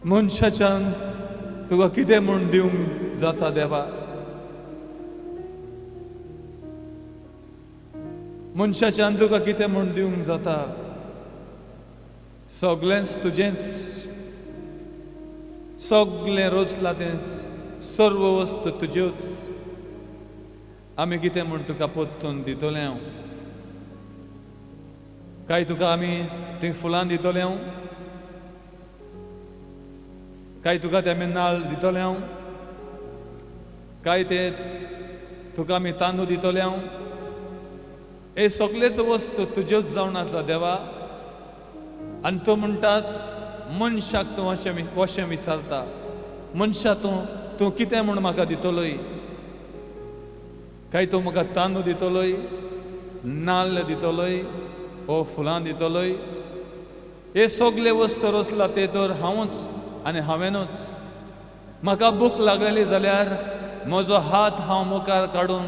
मनशाच्यान तुका कितें म्हूण दिवंक जाता देवा? मनशाच्यान तुका कितें म्हूण दिवंक जाता? सगळेंच तुजेंच, सगळें रोचला तें, सर्व वस्तू तुज्योच. आमी कितें म्हूण तुका पोत्तून दितले? काय तुका आमी तीं फुलां दितले? काय तुका ते आमी नाल्ल दितले? काय ते तुका आमी तांदूळ दितले? हे सगळेच वस्तू तुज्योच जावन आसा देवा. आनी तूं म्हणटात मनशाक तूं अशें विचारता, मनशा तूं कितें म्हूण म्हाका दितलोय? काय तूं म्हाका तांदूळ दितलोय, नाल्ल दितलोय, ओ फुलां दितलोय? हे सगळे वस्तू रोसला ते तर हांवूच आनी हांवेनूच. म्हाका भूक लागलेली जाल्यार म्हजो हात हांव मुखार काडून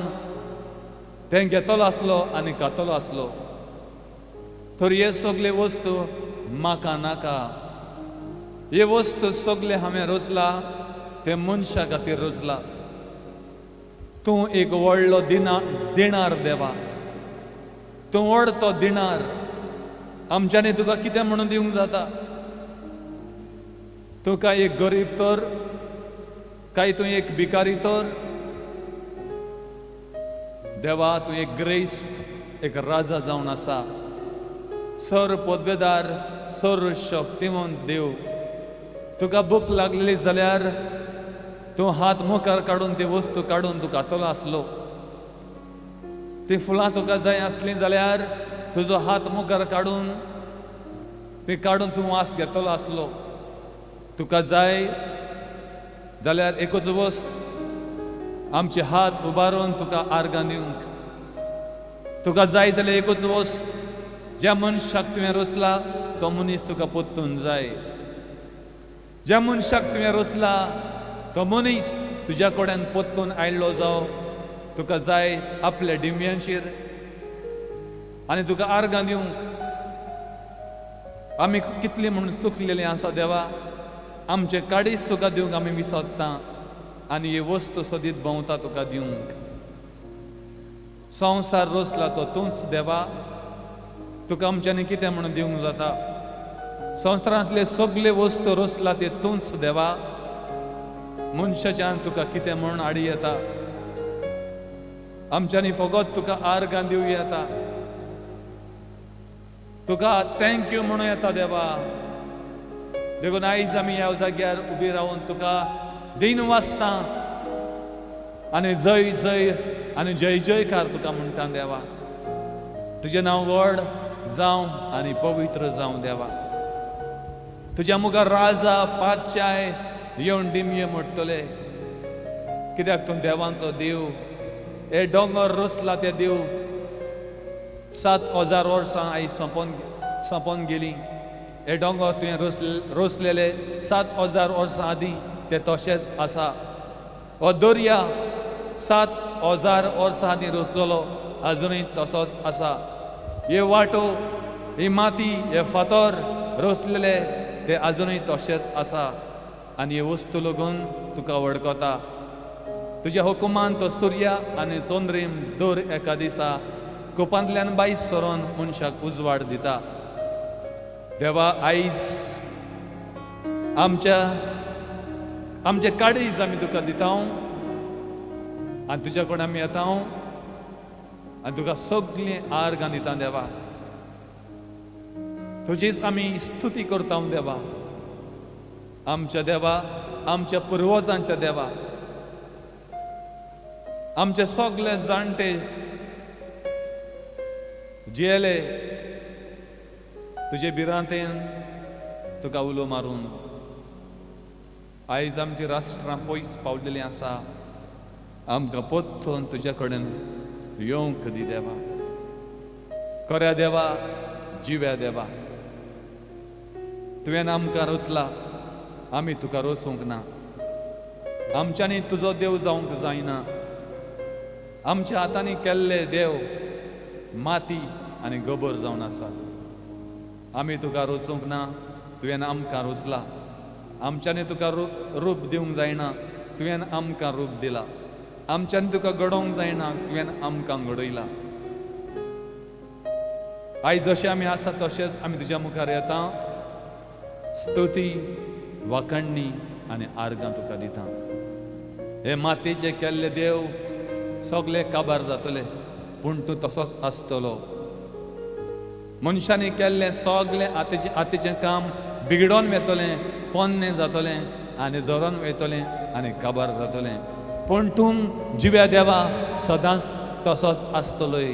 तें घेतलो आसलो आनी खातलो आसलो. तर हे सगळे वस्तू म्हाका नाका. हे वस्तू सगळे हांवें रोचला ते मनशा खातीर रोचला. तूं एक व्हडलो दिणार देवा. तूं व्हड तो दिणार. आमच्यांनी तुका कितें म्हणून दिवंक जाता? तूं काय एक गरीब तर? काय तूं एक भिकारी तर? देवा, तूं एक ग्रेस्त, एक राजा जावन आसा. सर पदवेदार, सर शक्तिमंत देव. तुका भूक लागलेली जाल्यार तूं हात मुखार काडून ती वस्तू काडून तूं खातलो आसलो. ती फुलां तुका जाय आसलीं जाल्यार तुजो हात मुखार काडून ती काडून तूं वास घेतलो आसलो. तुका जाय जाल्यार एकूच वस्त, आमचे हात उबारून तुका आर्गां दिवंक. तुका जाय जाल्यार एकूच वस्त, ज्या मनशाक तुवें रोचला तो मनीस तुका पोत्तून जाय. ज्या मनशाक तुवें रोचला तो मनीस तुज्या कडेन पोत्तून आयल्लो जावं. तुका जाय आपल्या डिंब्यांचेर आनी तुका आर्गां दिवंक. आमी कितली म्हणून चुकलेलीं आसा देवा. आमचे काडीच तुका दिवंक आमी विसरता आनी ही वस्तू सोदीत भोंवता तुका दिवंक. संवसार रोचला तो तूंच देवा. तुका आमच्यांनी कितें म्हणून दिवंक जाता? संवसारांतले सगळे वस्तू रोचला ते तूंच देवा. मनशाच्यान तुका कितें म्हूण आडी येता? आमच्यांनी फकत तुका आर्गां दिवं येता. तुका थँक्यू म्हणूं येता देवा. देखून आयज आमी ह्या जाग्यार उबी रावन तुका दिन वाचता आनी जय जय आनी जय जयकार तुका म्हणटा देवा. तुजें नांव व्हड जावं आनी पवित्र जावं देवा. तुज्या मुखार राजा पातशाय येवन दिमये मोडटले. कित्याक तूं देवांचो देव. हे दोंगर रोचला ते देव 7,000 वर्सां आयज सोंपोन गेलीं. हे दोंगर तुवें रोचलेले 7,000 वर्सां आदीं ते तशेंच आसा. हो दर्या 7,000 वर्सां आदीं रोचलेलो अजुनूय तसोच आसा. हे वाटो, ही माती, हे फातर रोचलेले ते अजुनूय तशेंच आसा. आनी हे वस्तू लागून तुका वळखता. तुज्या हुकुमान तो सुर्या आनी चंद्रीम दर एका दिसा कोपांतल्यान बायस सरोन मनशाक उजवाड दिता. देवा, आयज आमचे काडीज आमी तुका दिता आनी तुज्या कडेन आमी येता आनी तुका सगळीं आर्गां दिता देवा. तुजीच आमी स्तुती करता देवा. आमच्या देवा, आमच्या पुर्वजांच्या देवा, आमचे सगळे जाणटे जियेले तुजे भिरांतेन तुका उलो मारून. आयज आमची राष्ट्रां पयस पावलेलीं आसा. आमकां पोत्तून तुजे कडेन येवंक दी देवा. खऱ्या देवा, जिव्या देवा, तुवें आमकां रोचला, आमी तुका रोचूंक ना. आमच्यांनी तुजो देव जावंक जायना. आमच्या हातांनी केल्ले देव माती आनी गोबर जावन आसा. आमी तुका रोचूंक ना. तुवें आमकां रोचला आमच्यानी तुका रूप दिवंक जायना, तुवें आमकां रूप दिला. आमच्यानी तुका घडोवंक जायना, तुवें आमकां घडयला. आयज जशें आमी आसा तशेंच आमी तुज्या मुखार येता. स्तुती, वाखणणी आनी आर्गां तुका दिता. हे मातयेचे केल्ले देव सगळे काबार जातले, पूण तूं तसोच आसतलो. मनशांनी केल्लें सगळें आतांचें काम बिगडोन वेतलें, पोन्नें जातलें आनी जोरोन वयतलें आनी काबार जातलें. पूण तूं जिव्या देवा सदांच तसोच आसतलोय.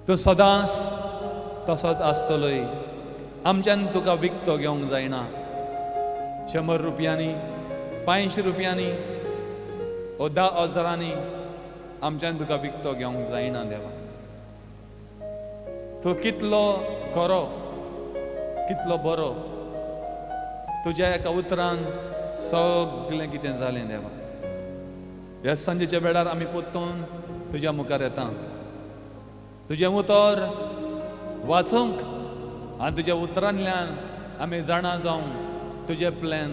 तूं सदांच तसोच आसतलोय. आमच्यान तुका विकतो घेवंक जायना. 100 रुपयांनी, 500 रुपयांनी, 10,000 आमच्यान तुका विकतो घेवंक जायना देवा. तूं कितलो खरो, कितलो बरो, तुज्या एका उतरान सगळें कितें जालें देवा. ह्या संजेच्या वेळार आमी पोत्तून तुज्या मुखार येता. तुजें उतर वाचूंक आनी तुज्या उतरांतल्यान आमी जाणा जावंक तुजे प्लॅन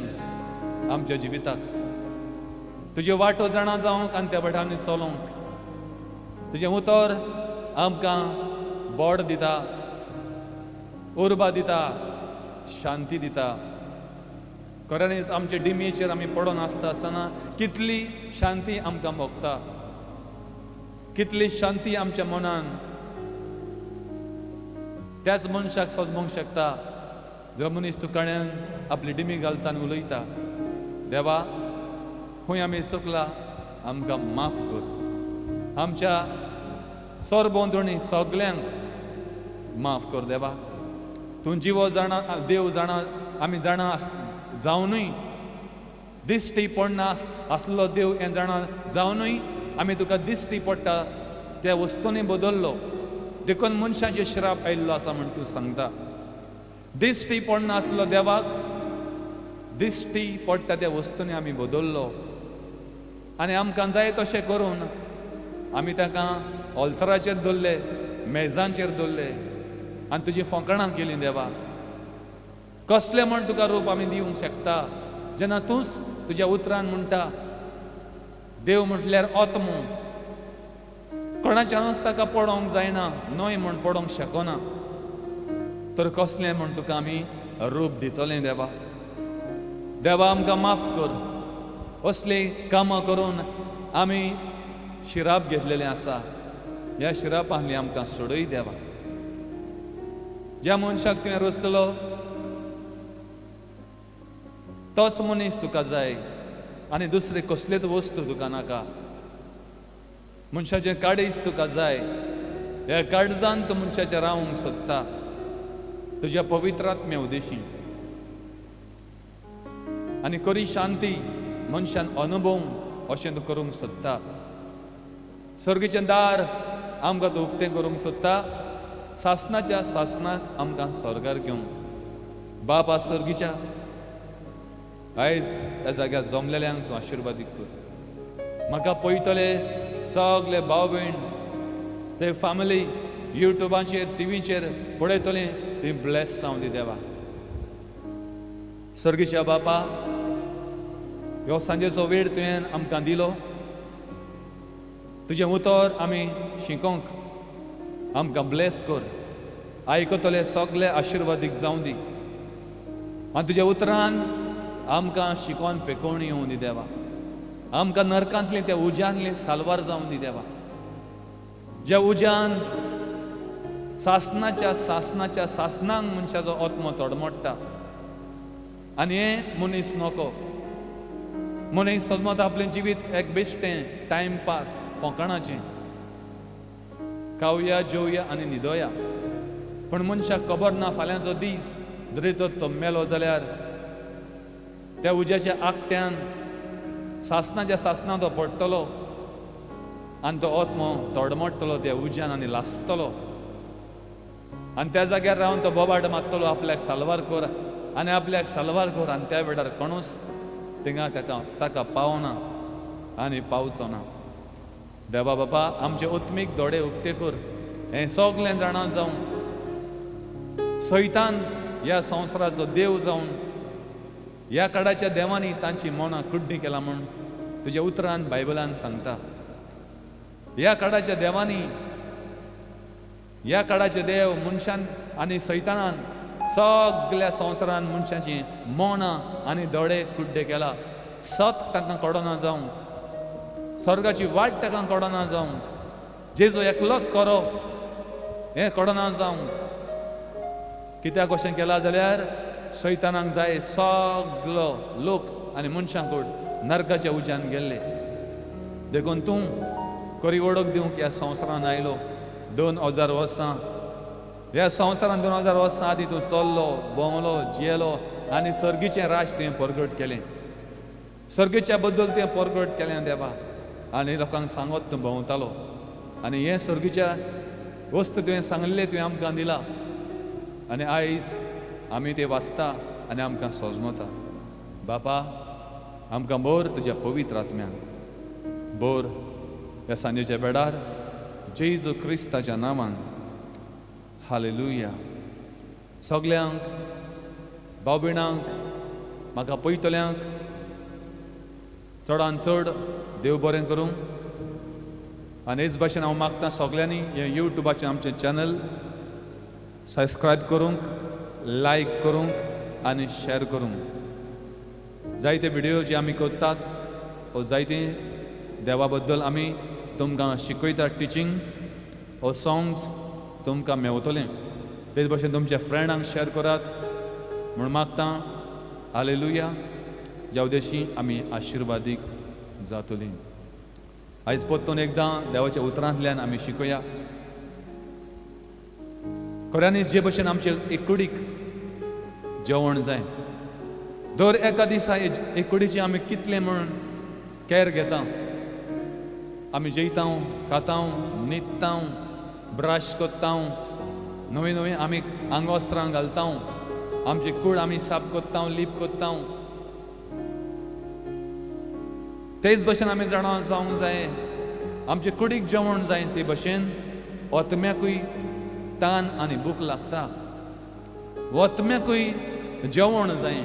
आमच्या जिविताक. तुजे वाटो जाणा जावंक आनी त्या वाटांनी चलोवंक. तुजें उतर आमकां बोड दिता, उर्बा दिता, शांती दिता. खऱ्यांनीच आमच्या डिमेचेर आमी पडोन आसतना कितली शांती आमकां भोगता, कितली शांती आमच्या मनान त्याच मनशाक सोजमोंक शकता जो मनीस तुकाण्यान आपली डिमी घालता आनी उलयता. देवा, खंय आमी चुकला आमकां माफ कर. आमच्या सोरभोंवतणी सगल्यांक माफ कर देवा. तूं जिवो जाणा, देव जाणा, आमी जाणा जावनूय, दिश्टी पडना आसलो देव हें जाणा जावनूय आमी तुका दिश्टी पडटा त्या वस्तूंनी बदल्लो. देखून मनशाचे श्राप आयिल्लो आसा म्हण तूं सांगता. दिश्टी पडना आसलो देवाक दिश्टी पडटा त्या वस्तूंनी आमी बदल्लो. आनी आमकां जाय तशें करून आमी ताका ऑल्तराचेर दवरले, मेजांचेर दवरले आनी तुजी फकाणां केलीं देवा. कसलें म्हण तुका रूप आमी दिवंक शकता जेन्ना तूंच तुज्या उतरान म्हणटा देव म्हटल्यार आत्मो. कोणाच्यानूच ताका पडोवंक जायना, न्हय म्हण पडोवंक शकना. तर कसलें म्हण तुका आमी रूप दितलें देवा. देवा, आमकां माफ कर. असली कामां करून आमी शिराप घेतलेलें आसा. ह्या शिरापांतली आमकां सोडय देवा. ज्या मनशाक तुवें रचलेलो तोच मनीस तुका जाय आनी दुसरी कसलीच वस्तू तुका नाका. मनशाचें काळीज तुका जाय. ह्या काळजान तूं मनशाचें रावंक सोदता तुज्या पवित्रात्म्य उदेशी. आनी खरी शांती मनशान अनुभवंक अशें तूं करूंक सोदता. सर्गीचें दार आमकां तूं उक्तें करूंक सोदता. सासनाच्या सासनाक आमकां स्वर्गार घेवंक. बापा सर्गीच्या, आयज ह्या जाग्यार जमलेल्यांक तूं आशिर्वादीत कर. म्हाका पळयतले सगळे भाव भयण, ते फॅमिली युट्यूबाचेर, टीव्हीचेर पळयतले, ती ब्लेस जावं दी देवा. सर्गीच्या बापा, ह्यो सांजेचो वेळ तुवें आमकां दिलो. तुजें उतर आमी शिकोवंक आमकां ब्लेस कर. आयकतले सगळे आशिर्वादीक जावं दी. आनी तुज्या उतरान आमकां शिकोवन पेकोवणी येवं दी देवा. आमकां नरकांतली त्या उज्यांतली सालवार जावं दी देवा. ज्या उज्यान सासनाच्या सासनांक मनशाचो आत्मो तडमडटा आनी हें मनीस नोको. मनीस समज आपलें जिवीत एक बेश्टें टायमपास फकाणाचें, खावया जेवया आनी न्हिदोया. पण मनशाक खबर ना फाल्यांचो दीस जरी तो मेलो जाल्यार त्या उज्याच्या आकट्यान सासनाच्या सासनां तो पडटलो आनी तो आत्मो तडमडटलो त्या उज्यान आनी लासतलो. आनी त्या जाग्यार रावन तो बोबाट मारतलो, आपल्याक सालवार कर आनी आपल्याक सालवार कर. आनी त्या वेळार कोणूच थिंगा ताका पावना आनी पावचो ना. देवा बापा, आमचे उत्मीक दोळे उक्ते कर. हें सगळें जाणा जावं सैतान ह्या संवसाराचो देव जावन ह्या काळाच्या देवांनी तांची मनां कुड्डी केला म्हूण तुज्या उतरान बायबलान सांगता. ह्या काळाच्या देवांनी ह्या काळाचे देव मनशान आनी सैतानान सगळ्या संवसारान मनशाची मनां आनी दोळे कुड्डे केला. सत तांकां कळना जावंक, स्वर्गाची वाट तांकां कळना जावंक, जेजू एकलोच खरो हें कळना जावंक. कित्याक अशें केलां जाल्यार सैतानाक जाय सगलो लोक आनी मनशांकूड नरकाच्या उज्यान गेल्ले. देखून तूं खरी वळख दिवंक ह्या संवसारान आयलो. 2000 वर्सां ह्या संवसारान 2000 वर्सां आदीं तूं चल्लो, भोंवलो, जियेलो आनी सर्गीचें राज तुवें परगट केलें. सर्गीच्या बद्दल तुवें परगट केलें देवा, आनी लोकांक सांगत तूं भोंवतालो. आनी हें सर्गीच्या वस्त तुवें सांगलें, तुवें आमकां दिलां. आनी आयज आमी तें वाचता आनी आमकां सोजमता. बापा, आमकां बोर तुज्या पवित्र आत्म्यान बोर ह्या सांजेच्या बेडार जेजू क्रिस्ताच्या नांवान. हालेलुया. सगल्यांक भाव भयणांक, म्हाका पळयतल्यांक चडान चड देव बरें करूं. आनी हेच भाशेन हांव मागतां सगल्यांनी हें यूट्यूबाचें आमचें चॅनल सबस्क्रायब करूंक, लायक करूंक आनी शेअर करूंक. जायते व्हिडिओ जे आमी करतात वो जायते देवा बद्दल आमी तुमकां शिकयतात. टिचींग वो सॉंग्स तुमकां मेवतलें. तेच भाशेन तुमच्या फ्रेंडांक शेअर करात म्हूण मागतां. हालेलुया. ह्या उद्देशी आमी आशिर्वादीक जातलीं. आयज परतून एकदां देवाच्या उतरांतल्यान आमी शिकया. खऱ्यांनीच जे भशेन आमचे एकुडीक जेवण जाय. दर एका दिसा एकुडीची आमी कितलें म्हूण कॅर घेता. आमी जेयता, खाता, न्हिदता, ब्रश करता, नवीं नवीं आमी आंगवस्त्रां घालता, आमची कूड आमी साफ करता, लीप करता. तेच भशेन आमी जाणा जावंक जाय. आमचे कुडीक जेवण जाय ते भशेन ओतम्याकूय तान आनी भूक लागता. ओतम्याकूय जेवण जाय.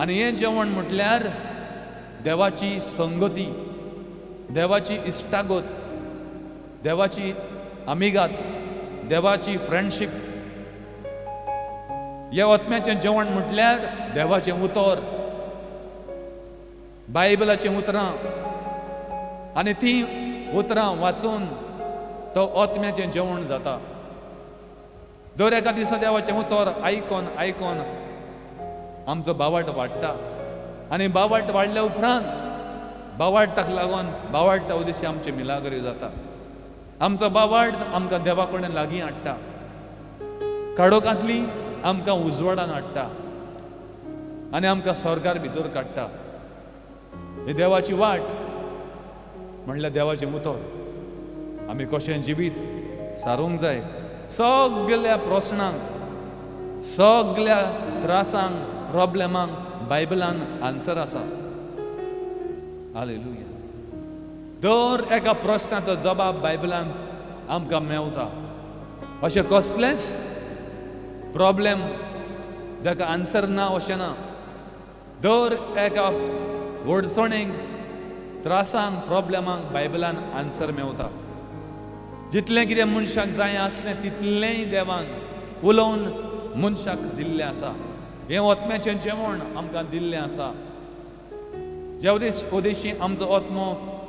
आनी हें जेवण म्हटल्यार देवाची संगती, देवाची इश्टागत, देवाची आमिगात, देवाची फ्रेंडशीप. ह्या ओतम्याचें जेवण म्हटल्यार देवाचें उतर, बायबलाचीं उतरां. आनी तीं उतरां वाचून तो ओतम्याचें जेवण जाता. दर एका दिसा देवाचें उतर आयकोन आयकोन आमचो बावाट वाडटा. आनी बावाट वाडल्या उपरांत बावाटाक लागून बावाटा उद्देशी आमचे मिलाग्री जाता. आमचो बावाट आमकां देवा कडेन लागीं हाडटा. काडोखांतली आमकां उजवाडान हाडटा आनी आमकां स्वर्गार भितर काडटा. ही देवाची वाट म्हणल्यार देवाचें उतर. आमी कशें जिवीत सारूंक जाय. सगळ्या प्रश्नांक, सगळ्या त्रासांक, प्रॉब्लेमांक बायबलान आन्सर आसा. हालेलुया. दर एका प्रश्नाचो जबाब बायबलान आमकां मेवता. अशें कसलेंच प्रॉब्लेम जाका आन्सर ना अशें ना. दर एका वडचणेक, त्रासांक, प्रॉब्लेमांक बायबलान आन्सर मेवता. जितलें कितें मनशाक जाय आसलें तितलेंय देवान उलोवन मनशाक दिल्लें आसा. हें ओतम्याचें जेवण आमकां दिल्लें आसा. ज्या उद्देशी आमचो ओतमो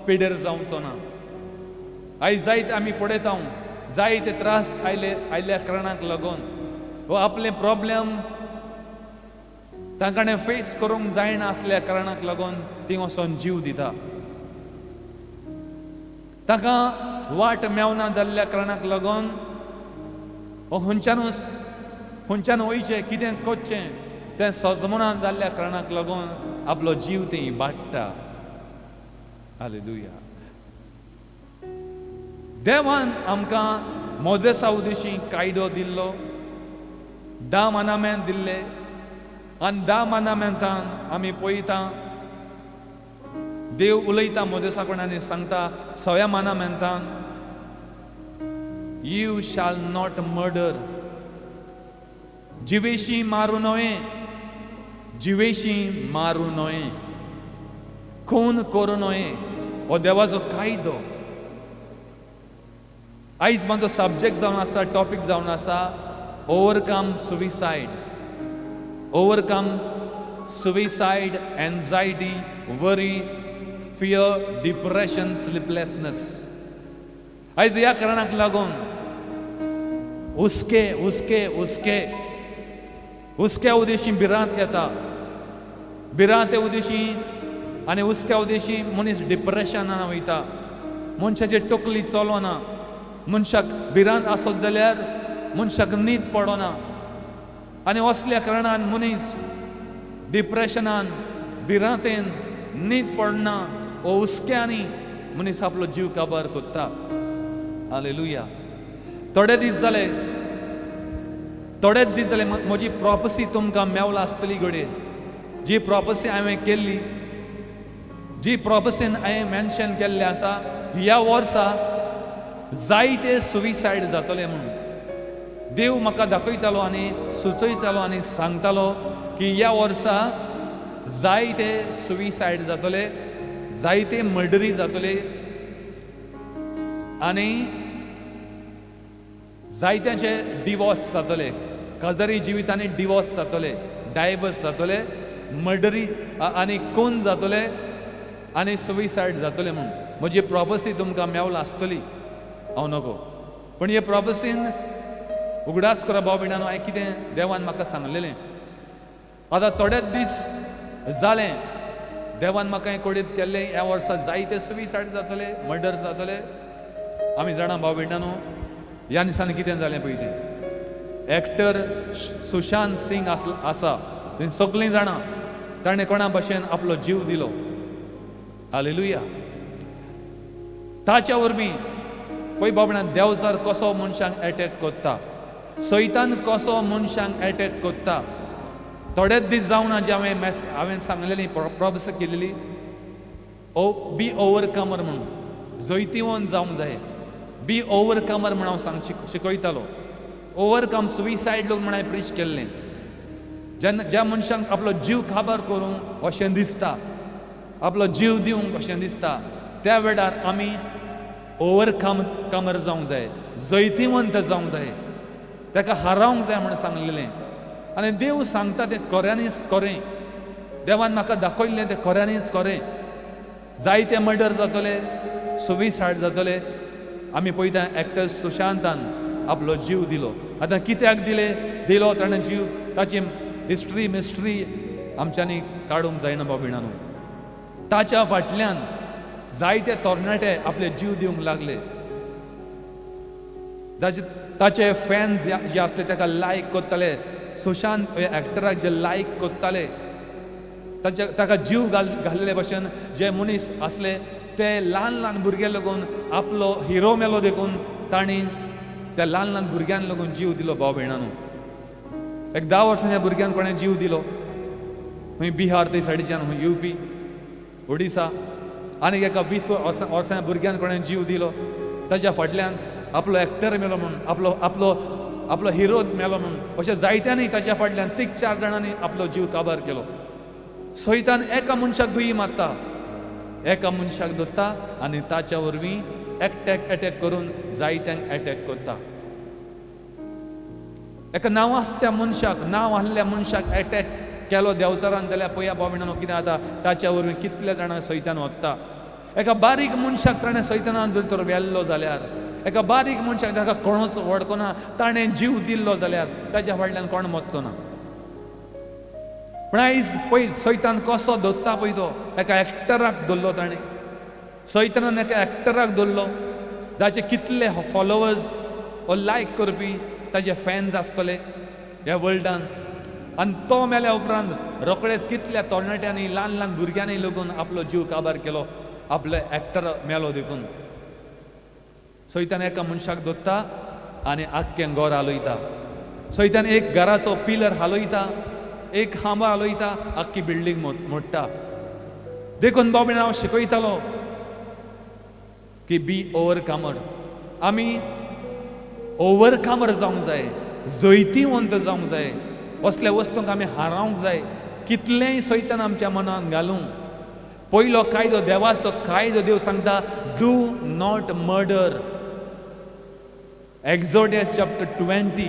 पिडेर जावचो ना. आयज जायते आमी पळयता जायते त्रास आयल्या कारणाक लागून वो आपले प्रॉब्लेम तांकां फेस करूंक जायना आसल्या कारणाक लागून ती वचोन जीव दिता. ताका वाट मेवना जाल्ल्या कारणाक लागून खंयच्यान वयचें, कितें करचें तें सजमना जाल्ल्या कारणाक लागून आपलो जीव ती बाट्टा. हालेलुया. देवान आमकां मोजेसा उद्देशी कायदो दिल्लो, 10 मानामेंट दिल्ले. आनी 10 मानामेंटान आमी पळयता देव उलयता मोजेसा कडेन आनी सांगता 6व्या मानामेंटान यू शॅल नॉट मर्डर, जिवेशी मारू नये, जिवेशी मारू नये, खून करू नये हो देवाचो कायदो. आयज माझो सब्जेक्ट जावन आसा, टॉपिक जावन आसा, ओवरकम सुविसाइड. ओवरकम सुविसाइड, एन्झायटी, वरी, फियर, डिप्रेशन, स्लीपलेसनेस. आयज ह्या कारणाक लागून हुस्के हुस्के हुस्के हुस्क्या उदेशी भिरांत येता. भिरांते उदेशी आनी हुस्क्या उदेशी मनीस डिप्रेशनान वयता. मनशाची तकली चलोना. मनशाक भिरांत आसत जाल्यार मनशाक न्हीद पडना. आनी असल्या कारणान मनीस डिप्रेशनान, भिरांतेन न्हीद पडना. ओ हुस्क्यांनी मनीस आपलो जीव काबार कोत्ता. हालेलुया. थोडे दीस जाले, थोडेच दीस जाले म्हजी प्रॉपसी तुमकां मेवला आसतली घडये. जी प्रॉपसी हांवें केल्ली, जी प्रॉपसीन हांवें मेन्शन केल्लें आसा, ह्या वर्सा जायते सुविसायड जातले म्हणून देव म्हाका दाखयतालो आनी सुचयतालो आनी सांगतालो की ह्या वर्सा जायते सुविसायड जातले, जायते मर्डरी जातले आनी जायत्यांचे डिवोर्स जातले. काजारी जिवितांनी डिवोर्स जातले, डायवर्स जातले, मर्डरी आनी खून जातले आनी सुविसायड जातले म्हणून म्हजी प्रॉपसी तुमकां मेवला आसतली. हांव नगो, पण हे प्रॉपसीन उगडास करा भाव भयणानो, हांवें कितें देवान म्हाका सांगलेलें. आतां थोडेच दीस जाले देवान म्हाका हें कोडीत केल्लें, ह्या वर्सा जायते सुविसायड जातले, मर्डर जातले. आमी जाणा भाव भयणानो, ह्या दिसांनी कितें जालें पळय तें. एक्टर सुशांत सिंग आसा, तुमी सगळीं जाणा ताणें कोणा भाशेन आपलो जीव दिलो. हालेलुया. ताच्या वरवीं पळय भाव भयणानो, देवजार कसो मनशांक एटॅक कोत्ता, सैतान कसो मनशांक एटॅक कोत्ता. थोडेच दीस जावना जे हांवें सांगलेली, प्रॉमिस केलेली, बी ओवरकमर म्हणून, जैतिवंत जावंक जाय. बी ओवरकमर म्हणून हांव शिकयतालो. ओवरकम सुविसायड लोक म्हणून हांवें प्रीच केल्लें. जेन्ना ज्या मनशांक आपलो जीव काबार करूंक अशें दिसता, आपलो जीव दिवंक अशें दिसता, त्या वेळार आमी ओवरकमर जावंक जाय, जैतिवंत जावंक जाय, ताका हारावंक जाय म्हणून सांगलेलें. आनी देव सांगता तें खऱ्यांनीच खरें. देवान म्हाका दाखयल्लें तें खऱ्यांनीच खरें. जायते मर्डर जातले, सुविसायड जातले. आमी पळयता एक्टर सुशांतान आपलो जीव दिलो. आतां कित्याक दिलो ताणें जीव, ताची हिस्ट्री मिस्ट्री आमच्यांनी काडूंक जायना भाव भयणानो. ताच्या फाटल्यान जायते तरणाटे आपले जीव दिवंक लागले. ताचे फॅन्स जे आसले ताका लायक कोत्ताले. सुशांत एक्टराक जे लायक कोत्ताले, ताका जीव घाल्ले भशेन जे मनीस आसले, ते ल्हान ल्हान भुरगे लागून आपलो हिरो मेलो देखून तांणी त्या ल्हान ल्हान भुरग्यांक लागून जीव दिलो भाव भयणानो. एक 10 वर्सांच्या भुरग्यान कोणें जीव दिलो. खंय बिहार ते सायडीच्यान UP, ओडिसा. आनी एका 20 वर्सांच्या भुरग्यान कोणें जीव दिलो. ताच्या फाटल्यान आपलो एक्टर मेलो म्हणून, आपलो हिरो मेलो म्हणून अशें जायत्यांनी ताच्या फाटल्यान 3-4 जाणांनी आपलो जीव काबार केलो. सैतान एका मनशाक गुयी मारता, एका मनशाक धरता आनी ताच्या वरवीं एटॅक करून जायत्यांक एटॅक करता. एका नांव आसत्या मनशाक, नांव आसल्या मनशाक एटॅक केलो देवचारान जाल्यार पळया भाव भयणानो कितें जाता. ताच्या वरवीं कितल्या जाणांक सैतान वत्ता. एका बारीक मनशाक ताणें सैतानान जर तर वेल्लो जाल्यार, एका बारीक मनशाक जाका कोणूच वळखना ताणें जीव दिल्लो जाल्यार ताच्या फाटल्यान कोण मरचो ना. पण आयज पळय सैतान कसो धरता पळय तो. एका एक्टराक धरलो ताणें. सैतानान एका एक्टराक धरलो जाचे कितले फॉलोवर्स वो लायक करपी ताजे फॅन्स आसतले ह्या वर्ल्डान. आनी तो मेल्या उपरांत रोखडेच कितल्या तरणाट्यांनी, ल्हान ल्हान भुरग्यांनी लागून आपलो जीव काबार केलो, आपले एक्टर मेलो देखून. सैतान एका मनशाक धरता आनी आख्खें घर हालयता. सैतान एक घराचो पिलर हालयता, एक खांबो हालयता, आख्खी बिल्डींग मोडटा. देखून भाव भयण हांव शिकयतालो की बी ओवरकमर. आमी ओवरकमर जावंक जाय, जैतिवंत जावंक जाय. असल्या वस्तूंक आमी हारावंक जाय. कितलेंय सैतान आमच्या मनान घालूं. पयलो कायदो, देवाचो कायदो देव सांगता, do not murder. Exodus chapter 20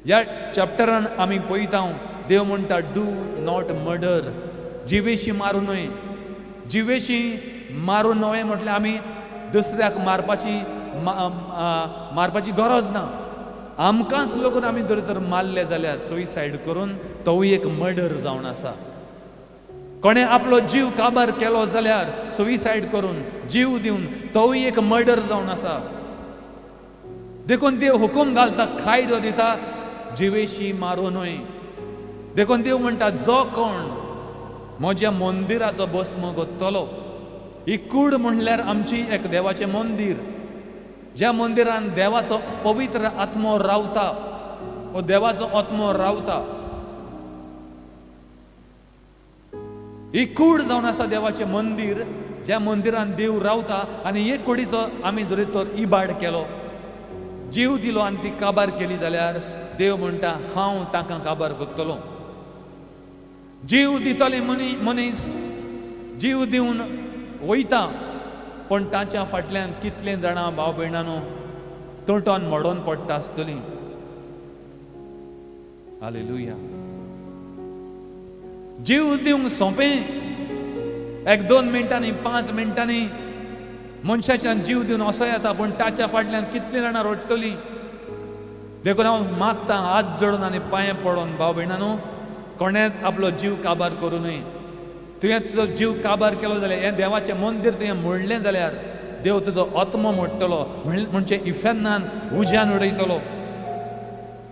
ह्या चॅप्टरान आमी पळयता देव म्हणटा डू नॉट मर्डर. जिवेशी मारूं न्हय. जिवेशी मारूं न्हय म्हटल्यार आमी दुसऱ्याक मारपाची गरज ना. आमकांच लागून आमी जर तर मारले जाल्यार सुसायड करून तोवूय एक मर्डर जावन आसा. कोणे आपलो जीव काबार केलो जाल्यार सुसायड करून जीव दिवन तोवूय एक मर्डर जावन आसा. देखून देव हुकूम घालता, कायदो दिता, जिवेशी मारूं न्हय. देखून देव म्हणटा, जो कोण म्हज्या मंदिराचो भस्म करतलो. ही कूड म्हणल्यार आमची एक देवाचें मंदीर, ज्या मंदिरान देवाचो पवित्र आत्मो रावता, हो देवाचो आत्मो रावता. ही कूड जावन आसा देवाचें मंदीर, ज्या मंदिरान देव रावता. आनी हे कुडीचो आमी जर तर इबाड केलो, जीव दिलो आनी ती काबार केली जाल्यार देव म्हणटा, हांव ताका काबार करतलो. जीव दितले मनीस जीव दिवन वयता, पण ताच्या फाटल्यान कितले जाणां भाव भयणांनो तोटोन मोडोन पडटा आसतलीं. हालेलुया. जीव दिवंक सोंपें, 1-2 मिनटांनी 5 मिनटांनी मनशाच्यान जीव दिवन असो येता, पण ताच्या फाटल्यान कितलीं जाणां रडटलीं. देखून हांव मागता, हात जोडून आनी पांये पडोन, भाव भयणांनो, कोणेच आपलो जीव काबार करूं न्हय. तुवें तुजो जीव काबार केलो जाल्यार, हें देवाचें मंदीर तुवें मोडलें जाल्यार देव तुजो आत्मो मोडटलो. म्हणजे इफेन्नान उज्यान उडयतलो.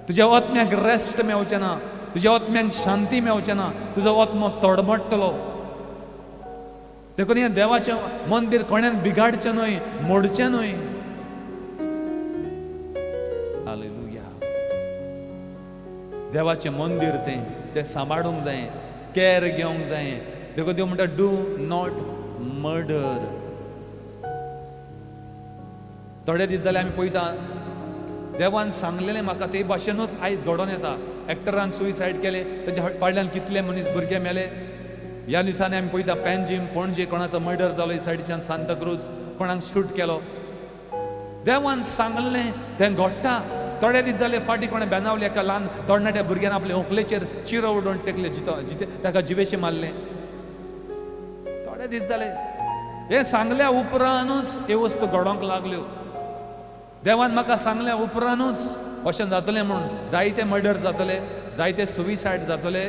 तुज्या आत्म्याक रेस्ट मेळचें ना, तुज्या आत्म्याक शांती मेळचें ना, तुजो आत्मो तडमडटलो. देखून हें देवाचें मंदीर कोणेन बिगाडचें न्हय, मोडचें न्हय. हालेलुया. देवाचें मंदीर तें सांबाळूंक जाय, कॅर घेवंक जाय. देखून देव म्हणटा, डू नॉट मर्डर. थोडे दीस जाले आमी पळयता, देवान सांगलेलें म्हाका ते भाशेनूच आयज घडोवन येता. एक्टरान सुसायड केले, ताच्या फाटल्यान कितले मनीस भुरगे मेले. ह्या दिसांनी आमी पळयता, पॅनजीम पणजे कोणाचो मर्डर जालो, ही सायडीच्यान सांताक्रूज कोणाक शूट केलो. देवान सांगलें तें घडटा. थोडे दीस जाले फाटीं कोणें बेनावले, एका ल्हान तरणाट्या भुरग्यान आपले व्हंकलेचेर चिरो उडोवन टेकले, ताका जिवेशी मारले. थोडे दीस जाले, हे सांगल्या उपरांतूच ह्यो वस्तू घडोवंक लागल्यो. देवान म्हाका सांगल्या उपरांतूच अशें जातलें म्हणून जायते मर्डर जातले, जायते सुसायड जातले.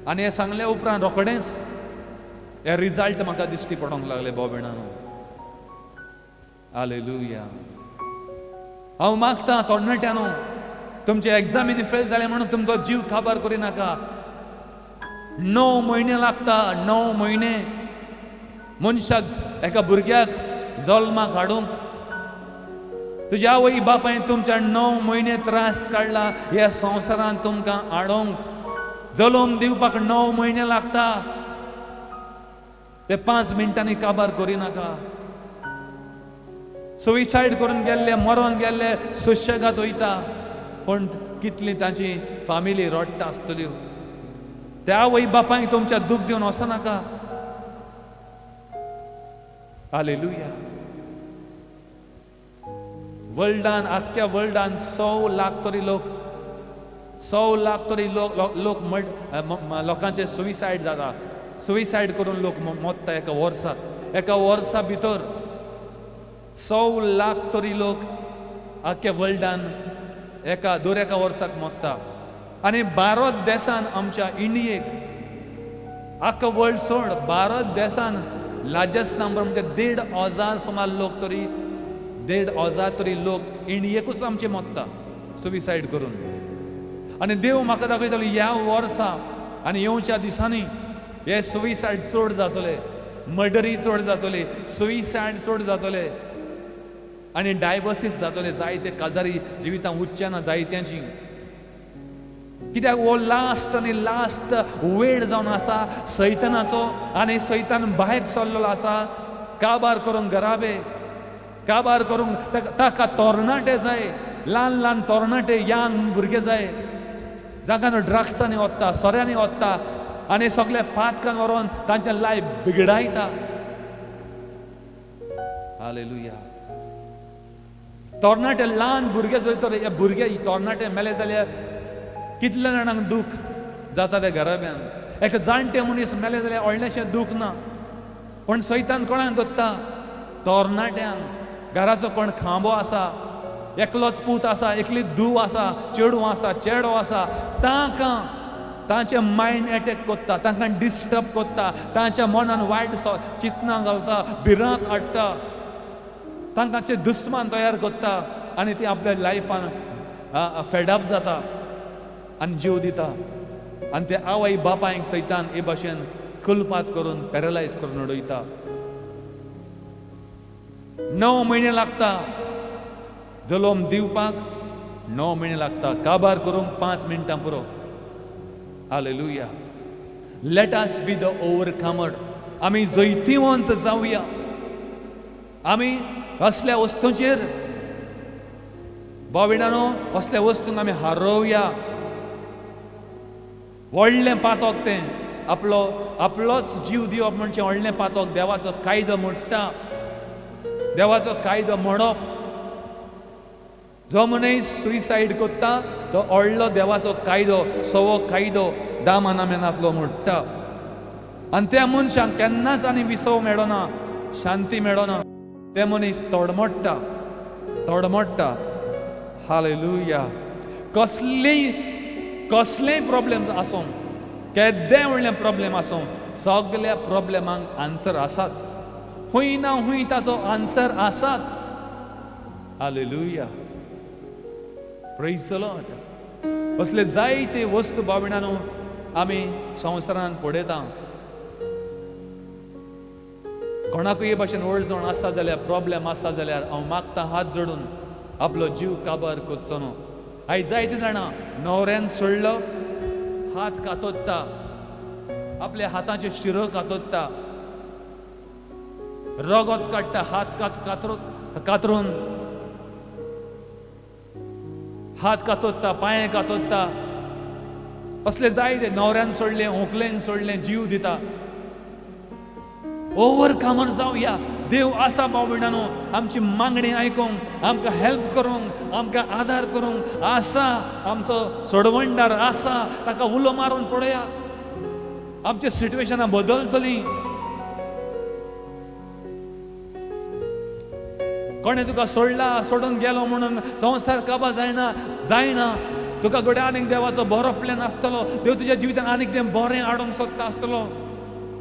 आनी हे सांगल्या उपरांत रोखडेंच हे रिजल्ट म्हाका दिश्टी पडोंक लागले, भाव भयणांनो. हालेलुया. हांव मागतां तरणाट्यांनो, तुमचे एग्जामीनी फेल जाले म्हणून तुमचो जीव काबार करिनाका. 9 म्हयने लागता, 9 म्हयने मनशाक, एका भुरग्याक जल्माक हाडूंक. तुज्या आवय बापायन तुमच्या 9 म्हयने त्रास काडला ह्या संवसारांत तुमकां हाडूंक. जल्म दिवपाक 9 म्हयने लागता. ते 5 मिनटांनी काबार करिनाका. सुसायड करून गेल्ले, मरोन गेल्ले सुशेगाद वयता, पण कितली ताची फॅमिली रडटा आसतल्यो. त्या आवय बापायक तुमच्या दूख दिवन वचनाका. हालेलुया. वर्ल्डान, आख्ख्या वर्ल्डान 100 लाख तरी लोक, 100 लाख तरी लोकांचे सुसायड जाता. सुसायड करून लोक मोत्ता एका वर्साक. एका वर्सा भितर 100 लाख तरी लोक आख्ख्या वर्ल्डान दर एका वर्साक मोत्ता. आनी भारत देशान, आमच्या इंडियेक, आख्खा वर्ल्ड सोड, भारत देशान लार्जस्ट नंबर म्हणजे 1,500 सुमार लोक तरी, 1,500 तरी लोक इंडियेकूच आमचे मोत्ता सुसायड करून. आनी देव म्हाका दाखयतलो ह्या वर्सा आनी येवच्या दिसांनी हे सुसायड चड जातले, मर्डरी चड जातले, सुसायड चड जातले, आनी डायवर्सीस जातले. जायते काजारी जिवितां उच्चे ना जायत्यांची. कित्याक हो लास्ट आनी लास्ट वेळ जावन आसा सैतानाचो. आनी सैतान भायर सरलेलो आसा काबार करूंक घराबे, काबार करूंक. ताका तरणाटे जाय, ल्हान ल्हान तरणाटे, यांग भुरगे जाय. जाका न्हू ड्रग्सांनी वता, सोऱ्यांनी वता आनी सगळे पातकान व्हरून तांचें लायफ बिगडायता. हालेलुया. तरणाटे ल्हान भुरगे जर तर हे भुरगे तरणाटे मेले जाल्यार कितल्या जाणांक दूख जाता त्या घराब्यान. एक जाणटे मनीस मेले जाल्यार व्हडलेशें दूख ना, पण सैतान कोणाक धरता? तरणाट्यांक. घराचो कोण खांबो आसा, एकलोच पूत आसा, एकली धूव आसा, चेडू आसा, चेडो आसा, तांकां तांचे मायंड एटॅक कोत्ता, तांकां डिस्टर्ब कोत्ता, तांच्या मनान वायट चिंतनां घालता, भिरांत हाडटा, तांकांचे दुस्मान तयार कोत्ता आनी ती आपल्या लायफान फेडअप जाता आनी जीव दिता. आनी ते आवय बापायक सैतान हे भाशेन कुलपात करून पॅरलायज करून उडयता. 9 म्हयने लागता जल्म दिवपाक, 9 म्हयने लागता काबार करूंक 5 मिनटां पुरो. Hallelujah. Let us be the overcomer. आमी जैतिवंत जावया. आमी असल्या वस्तूंचेर भाविणांनो, असल्या वस्तूंक आमी हारोवया. व्हडलें पातक तें आपलोच जीव दिवप म्हणजे व्हडलें पातक. देवाचो कायदो मोडटा, देवाचो कायदो मोडप. जो मनीस सुइसायड करता तो व्हडलो देवाचो कायदो, सवो कायदो 10 मानामेनांतलो मोडटा. आनी त्या मनशाक केन्नाच आनी विसव मेळना, शांती मेळना. ते मनीस तडमडटा. हालेलुया. कसलेय प्रॉब्लेम आसूं, केद्देय व्हडलें प्रॉब्लेम आसूं, सगळ्या प्रॉब्लेमांक आन्सर आसाच. खूंय ना खूंय ताचो आन्सर आसात. हालेलुया. Praise the Lord. असले जायते वस्तू भाविणांनो आमी संवसारान पळयता. कोणाकूय हे भाशेन ओळखण आसा जाल्यार, प्रॉब्लेम आसा जाल्यार हांव मागता हात जोडून आपलो जीव काबार करचो न्हू. आयज जायते जाणां न्हवऱ्यान सोडलो, हात कातोत्ता, आपल्या हाताच्यो शिरो कातोत्ता, रगत काडटा, हात कातरून हात कातोत्ता, पांये कातोत्ता. असले जायते न्हवऱ्यान सोडलें, व्हंकलेन सोडलें, जीव दिता. ओवरकमर जावया. देव आसा भावभिणांनो आमची मागणी आयकूंक, आमकां हेल्प करूंक, आमकां आदार करूंक आसा. आमचो सोडवणदार आसा. ताका उलो मारून पळया. आमची सिट्युएशनां बदलतलीं. कोणें तुका सोडून गेलो म्हणून संवसार काबार जायना. तुका घडये आनीक देवाचो बरो प्लॅन आसतलो. देव तुज्या जिवितान आनीक तें बरें हाडूंक सोदता आसतलो.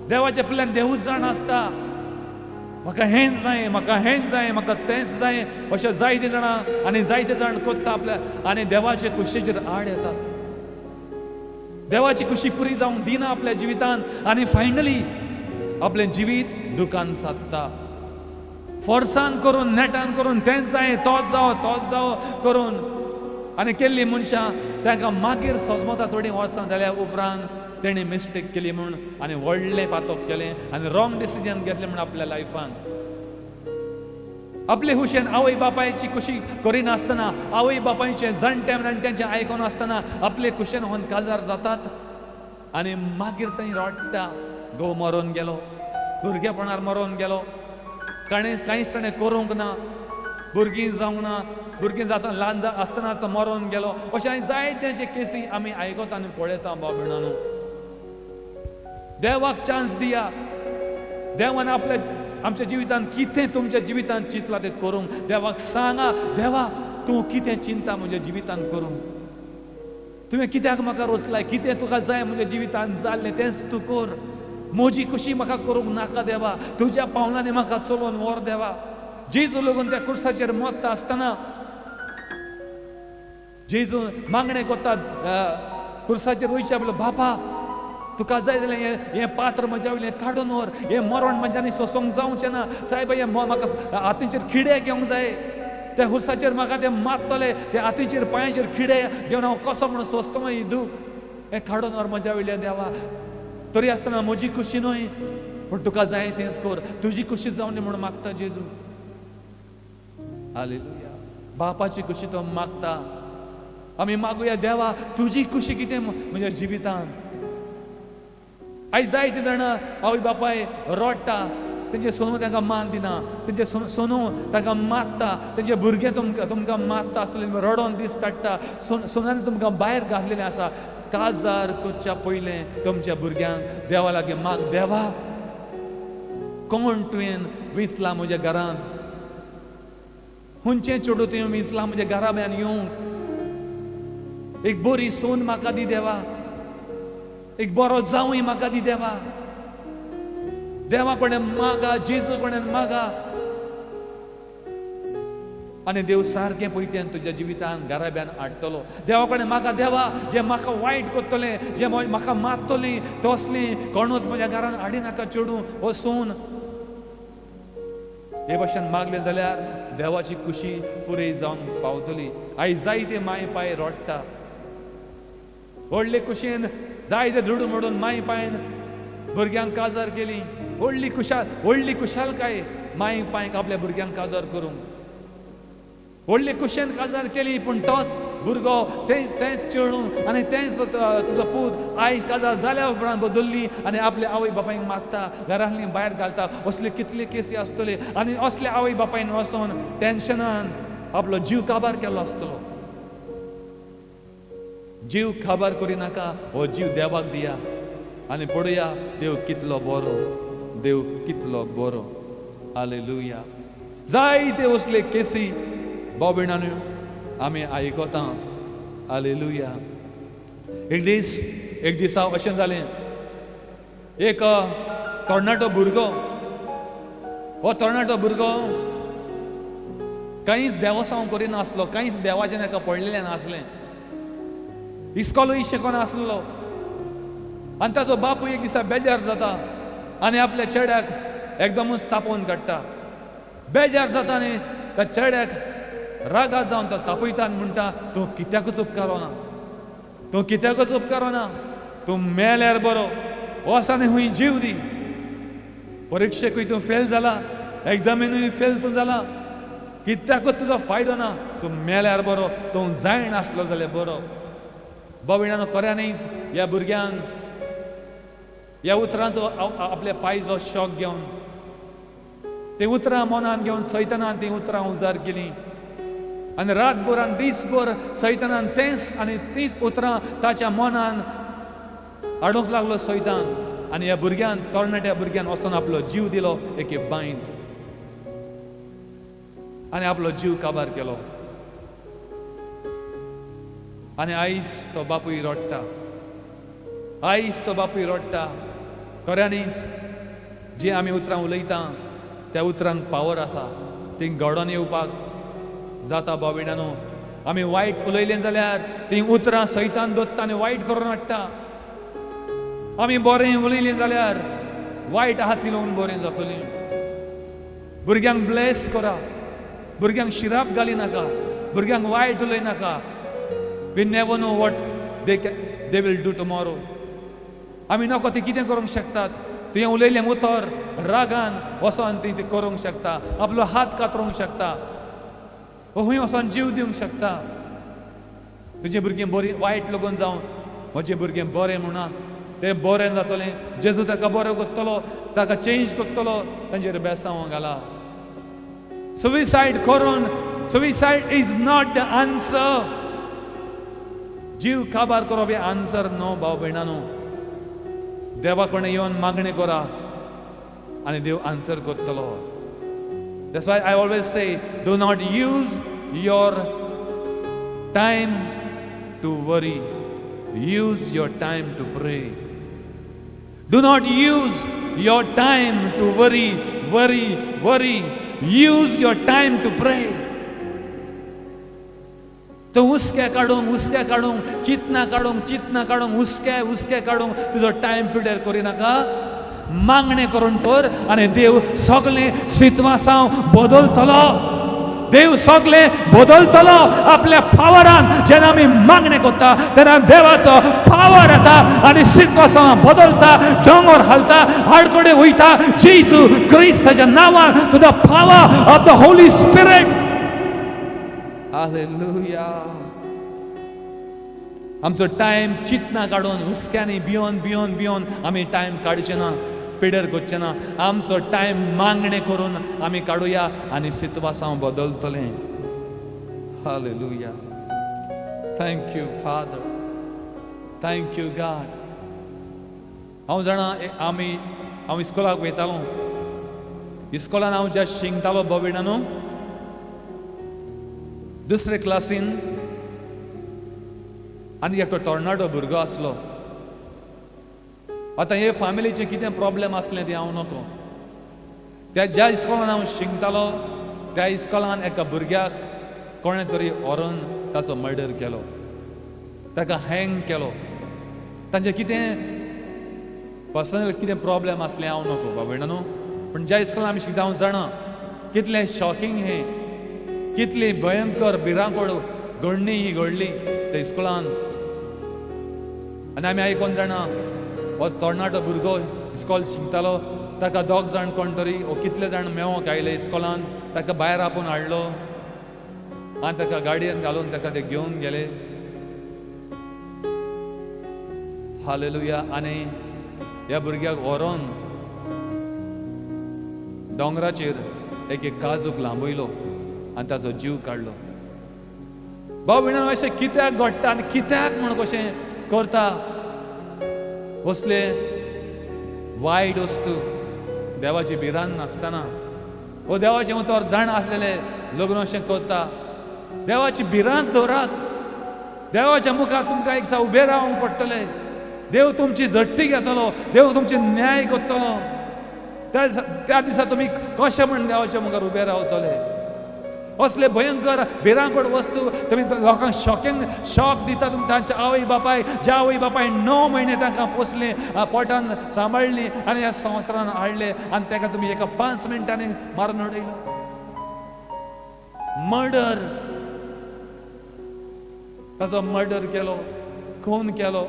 देवाचे प्लॅन देवूच जाण आसता. म्हाका हेंच जाय, म्हाका हेंच जाय, म्हाका तेंच जाय, अशें जायते जाणां आनी जायते जाण कोत्ता आपल्या, आनी देवाचे कुशीचेर आड येतात. देवाची कुशी पुरी जावंक दिना आपल्या जिवितान, आनी फायनली आपलें जिवीत दुखान सादता. फोर्सान करून, नेटान करून, तेंच जाय, तोच जावो करून, आनी केल्ली मनशां तांकां मागीर सोजमता थोडीं वर्सां जाल्या उपरांत तेणी मिस्टेक केली म्हूण आनी व्हडलें पातक केलें आनी रॉंग डिसिजन घेतलें म्हूण आपल्या लायफान. आपले हुशेन आवय बापायची कुशी करिनासतना, आवय बापायचें जाणट्यांचें आयकोन आसतना आपले कुशेन होन काजार जातात आनी मागीर थंय रडटा. घोव मरोन गेलो, भुरगेपणार मरोन गेलो, कांयच ताणें करूंक ना, भुरगीं जावंक ना, भुरगीं जाता ल्हान आसतनाच मरोन गेलो. अशें जायत्याचे केसी आमी आयकता आनी पळयता भाव-भयणांनो. देवाक चान्स दिया. देवान आमच्या जिवितान कितें तुमच्या जिवितान चिंतलां तें करूंक देवाक सांगा. देवा तूं कितें चिंता म्हज्या जिवितान करूंक? तुवें कित्याक म्हाका रोचलाय? कितें तुका जाय म्हज्या जिवितान जाल्लें तेंच तूं कर. म्हजी खुशी म्हाका करूंक नाका देवा. तुज्या पावलांनी म्हाका चलोवन व्हर देवा. जेजू लागून त्या कुर्साचेर मरता आसतना जेजू मागणें कोत्ता कुर्साचेर वयच्या पयलीं, बापा तुका जाय जाल्यार हें पात्र म्हज्या वयलें काडून व्हर, हें मरण म्हज्यानी सोंसोंक जावचें ना. सायबा हें म्हाका हातीचेर खिडे घेवंक जाय, त्या कुर्साचेर म्हाका तें मारतले, त्या हातीचेर पांयाचेर खिडे घेवन हांव कसो म्हणून सोंसतो मागीर दूख. हें काडून व्हर म्हज्या वयलें देवा. तरी आसतना म्हजी खुशी न्हय, पूण तुका जाय तेंच कर. तुजी खुशी जावं न्ही म्हणून मागता जेजू. हालेलुया. बापाची खुशी तो मागता. आम्ही मागुया देवा तुझी खुशी कितें म्हज्या जिवितांत. आयज जायते जाणा आवय बापाय रडटा, तेंचे सोनू तांकां मान दिना, तेंचे सोनू तांकां मारता, तेंचे भुरगे तुमकां मारता आसतले, रडोन दीस काडटा, सोनान तुमकां भायर घातलेलें आसा. काजार कोच्या पयलें तुमच्या भुरग्यांक देवा लागीं माग, देवा कोण तुवें विसला म्हज्या घरांत, हुंचें चेडूं तुवें विसला म्हज्या घरा म्हयन येवंक. एक बरी सोन म्हाका दी देवा, एक बरो जावई म्हाका दी देवा. देवा कोणें मागा, जेजू कोणें मागा, आनी देव सारकें पयतें तुज्या जिवितांत घराब्यान हाडटलो. देवा कोणें मागा, देवा जे म्हाका वायट कोत्तले, जे म्हाका मारतली, तसलीं कोणूच म्हज्या घरान हाडी नाका चेडूं वसून. हे भाशेन मागलें जाल्यार देवाची खुशी पुरय जावंक पावतली. आयज जायते माय पाय रडटा, व्हडले खुशेन जायते धुडू मोडून माय पायन भुरग्यांक काजार केली. व्हडली खुशालकाय माय पायक आपल्या भुरग्यांक काजार करूंक, व्हडली खुशेन काजार केली. पूण तोच भुरगो तेंच चेडूं आनी तेंच तुजो पूत आयज काजार जाल्या उपरांत बदल्ली आनी आपल्या आवय बापायक मारता, घरांतली भायर घालता. असले कितले केसी आसतले आनी असल्या आवय बापायन वचोन टेन्शनान आपलो जीव काबार केल्लो आसतलो. जीव काबार करिनाका, हो जीव देवाक दिया आनी पळोवया देव कितलो बरो, देव कितलो बरो. हालेलुया. जायते असले केसी बाबीणान आमी आयकता. हालेलुया. एक दिसा अशें जालें, एक तरणाटो भुरगो, हो तरणाटो भुरगो कांयच देवसांव करिनासलो, कांयच देवाचें ताका पडलेलें नासलें, इस्कॉलूय शिकोनासलो. आनी ताचो बापूय एक दिसा बेजार जाता आनी आपल्या चेड्याक एकदमूच तापोवन काडटा. बेजार जाता आनी त्या चेड्याक रागात जावन तो तापयता आनी म्हणटा, तूं कित्याकूच उपकारो ना, तूं कित्याकूच उपकारो ना, तूं मेल्यार बरो, वच आनी खूंय जीव दी. परिक्षेकूय तूं फेल जाला, एग्जामिनूय फेल तूं जाला, कित्याकूच तुजो फायदो ना, तूं मेल्यार बरो, तूं जायनासलो जाल्यार बरो. बाबीणानो खऱ्यांनीच ह्या भुरग्यांक ह्या उतरांचो आपल्या पायचो शॉक घेवन ते उतरां मनान घेवन सैतानान ती उतरां उजार केलीं आनी रातभर आनी दिसभर सैतानान तेंच आनी तीच उतरां ताच्या मनान हाडूंक लागलो सैतान. आनी ह्या भुरग्यान, तरणाट्या भुरग्यान वचून आपलो जीव दिलो एके बांयत आनी आपलो जीव काबार केलो. आनी आयज तो बापूय रडटा, आयज तो बापूय रडटा. खऱ्यांनीच जी आमी उतरां उलयता त्या उतरांक पावर आसा, ती घडोवन येवपाक जाता. बाबीणानो आमी वायट उलयलें जाल्यार ती उतरां सैतान दोत्ता आनी वायट करून हाडटा. आमी बरें उलयलें जाल्यार वायट हाती लावन बरें जातलीं. भुरग्यांक ब्लेस करा, भुरग्यांक शिराप घाली नाका, भुरग्यांक वायट उलय नाका. We never know what they will do tomorrow. आमी नको ती कितें करूंक शकतात. तुवें उलयलें उतर रागान वचोन ती करूंक शकता, आपलो हात कातरूंक शकता, खूंय वचोन जीव दिवंक शकता. तुजें भुरगें बरी वायट लागून जावं म्हजें भुरगें बरें म्हणात, तें बरें जातलें. जेजू ताका बरें करतलो, ताका चेंज करतलो, तांचेर बेसांव घाला. सुसायड करून, suicide is not the answer. जीव काबार करप हे आन्सर नो भाव भयणानो. देवा कोणें येवन मागणें करा आनी देव आन्सर करतलो. That's why I always say, do not use your time to worry. Use your time to pray. Do not use your time to worry. Use your time to pray. तो हुस्के काडूंक चिंतना काडूंक हुस्के काडूंक तुजो टायम पिड्यार करिनाका. मागणें करून तर आनी देव सगळें सिच्युएशन बदलतलो. देव सगळें बदलतलो आपल्या पावरान. जेन्ना आमी मागणें करता तेन्ना देवाचो पावर येता आनी सिच्युएशन बदलता, दोंगर हालता, आडकडे वयता. जेजू क्रिस्ताच्या नांवान to the power of the Holy Spirit. Hallelujah. आमचो टायम चिंतना काडून हुस्क्यांनी भियोन आमी टायम काडचे ना, पिड्यार करचे ना. आमचो टायम मागणे करून आमी काडुया आनी सितवासांव बदलतले. Hallelujah. Thank you father, thank you God. हांव जाणा हांव इस्कॉलाक वयतालो. इस्कॉलान हांव ज्या शिंगतालो बोबिडा न्हू, दुसरे क्लासीन आनी एकटो टोर्नाडो भुरगो आसलो. आतां हे फॅमिलीचे कितें प्रॉब्लेम असलें तें हांव नोको. त्या ज्या इस्कॉलान हांव शिंगतालो त्या इस्कॉलान एका भुरग्याक कोणें तरी व्हरून ताचो मर्डर केलो, ताका हँग केलो. तांचें कितें पर्सनल कितें प्रॉब्लेम असलें हांव नोको बाबा न्हू. पूण ज्या इस्कॉलान आमी शिकता हांव जाणा कितलें शॉकिंग हें, कितली भयंकर भिरांकोळ घडणी ही घडली त्या इस्कॉलान. आनी आमी आयकोन जाणा हो तरणाटो भुरगो इस्कॉल शिकतालो, ताका 2 जाण कोण तरी कितले जाण मेळोंक आयले इस्कॉलान. ताका भायर आपूण हाडलो आनी ताका गाडयेन घालून ताका ते घेवन गेले. हालेलुया. आनी ह्या भुरग्याक व्हरोन दोंगराचेर एक काजूक लांबयलो आनी ताचो जीव काडलो. भाव भयणां, अशें कित्याक घडटा आनी कित्याक म्हण कशें करता? असले वायट वस्तू देवाची भिरांत नासतना, वो देवाचे उतर जाण आसलेले लग्न अशें करता. देवाची भिरांत दवरात. देवाच्या मुखार तुमकां एक उबें रावंक पडटलें. देव तुमची झट्टी घेतलो, देव तुमचे न्याय करतलो. त्या दिसा तुमी कशें म्हण देवाच्या मुखार उबे रावतले? असले भयंकर भिरांकोळ वस्तू तुमी लोकांक शॉक दिता. तुमी तांच्या आवय बापाय, ज्या आवय बापाय 9 म्हयने तांकां पोसले, पोटान सांबाळली आनी ह्या संवसारान हाडले, आनी ताका तुमी एका 5 मिनटांनी मारून उडयलो. मर्डर, ताचो मर्डर केलो, खून केलो.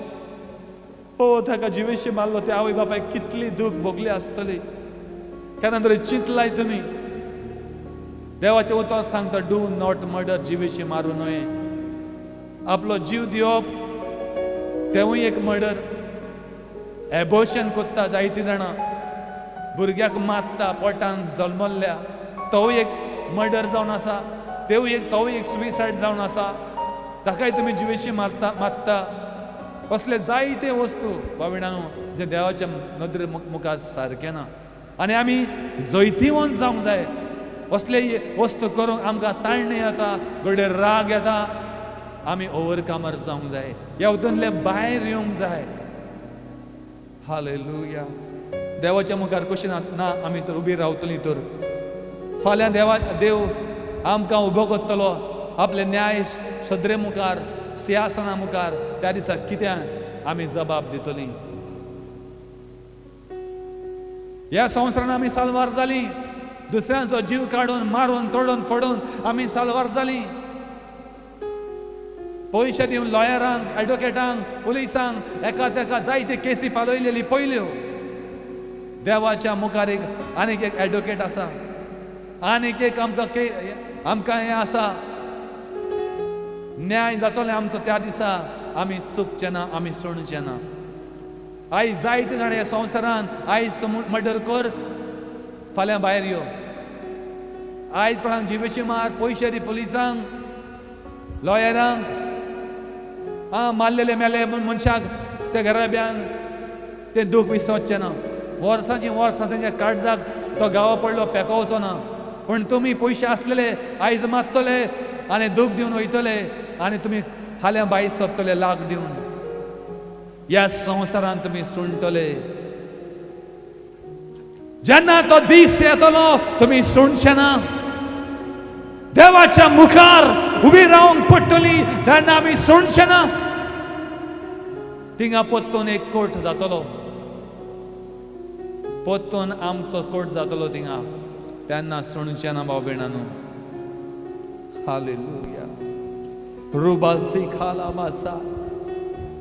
हो, ताका जिवेशी मारलो. त्या आवय बापाय कितली दूख भोगली आसतली. केन्ना तरी चिंतलाय तुमी? देवाचे उतर सांगता, डू नॉट मर्डर, जिवेशी मारू नये. आपलो जीव दिवप तेवूय एक मर्डर. एबॉर्शन कोत्ता जायतीं जाणां, भुरग्याक मारता पोटान जल्मल्ल्या, तोवूय एक मर्डर जावन आसा. तोवूय एक सुइसायड जावन आसा. ताकाय तुमी जिवेशी मारता. असले जायते वस्तू बाविणांनो जे देवाच्या नदरे मुखार सारके ना. आनी आमी जैतिवंत जावंक जाय. असले वस्तू करूंक आमकां ताळणी येता, घडये राग येता. आमी ओवरकमर जावंक जाय. ह्या हितूंतले भायर येवंक जाय. हालेलुया. देवाच्या मुखार कशी ना आमी तर उबी रावतलीं तर फाल्यां देव आमकां उबो करतलो आपले न्याय सदरे मुखार, सिंहासना मुखार. त्या दिसा कित्याक आमी जबाब दितलीं? ह्या संवसारान आमी सालवार जालीं. दुसऱ्यांचो जीव काडून मारून तोडून फोडून आमी सालवार जालीं. पयशे दिवन लॉयरांक, एडवोकेटांक, पुलिसांक एका तेका जायते केसी पालयलेली पयल्यो. देवाच्या मुखार आनीक एक एडवोकेट आसा, आनीक एक आमकां हें आसा. न्याय जातलें आमचो त्या दिसा. आमी चुकचे ना, आमी सुणचे ना. आयज जायते जाण ह्या संवसारान आयज तूं मर्डर कर, फाल्यां भायर यो. आयज कोणाक जिवेशी मार, पयशे दी पुलिसांक, लॉयरांक. मारलेले मेले मनशाक ते घराब्यांक ते दूख विसरचें ना. वर्सांची वर्सां तेंच्या काळजाक तो गांवा पडलो पेकोवचो ना. पूण तुमी पयशे आसलेले आयज मारतले आनी दूख दिवन वयतले आनी तुमी फाल्यां भायर सरतले लाग दिवन. ह्या संवसारान तुमी सुणटले. जेन्ना तो दीस येतलो तुमी सुणचे ना. देवाच्या मुखार उबी रावंक पडटली तेन्ना आमी सुणचे ना. थिंगा पोत्तून एक कोर्ट जातलो. पोत्तून आमचो कोर्ट जातलो थिंगा. तेन्ना सुणचे ना भाव भयणांनो. हालेलुया. रुबासी खाला मासा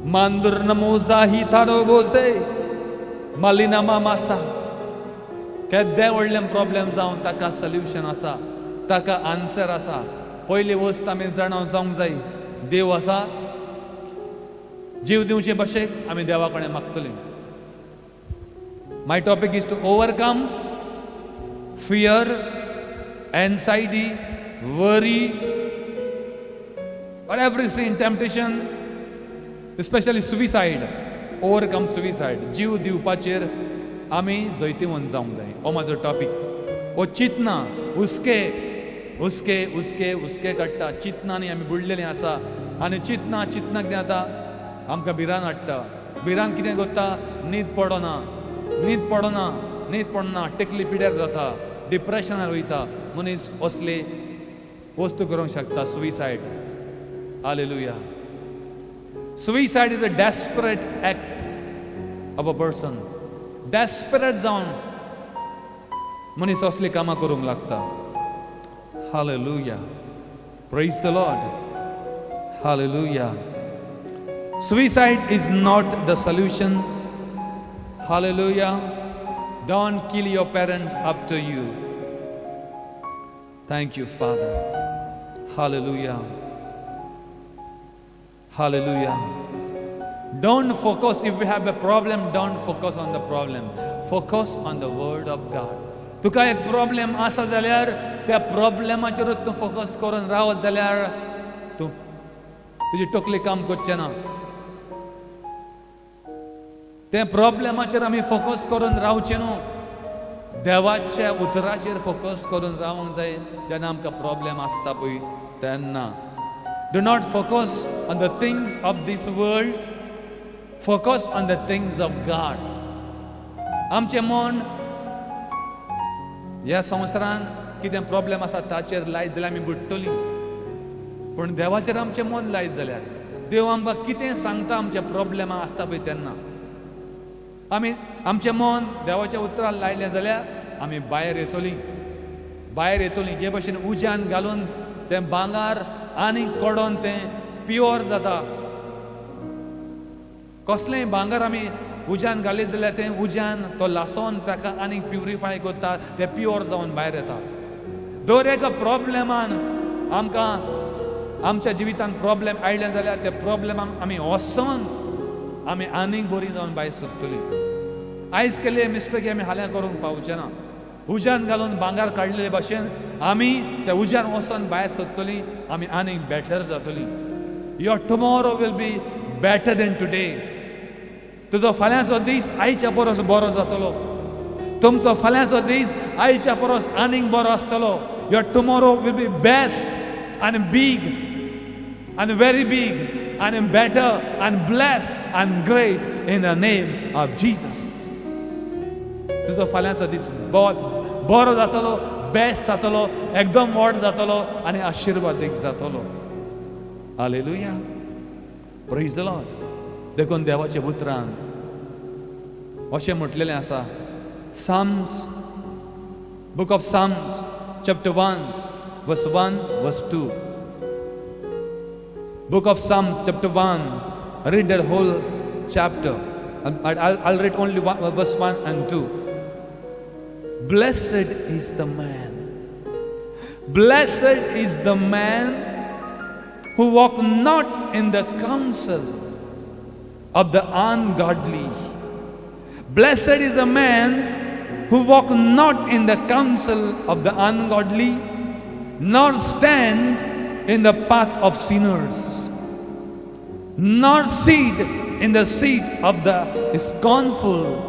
मांदुर नमोजा ही तारो बोसे मालिना मासा. केद्दे व्हडले प्रॉब्लेम जावन ताका सोल्युशन आसा, ताका आन्सर आसा. पयली वस्त आमी जाणाव जावंक जाय, देव आसा जीव दिवचे भाशेक आमी देवा कडेन मागतली. My topic is to overcome fear, anxiety, worry, or every sin, temptation, especially suicide. Overcome suicide. जीव दिवपाचेर आमी जैतिवंत जावंक जाय. हो म्हाजो टॉपिक. हो चिंतना हुस्के हुस्के हुस्के हुस्के काडटा. चिंतनांनी आमी बुडलेलीं आसा आनी चिंतना चिंतना कितें जाता आमकां भिरांत हाडटा. भिरांत कितें करता? न्हीद पडना, न्हीद पडना, न्हीद पडना, टेकली पिड्यार जाता, डिप्रेशनार वयता. मनीस असले वस्तू करूंक शकता. Suicide. Hallelujah. Suicide is a desperate act of a person. Desperate जावन मनीस असली कामां करूंक लागता. Hallelujah. Praise the Lord. Hallelujah. Suicide is not the solution. Hallelujah. Don't kill your parents after you. Thank you, Father. Hallelujah. Hallelujah. Don't focus. If we have a problem, don't focus on the problem. Focus on the word of God. तुका एक problem आसा जाल्यार त्या प्रॉब्लेमाचेरूच तूं focus करून रावत जाल्यार तूं तुजी तकली काम करचें ना. त्या प्रॉब्लेमाचेर आमी फोकस करून रावचें न्हू. देवाच्या उतराचेर फोकस करून रावंक जाय जेन्ना आमकां प्रॉब्लेम आसता पळय तेन्ना. Do not focus on the things of this world. Focus on the things of God. आमचें मन ह्या संवसारान कितें प्रॉब्लेम आसा ताचेर लायत जाल्यार आमी बुडटलीं. पूण देवाचेर आमचें मन लायत जाल्यार देव आमकां कितें सांगता आमच्या प्रॉब्लेमा आसता पळय तेन्ना आमी आमचें मन देवाच्या उतरार लायलें जाल्यार आमी भायर येतलीं. भायर येतलीं. जे भशेन उज्यान घालून तें भांगार आनी कडोन तें प्युअर जाता. कसलेंय भांगार आमी उज्यान घालीत जाल्यार तें उज्यान तो लासोन ताका आनीक प्युरिफाय करता. तें प्युअर जावन भायर येता. दर एका प्रॉब्लेमान आमकां आमच्या जिवितांत प्रॉब्लेम आयले जाल्यार त्या प्रॉब्लेमाक आमी वोसोन आमी आनीक बरी जावन भायर सरतलीं. आयज केल्ले मिस्टेकी आमी फाल्यां करूंक पावचे ना. उज्यान घालून भांगार काडलेले भाशेन आमी त्या उज्यान वचोन भायर सरतलीं. आमी आनीक बेटर जातलीं. Your tomorrow will be better than today. तुजो फाल्यांचो दीस आयच्या परस बरो जातलो. तुमचो फाल्यांचो दीस आयच्या परस आनीक बरो आसतलो. Your tomorrow will be best आनी big and very big and better and blessed and great in the name of Jesus. तुजो फाल्यांचो दीस बरो जातलो, बेस्ट जातलो, एकदम व्हड जातलो आनी आशिर्वादीक जातलो. हालेलुया. Praise the Lord. देखून देवाच्या उतरान अशें म्हटलेलें आसा. Psalms, book of Psalms, chapter 1, verse 1, verse 2. Book of Psalms, chapter 1. Read that whole chapter. I'll read only verse 1 and 2. Blessed is the man. Blessed is the man who walk not in the counsel of the ungodly. Blessed is a man who walk not in the counsel of the ungodly, nor stand in the path of sinners, nor sit in the seat of the scornful,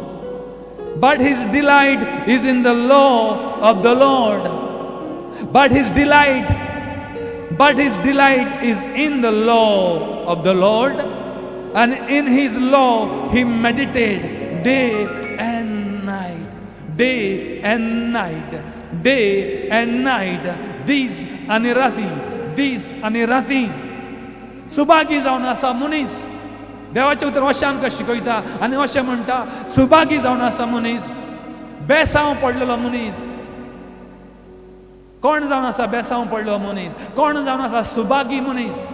but his delight is in the law of the Lord. But his delight is in the law of the Lord, and in his law he meditates day and night, day and night, day and night. These anirati. Subhagi जावन आसा मनीस. देवाचें उतर अशें आमकां शिकयता आनी अशें म्हणटा सुभागी जावन आसा मनीस. बेसांव पडलेलो मनीस. कोण जावन आसा बेसांव पडलेलो मनीस? कोण जावन आसा सुभागी मनीस?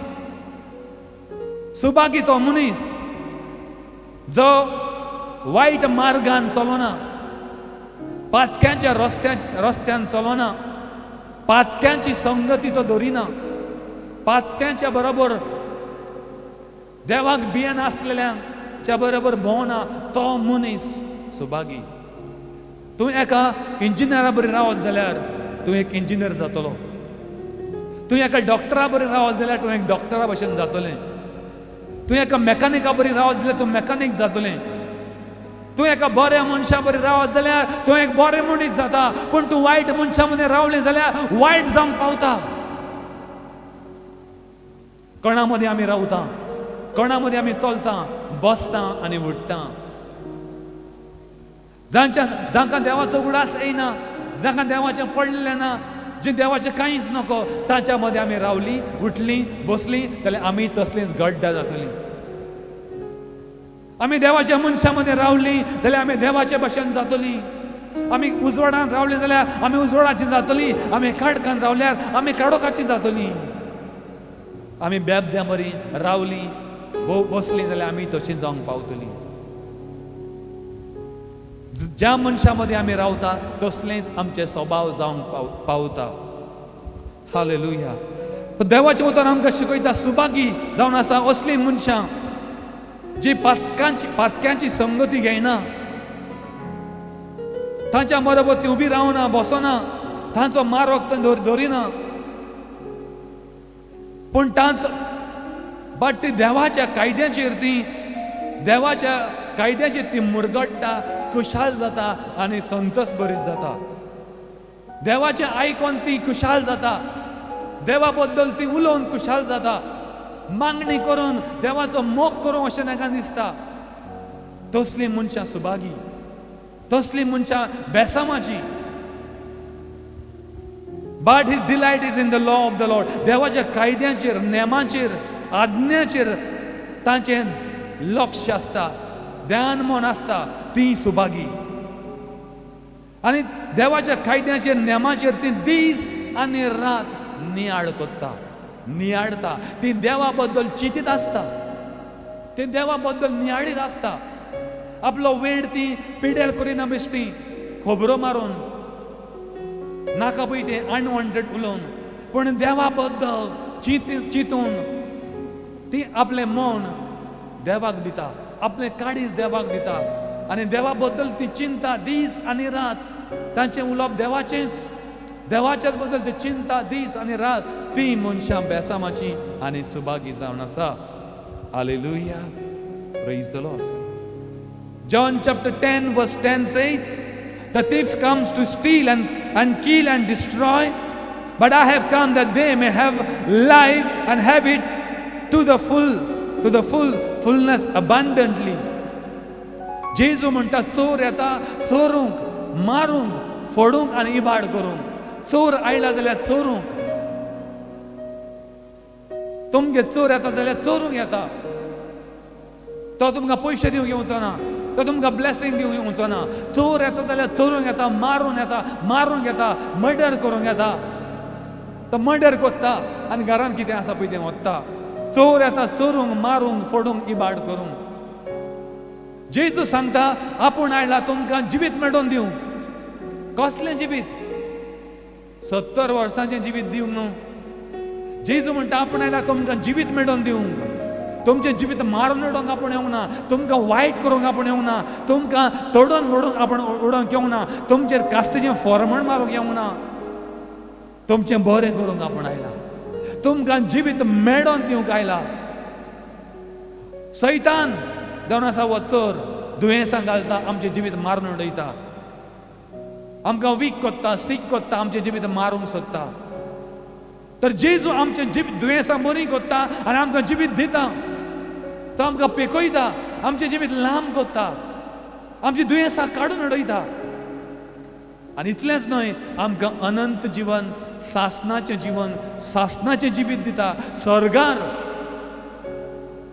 सुभागी तो मनीस जो वायट मार्गान चलोना, पातक्यांच्या रस्त्यान चलोना, पातक्यांची संगती तो धरिना, पातक्यांच्या बरोबर देवाक भियेन आसलेल्यांच्या बरोबर भोंवना तो मनीस सुभागी. तूं एका इंजिनियरा बरी रावत जाल्यार तूं एक इंजिनियर जातलो. तूं एका डॉक्टरा बरी रावत जाल्यार तूं एक डॉक्टरा भशेन जातलें. तूं एका मेकॅनिका बरी रावत जाल्यार तूं मेकॅनीक जातलें. तूं एका बऱ्या मनशा बरी रावत जाल्यार तूं एक बरें मनीस जाता. पूण तूं वायट मनशा मदें रावलें जाल्यार वायट जावंक पावता. कोणा मदीं आमी रावता, कोणा मदीं आमी चलता, बसता आनी उठता. जांकां देवाचो उडास येना, जांकां देवाचें पडलें ना, जे देवाचें कांयच नको, तांच्या मदीं आमी रावलीं, उठलीं, बसलीं जाल्यार आमी तसलींच गड्डा जातलीं. आमी देवाच्या मनशा मदें रावलीं जाल्यार आमी देवाचे भशेन जातलीं. आमी उजवाडांत रावलीं जाल्यार आमी उजवाडाची जातलीं. आमी काडकांत रावल्यार आमी काडोकाची जातलीं. आमी बेबद्या बरी रावलीं, बसलीं जाल्यार आमी तशीं जावंक पावतलीं. ज्या मनशा मदीं आमी रावता तसलेंच आमचे स्वभाव जावंक पावता. हालेलुया. देवाचें उतर आमकां शिकयता सुभागी जावन आसा असलीं मनशां जी पातक्यांची संगती घेयना, तांच्या बरोबर ती उबी रावना, बसना, तांचो मारोग धरिना. पूण बट ती देवाच्या कायद्याचेर देवाच्या कायद्याचेर ती मुरगडटा, खुशाल जाता आनी संतोश भरीत जाता. देवाचें आयकोन ती खुशाल जाता. देवा बद्दल ती उलोवन खुशाल जाता. मागणी करून देवाचो मोग करूं अशें ताका दिसता. तसलीं मनशां सुभागी, तसलीं मनशां बेसामाची. But his delight is in the law of the Lord. देवाच्या कायद्यांचेर, नेमांचेर, आज्ञाचेर तांचें लक्ष आसता, ध्यान मन आसता. ती सुभागी. आनी देवाच्या कायद्यांचेर, नेमाचेर ती दीस आनी रात नियाळ करता, नियाळता. ती देवा बद्दल चिंतीत आसता, ती देवा बद्दल नियाळीत आसता. आपलो वेळ ती पिड्यार करिना बेश्टी खबरो मारून, नाका पळय ते अनवॉन्टेड उलोवन. पूण देवा बद्दल चिंतून ती आपलें मन देवाक दिता, आपलें काळीज देवाक दिता. आनी देवा बद्दल ती चिंता दीस आनी रात. तांचें उलोवप देवाचेंच, देवाच्या बद्दल ती चिंता दीस आनी रात. ती मनशां बेसामाची आनी सुभागी जावन आसा. Hallelujah. Praise the Lord. John chapter 10 verse 10 says, the thief comes to steal and kill and destroy, but I have come that they may have life and have it to the fullness abundantly. जेजू म्हणटा चोर येता चोरूंक, मारूंक, फोडूंक आनी इबाड करूंक. चोर आयला जाल्यार चोरूंक. तुमगे चोर येता जाल्यार चोरूंक येता. तो तुमकां पयशे दिवंक येवचो ना, तो तुमकां ब्लेसिंग दिवंक येवचो ना. चोर येता जाल्यार चोरूंक येता, मारूंक येता, मर्डर करूंक येता. तो मर्डर करता आनी घरांत कितें आसा पळय तें व्हरता. चोर येता चोरूंक, मारूंक, फोडूंक, इबाड करूंक. जेजू सांगता आपूण आयला तुमकां जिवीत मेळोवन दिवंक. कसलें जिवीत? 70 वर्सांचें जिवीत दिवंक न्हू. जेजू म्हणटा आपूण आयला तुमकां जिवीत मेळोवन दिवंक. तुमचें जिवीत मारून उडोवंक आपूण येवंक ना, तुमकां वायट करूंक आपूण येवंक ना, तुमकां तोडून मोडूंक आपूण उडोवंक येवंक ना, तुमचेर कास्तेचें फॉर्मण मारूंक येवंक ना. तुमचें बरें करूंक आपूण आयला. तुमकां जिवीत मेळोवन दिवंक आयला. सैतान जावन आसा वो चोर, दुयेंसां घालता, आमचें जिवीत मारून उडयता, आमकां वीक कोत्ता, सीक कोत्ता, आमचें जिवीत मारूंक सोदता. तर जेजू आमचें जिवीत दुयेंसां बरी कोत्ता आनी आमकां जिवीत दिता. तो आमकां पेकयता, आमचें जिवीत लांब कोत्ता, आमचीं दुयेंसां काडून उडयता. आनी इतलेंच न्हय, आमकां अनंत जीवन, सासनाचें जिवीत दिता. सर्गार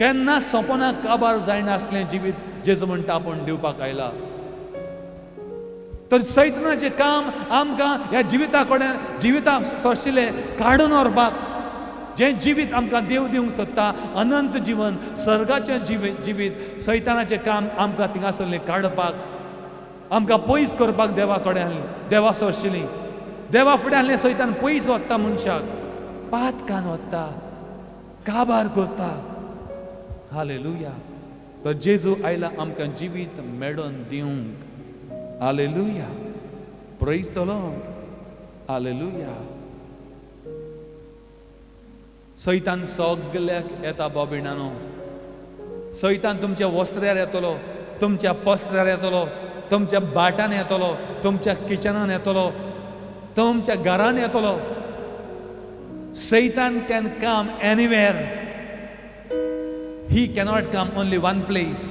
केन्ना सोपनाक काबार जायना आसलें जिवीत जेजू म्हणटा आपूण दिवपाक आयला. तर सैतानाचें काम आमकां ह्या जिविता सोशिल्लें काडून व्हरपाक. जें जिवीत आमकां देव दिवंक सोदता, अनंत जीवन, सर्गाचें जिवीत, सैतानाचें काम आमकां थिंगासरलें काडपाक, आमकां पयस करपाक देवा कडेन देवा सोशिल्लीं. देवा फुडें आहलें सैतान पयस व्हरता मनशाक, पातकान व्हरता, काबार करता. हालेलुया. तो जेजू आयला आमकां जिवीत मेळोवन दिवंक. Hallelujah. Praise the Lord. Hallelujah. सैतान सगल्याक येता बाबिणानो. सैतान तुमच्या वस्त्र्यार येतलो, तुमच्या पस्त्र्यार येतलो, तुमच्या बाटान येतलो, तुमच्या किचनान येतलो, तुमच्या घरान येतलो. Satan can come anywhere. He cannot come only one place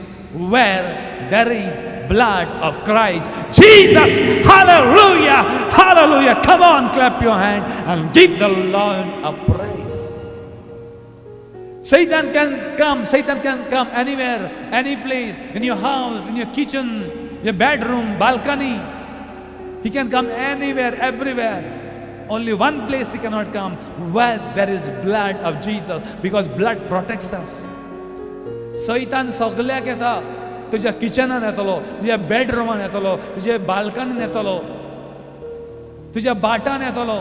where there is blood of Christ Jesus. Hallelujah. Hallelujah. Come on, clap your hand and give the Lord a praise. Satan can come anywhere, any place, in your house, in your kitchen, your bedroom, balcony. He can come anywhere, everywhere. Only one place he cannot come, where there is blood of Jesus, because blood protects us. Satan सगल्याक येता. तुझ्या किचनान येतलो, तुझ्या बेडरूमान येतलो, तुझ्या बाल्कनीन येतलो, तुझ्या बाटान येतलो.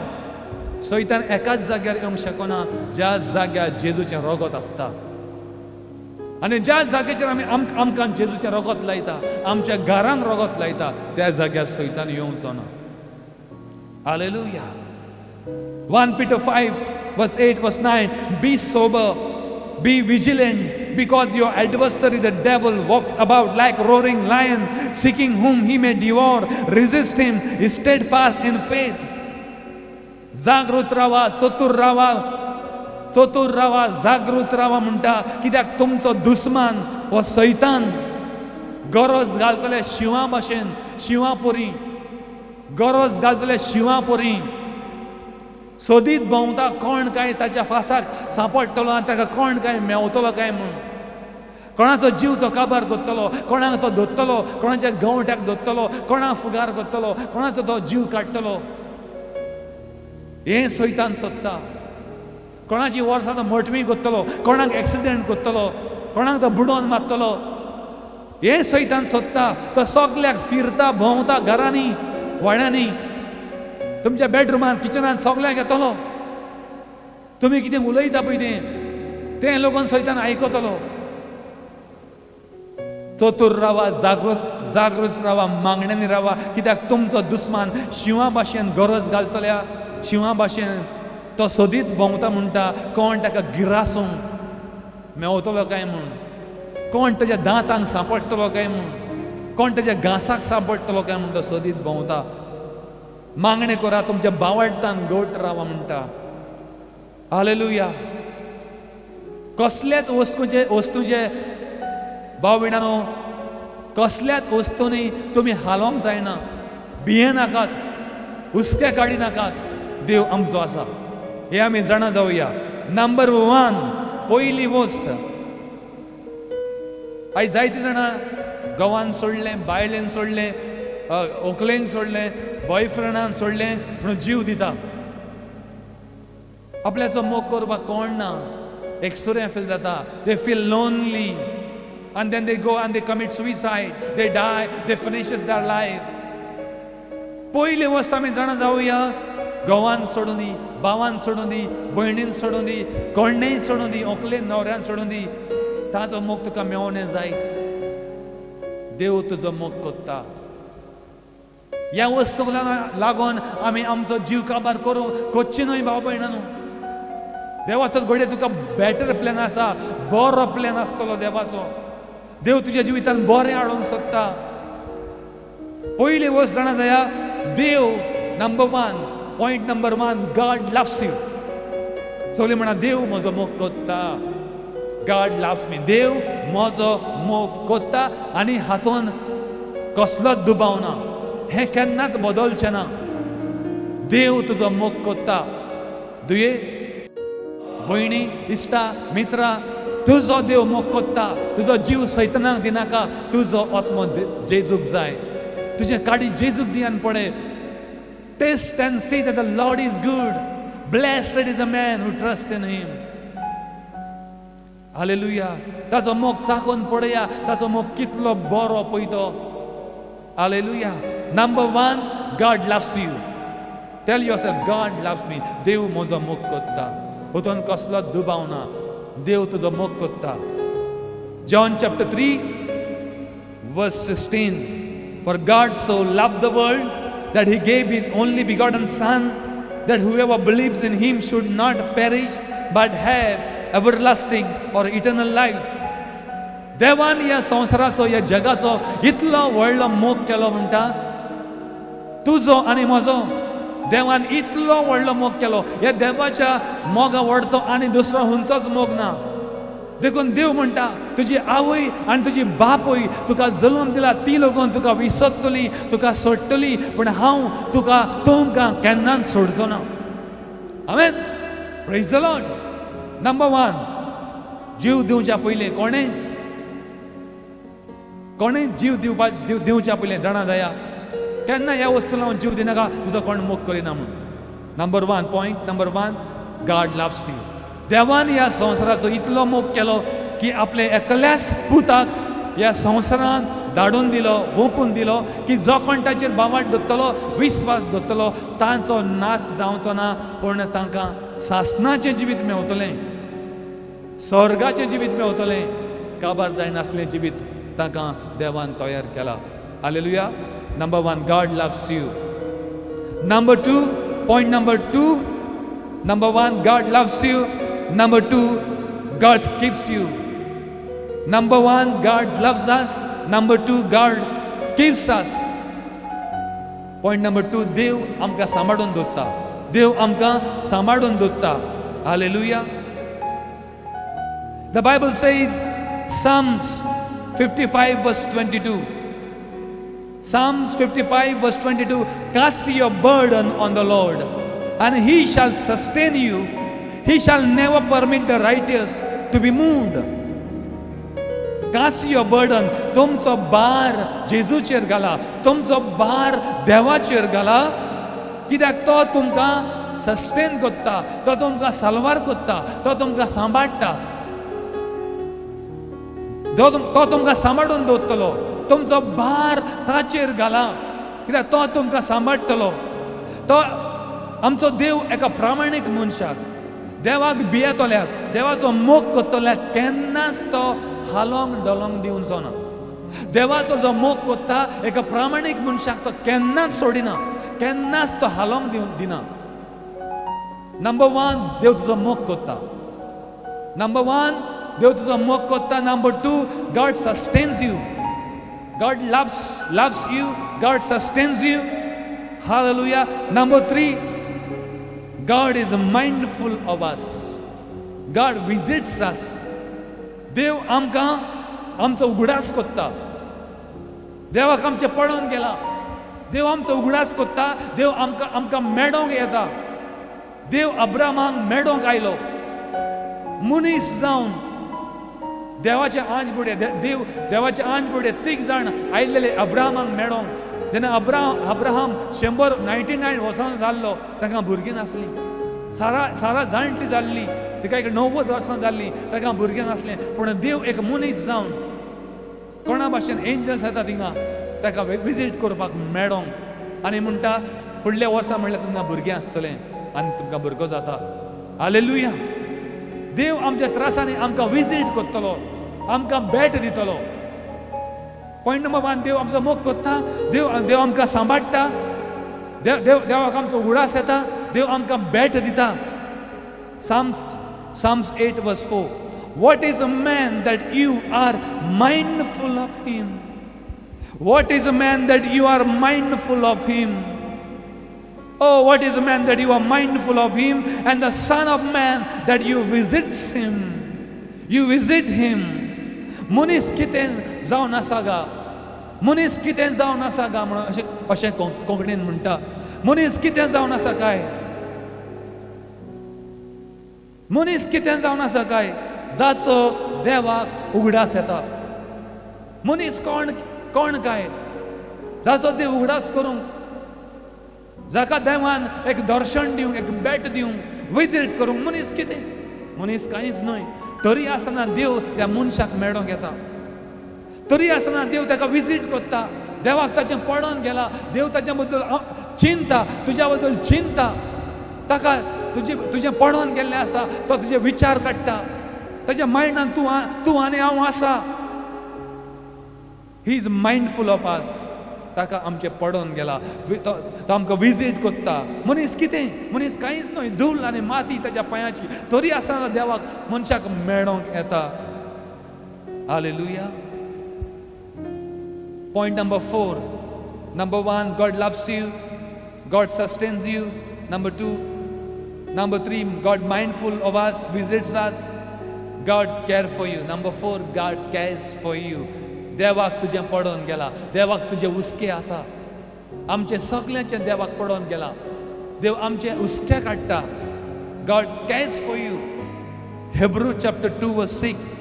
सैतान एकाच जाग्यार येवंक शकना ज्या जाग्यार जेजूचें रगत आसता. आनी ज्या जाग्याचेर आमकां जेजूचें रगत लायता, आमच्या घरांक रगत लायता, त्या जाग्यार सैतान येवंचो ना. Hallelujah. 1 Peter 5 verse 8 verse 9, be sober, be vigilant, because your adversary the devil walks about like a roaring lion, seeking whom he may devour. Resist him, steadfast in faith. जागृत रावा, चतुर रावा, चतुर रावा, जागृत रावा म्हणटा. कित्याक तुमचो दुस्मान हो सैतान गरज घालतले शिवां भाशेन, शिवां पोरी गरज घालतले शिवां पोरी. सोदीत भोंवता कोण काय ताच्या फासाक सांपडटलो आनी ताका कोण काय मेवतलो काय म्हूण. कोणाचो जीव तो काबार करतलो, कोणाक तो धरतलो, कोणाच्या गवट्याक धरतलो, कोणाक फुगार करतलो, कोणाचो तो जीव काडटलो. हे सैतान सोदता. कोणाची वर्सां तो मोटवी करतलो, कोणाक एक्सिडेंट करतलो, कोणाक तो बुडोवन मारतलो. हे सैतान सोदता. तो सगल्याक फिरता, भोंवता घरांनी, वाड्यांनी, तुमच्या बेडरुमांत, किचनांत सगल्याक येतलो. तुमी कितें उलयता पळय तें लोगून सैतान आयकतलो. चतुर रावा, जागृत रावा, मागण्यांनी रावा, कित्याक तुमचो दुस्मान शिवां भाशेन गरज घालतल्या. शिवां भाशेन तो सोदीत भोंवता म्हणटा. कोण ताका गिरासूंक मेवतलो काय म्हूण, कोण ताच्या दांतांक सांपडटलो काय म्हूण, कोण ताच्या घांसाक सांपडटलो काय म्हूण तो सोदीत भोंवता. मागणे करा, तुमच्या बावळटान गोट रावा म्हणटा. हालेलुया. कसल्याच वस्तूचे भाव भयणानो, कसल्याच वस्तूंनी तुमी हालोवंक जायना. भिये नाकात, हुस्के काडी नाकात. देव आमचो आसा हे आमी जाणा जावया. नंबर 1 पयली वस्त. आयज जायतीं जाणां गांवांत सोडलें, बायलेन सोडलें, व्हंकलेन सोडलें, बॉयफ्रेंडान सोडलें म्हणून जीव दिता. आपल्याचो मोग करपाक कोण ना. एक्सुरें फील जाता. They feel lonely and then they go and they commit suicide. They die. They finishes their life. पयली वस्त आमी जाणा जावया. घोवान सोडून दी, भावान सोडून दी, भयणीन सोडून दी, कोणेंय सोडून दी, व्हंकलेन न्हवऱ्यान सोडून दी. ताचो मोग तुका मेळोवंक जाय. देव तुजो मोग कोत्ता. ह्या वस्तूक लागून आमी आमचो जीव काबार करची न्हय भाव भयणानो. देवाचो घडये तुका बेटर प्लॅन आसा, बरो प्लॅन आसतलो देवाचो. देव तुज्या जिवितान बरें हाडूंक सोदता. पयली वस्त जाणा जाया, देव number 1, point number 1, God loves you. सगळीं म्हणा, देव म्हजो मोग कोत्ता. God loves me. देव म्हजो मोग कोत्ता आनी हातून कसलोच दुबाव ना. हें केन्नाच बदलचें ना. देव तुजो मोग कोत्ता. दुये भयणी, इश्टा, मित्रा, तुजो देव मोग कोत्ता. तुजो जीव सैतानाक दिनाका. तुजो आत्मो जेजूक जाय. तुजें काडी जेजूक दी आनी पळय. Taste and see that the Lord is good. Blessed is the man who trusts in him. Hallelujah. ताचो मोग चाखून पळया. ताचो मोग कितलो बरो पळय तो. Hallelujah. Number 1, God loves you. Tell yourself, God loves me. देव म्हजो मोग कोत्ता. हातून कसलो दुबाव ना. देव तुजो मोग कोत्ता. John chapter 3 verse 16. For God so loved the world that he gave his only begotten Son, that whoever believes in him should not perish but have everlasting or eternal life. देवान ह्या संवसाराचो ह्या जगाचो इतलो व्हडलो मोग केलो म्हणटा, तुजो आनी म्हजो. देवान इतलो व्हडलो मोग केलो. ह्या देवाच्या मोगा व्हडतो आनी दुसरो खंयचोच मोग ना. देखून देव म्हणटा, तुजी आवय आनी तुजी बापूय तुका जल्म दिला ती लोगून तुका विसरतली, तुका सोडटली, पूण हांव तुमकां केन्नाच सोडचो ना. Amen. Praise the Lord. Number 1, जीव दिवच्या पयलीं कोणेंच जीव दिवच्या पयलीं जाणा जाया, केन्ना ह्या वस्तू लावन जीव दिनाका तुजो कोण मोग करिना म्हूण. Number 1 point. Number 1, God loves you. देवान ह्या संवसाराचो इतलो मोग केलो की आपले एकल्याच पुताक ह्या संवसारांत धाडून दिलो, ओपून दिलो की जो कोण ताचेर बावाट दवरतलो, विश्वास दवरतलो, तांचो नाश जावचो ना, पूण तांकां सासणाचें जिवीत मेवतलें, स्वर्गाचें जिवीत मेवतलें, काबार जायनासलें जिवीत तांकां देवान तयार केला. Hallelujah. Number 1, God loves you. Number 2, point number 2. Number 1, God loves you. Number 2, God keeps you. Number 1, God loves us. Number 2, God keeps us. Point number 2, देव आमकां सांबाळून दवरता. देव आमकां सांबाळून दवरता. Hallelujah. The Bible says, Psalms 55 verse 22. Psalms 55 verse 22. Cast your burden on the Lord, and he shall sustain you. He shall never permit the righteous to be moved. Cast your burden. तुमचो भार जेजूचेर घाला, तुमचो भार देवाचेर घाला, कित्याक तो तुमकां sustain करता, तो तुमकां साल्वार करता, तो तुमकां सांबाळटा, तो तुमकां सांबाळून दवरतलो. तुमचो भार ताचेर घाला, कित्याक तो तुमकां सांबाळटलो. तो आमचो देव एका प्रामाणीक मनशाक, देवाक भियेतल्याक, देवाचो मोग करतल्याक केन्नाच तो हालोंक डोलोंक दिवचो ना. देवाचो जो मोग करता एका प्रामाणीक मनशाक तो केन्नाच सोडिना, केन्नाच तो हालोंक दिना. नंबर 1, देव तुजो मोग करता. नंबर 1, देव तुजो मोग करता. Number 2, God sustains you. God loves you. God sustains you. Hallelujah. Number 3, God is mindful of us. God visits us. देव आमकां आमचो उगडास करता. देवाक आमचे पडोन गेला. देव आमचो उगडास करता. देव आमकां मेडोंक येता. देव अब्रामाक मेडोंक आयलो. मनीस जावन देवाचे आंजबुडे, देवाचे आंजबुडे 3 जाण आयिल्ले अब्रामाक मेडोंक. जेन्ना अब्राहम 99 वर्सां जाल्लो, ताका भुरगीं नासलीं. सारा जाणटी जाल्ली, तिका एक 90 वर्सां जाल्लीं, ताका भुरगीं नासलें. पूण देव एक मनीस जावन कोणा भाशेन एंजल्स येता थिंगा ताका विजीट करपाक मेडोंक आनी म्हणटा, फुडल्या वर्सा म्हणल्यार तुमकां भुरगीं आसतलें आनी तुमकां भुरगो जाता. हालेलुया. देव आमच्या त्रासांनी आमकां विजीट करतलो, आमकां भेट दितलो. पॉयंट नंबर 1, देव आमचो मोग करता. देव आमकां सांबाळटा. देवाक आमचो उगडास येता. देव आमकां भेट दिता. Psalms 8 verse 4. What is a man that you are mindful of him? What is a man that you are mindful of him? Oh, what is a man that you are mindful of him, and the son of man that you visits him. You visit him. मनीस कितें जावन आसा गा, मनीस कितें जावन आसा गा म्हणून अशें कोंकणीन म्हणटा. मनीस कितें जावन आसा काय, मनीस कितें जावन आसा काय जाचो देवाक उगडास येता. मनीस कोण काय जाचो देव उगडास करूंक, जाका देवान एक दर्शन दिवंक, एक भेट दिवंक, विजीट करूंक. मनीस कितें, मनीस कांयच न्हय. तरी आसतना देव त्या मनशाक मेळोंक येता. तरी आसतना देव ताका विजीट करता. देवाक ताचें पडोन गेला. देव ताचे बद्दल चिंता, तुज्या बद्दल चिंता. ताका तुजें पडोन गेल्लें आसा, तो तुजे विचार काडटा. ताच्या मायंडान तूं आनी हांव आसा. He is mindful of us. ताका आमचे पडोन गेला. तो आमकां विजीट कोत्ता. मनीस कितें? मनीस कांयच न्हय. धूळ आनी माती ताच्या पांयाची. तरी आसतना देवाक मनशाक मेळोंक येता. Hallelujah. Point number 4. Number 1, God loves you. God sustains you. Number 2. Number 3, God mindful of us, visits us. God care for you. Number 4, God cares for you. देवाक तुझे पडोन गेला. देवाक तुझे हुस्के आसा. आमचे सगळ्यांचे देवाक पडोन गेला. देव आमचे हुस्के काडटा. God cares for you. Hebrews chapter 2 verse 6.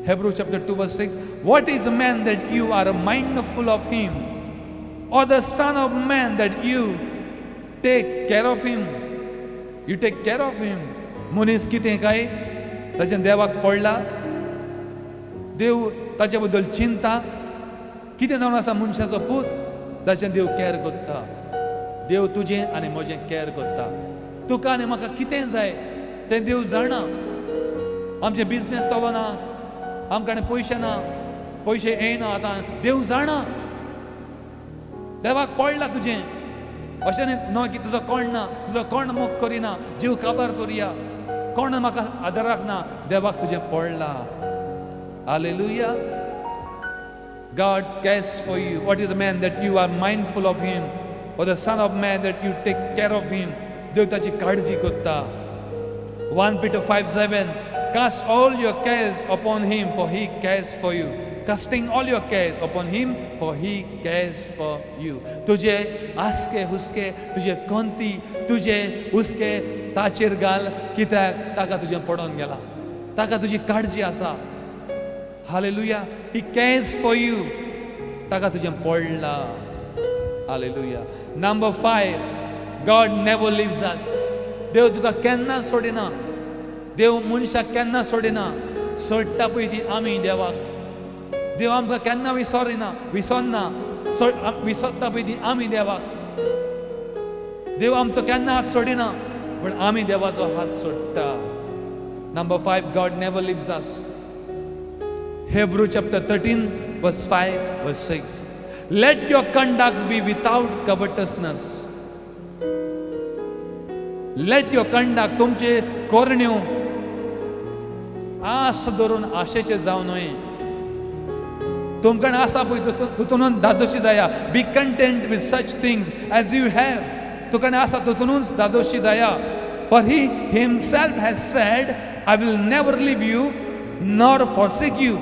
Hebrews chapter 2 verse 6. What is a man that you are mindful of him? Or the son of man that you take care of him? You take care of him. मनीस कितें काय? ताचे देवाक पडला. देव ताचे बद्दल चिंता. कितें जावन आसा मनशाचो पूत? ताचे देव केअर करता. देव तुजें आनी म्हजें केअर करता. तुका आनी म्हाका कितें जाय तें देव जाणा. आमचे बिझनेस चलना. आमकां पयशे ना. पयशे येयना आतां. देव जाणा. देवाक पडला तुजें. अशें न्हय की तुजो कोण ना. तुजो कोण मोग करिना. जीव काबार करुया. कोण म्हाका आदाराक ना. देवाक तुजें पडला. Hallelujah. God cares for you. What is a man that you are mindful of him? Or the son of man that you take care of him? देव ताची काळजी करता. 1 Peter 5:7. Cast all your cares upon him, for he cares for you. Casting all your cares upon him, for he cares for you. तुझे आसके हुस्के, तुझे कोंती, तुझे हुस्के ताचेर घाल. कित्याक? ताका तुजें पडोन गेला. ताका तुजी काळजी आसा. Hallelujah. He cares for you. ताका तुजें पडला. Hallelujah. Number 5. God never leaves us. देव तुका केन्ना सोडिना. देव मनशाक केन्ना सोडिना. सोडटा पळय ती आमी देवाक. देव आमकां केन्ना विसरना. विसरता पळय ती आमी देवाक. देव आमचो केन्ना हात सोडिना. पण आमी देवाचो हात सोडटा. Number 5. God never leaves us. Hebrews chapter 13 verse 5 verse 6. Let your conduct be without covetousness. Let your conduct, तुमचे कोरण्यो आस धरून आशेचे जावं न्हय. तुमकां आसा पळय तितून दादोशी जाया. Be content with such things as you have. तुका आसा तितूनच दादोशी जाया. For he himself has said, I will never leave you nor forsake you.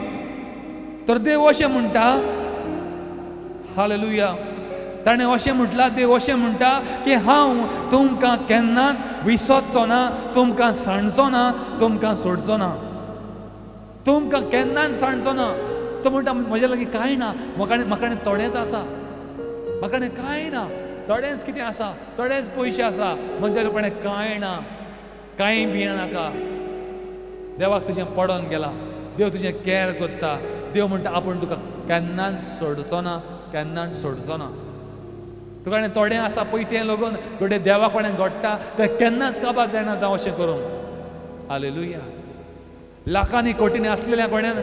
तर देव अशें म्हणटा. हालेलुया. ताणें अशें म्हटलां. देव अशें म्हणटा की हांव तुमकां केन्नाच विसरचो ना. तुमकां सांडचो ना. तुमकां सोडचो ना. तुमकां केन्नाच सांडचो ना. तो म्हणटा म्हज्या लागीं कांय ना. म्हाका थोडेंच आसा. म्हाका कांय ना. थोडेंच कितें आसा. थोडेच पयशे आसा. म्हज्या कडेन कांय ना. कांय भियेनाका. देवाक तुजें पडोन गेला. देव तुजें केअर करता. देव म्हणटा आपूण तुका केन्नाच सोडचो ना. केन्नाच सोडचो ना. तुका थोडें आसा पळय तें लागून थोडे देवा कोणें घडटा तें केन्नाच काबार जायना जावं अशें करूंक. हालेलुया. लाखांनी कोटींनी आसलेल्या कोणें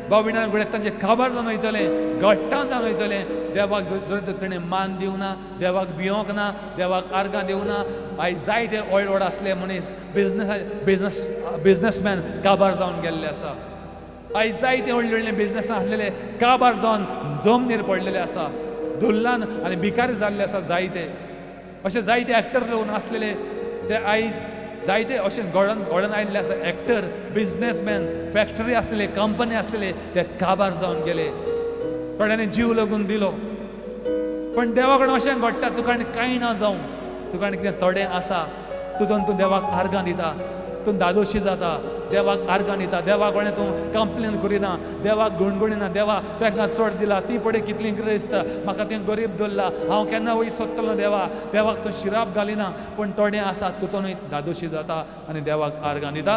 भाव भयणां कोणें तांचें काबार जावन वयतलें. घडटा जावन वयतलें. देवाक जर ताणें मान दिवं ना. देवाक भियोंक ना. देवाक आर्गां दिवं ना. आयज जायते व्हड व्हड आसले मनीस बिझनसमॅन काबार जावन गेल्ले आसा. आयज जायते व्हडले व्हडले बिझनस आसलेले काबार जावन जमनीर पडलेले आसा. धुल्लान आनी भिकारी जाल्ले आसा जायते. अशे जायते एक्टर लोक आसलेले ते आयज जायते अशें घडोन आयिल्ले आसा. एक्टर, बिझनेसमॅन, फॅक्टरी आसलेले, कंपनी आसलेले ते काबार जावन गेले. थोड्यांनी जीव लागून दिलो. पण देवा कडेन अशें घडटा तुका कांय ना जावं. तुका कितें थोडें आसा. तुजून तूं देवाक आर्गां दिता. तूं दादोशी जाता. देवाक आर्गां दिता. देवा कोणें तूं कंप्लेन करिना. देवाक गुणगुणिना. देवा ताका चड दिला. ती पळय कितली ग्रेस्त. म्हाका तें गरीब दवरला. हांव केन्ना वयर सोदतलो देवा. देवाक तूं शिराप घालिना. पूण थोडें आसा तितूनय दादोशी जाता आनी देवाक आर्गां दिता.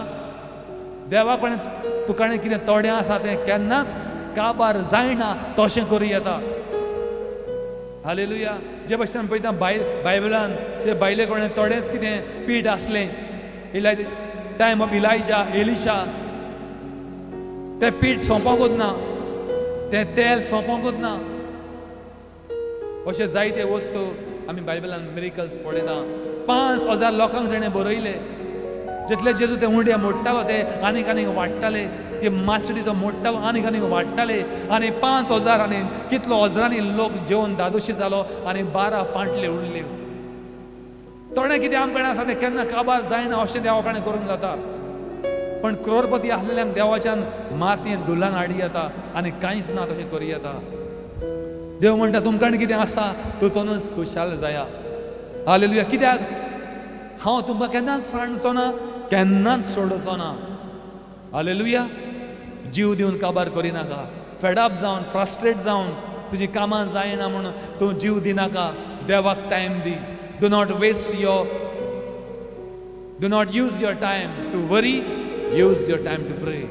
देवा कोणें तुका कितें थोडें आसा तें केन्नाच काबार जायना तशें करूं येता. हालेलुया. जे भशेन पळयता बायबलान ते बायले कोणें थोडेंच कितें पीठ आसलें. टायम ऑफ इलायजा, एलिशा ते पीठ सोंपोंकूच ना. तें तेल सोंपोंकूच ना. अशे जायते वस्तू आमी बायबलान मिरेकल्स पळयता. 5,000 लोकांक ताणें बरयले. जितले जेजू ते उंडे मोडटालो ते आनीक आनीक वाडटाले. ते मासडी तो मोडटालो आनीक आनीक वाडटाले. आनी 5,000 आनी कितलो हजारांनी लोक जेवण दादोशी जालो आनी 12 पांटले उरले. थोडें कितें आमकां आसा तें केन्ना काबार जायना अशें देवाकडे करूंक जाता. पण क्रोरपती आसलेल्यांक देवाच्यान मातयेंत धुलान हाडी येता आनी कांयच ना तशें करी येता. देव म्हणटा तुमकां कितें आसा तितूनच खुशाल जाया. हालेलुया. कित्याक हांव तुमकां केन्नाच सांडचो ना, केन्नाच सोडचो ना. हालेलुया. जीव दिवन काबार करिनाका. फेडअप जावन फ्रस्ट्रेट जावन तुजी कामां जायना म्हणून तूं जीव दिनाका. देवाक time the. Do not use your time to worry. Use your time to pray.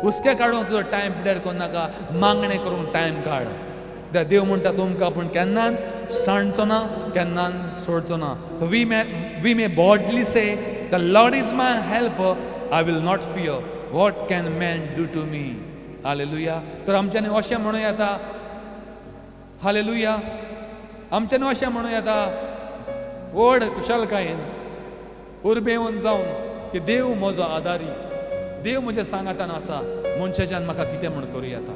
हुस्के काडून तुजो टायम पिड्यार करूं नाका. मागणें करून टायम काड. देव म्हणटा तुमकां पूण केन्नाच सांडचो ना, केन्नाच सोडचो ना. So we may boldly say, the Lord is my helper. I will not fear. What can man do to me? Hallelujah. तर आमच्यानी अशें म्हणूं येता. हालेलुया. आमच्यानी अशें म्हणूं येता व्हड कुशलकायेन उर्बेवन जावन की देव म्हजो आदारी, देव म्हज्या सांगातान आसा. मनशाच्यान म्हाका कितें म्हूण करूं येता.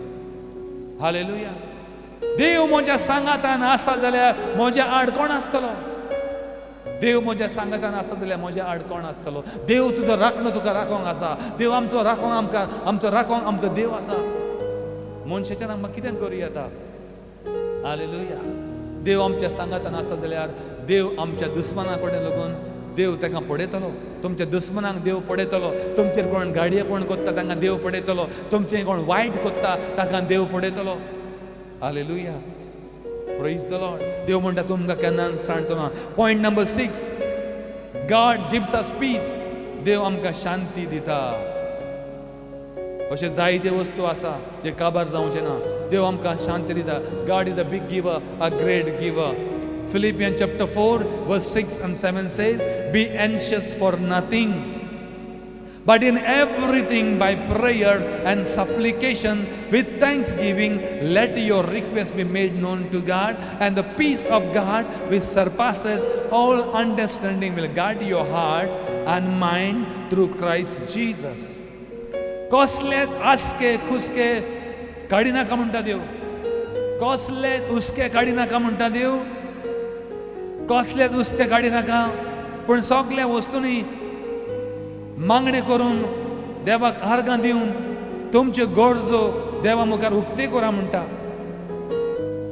हालेलुया. देव म्हज्या सांगातान आसा जाल्यार म्हजे आड कोण आसतलो. देव म्हज्या सांगातान आसा जाल्यार म्हजे आड कोण आसतलो. देव तुजो राखणो तुका राखोंक आसा. देव आमचो राखोंक आमचो देव आसा. मनशाच्यान आमकां कितें करूं येता. हालेलुया. देव आमच्या सांगातान आसा जाल्यार देव आमच्या दुस्मना कडेन लागून देव तांकां पडयतलो. तुमच्या दुस्मनांक देव पडयतलो. तुमचेर कोण गाडये कोण कोत्ता तांकां देव पडयतलो. तुमचें कोण वायट कोत्ता तांकां देव पडयतलो. हालेलुया. Praise the Lord. देव म्हणटा तुमकां केन्नाच सांडचो ना. Point number 6, God gives us peace. देव आमकां शांती दिता. अशे जायते वस्तू आसा जे काबार जावचे ना. देव आमकां शांती दिता. गॉड इज अ बिग गिवर, अ ग्रेट गिवर. Philippians chapter 4 verse 6 and 7 says, be anxious for nothing, but in everything by prayer and supplication with thanksgiving let your requests be made known to God, and the peace of God which surpasses all understanding will guard your heart and mind through Christ Jesus. कसलेच आसके खुसके काडिनाका म्हणटा देव. कसलेच हुस्के काडिनाका म्हणटा देव. कसलेच हुस्के काडिनाका. पूण सगळ्या वस्तूंनी मागणी करून देवाक आर्गां दिवन तुमच्यो गरजो देवा मुखार उक्ते करा म्हणटा.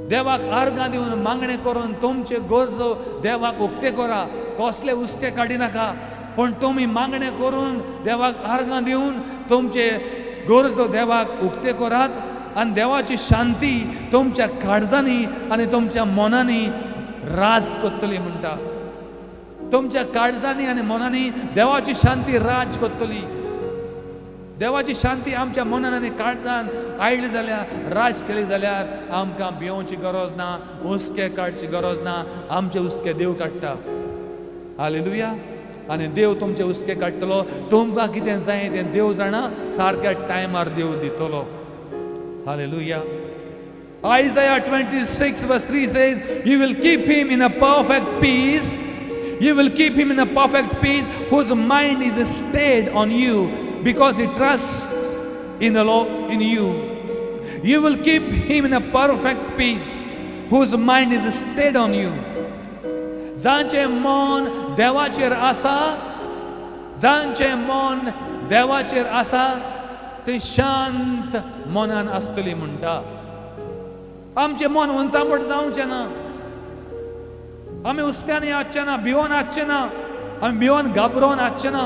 देवाक आर्गां दिवन मागणी करून तुमच्यो गरजो देवाक उक्ते करा. कसले हुस्के काडिनाका. पण तुम्ही मागणे करून देवाक आर्गां दिवन तुमचे गरजो देवाक उक्ते करात आनी देवाची शांती तुमच्या काळजांनी आनी तुमच्या मनांनी राज करतली म्हणटा. तुमच्या काळजांनी आनी मनांनी देवाची शांती राज करतली. देवाची शांती आमच्या मनान आनी काळजान आयली जाल्यार राज केली जाल्यार आमकां भिवची गरज ना, हुस्के काडची गरज ना. आमचे हुस्के देव काडटा. हालेलुया. आनी देव तुमचे हुस्के काडटलो. तुमकां कितें जाय तें देव जाणा. सारक्या टायमार देव दितलो. Hallelujah. Isaiah 26 verse 3 says, you will keep him in a perfect peace. You will keep him in a perfect peace whose mind is stayed on you because he trusts in the Lord in you. You will keep him in a perfect peace whose mind is stayed on you. जांचे मन देवाचेर आसा, जांचे मन देवाचेर आसा ते शांत मनान आसतली म्हणटा. आमचे मन उंचापट जावचें ना. आमी हुस्क्यांनी आसचे ना, भिवून आसचे ना, आमी भिवून घाबरोवन आसचे ना.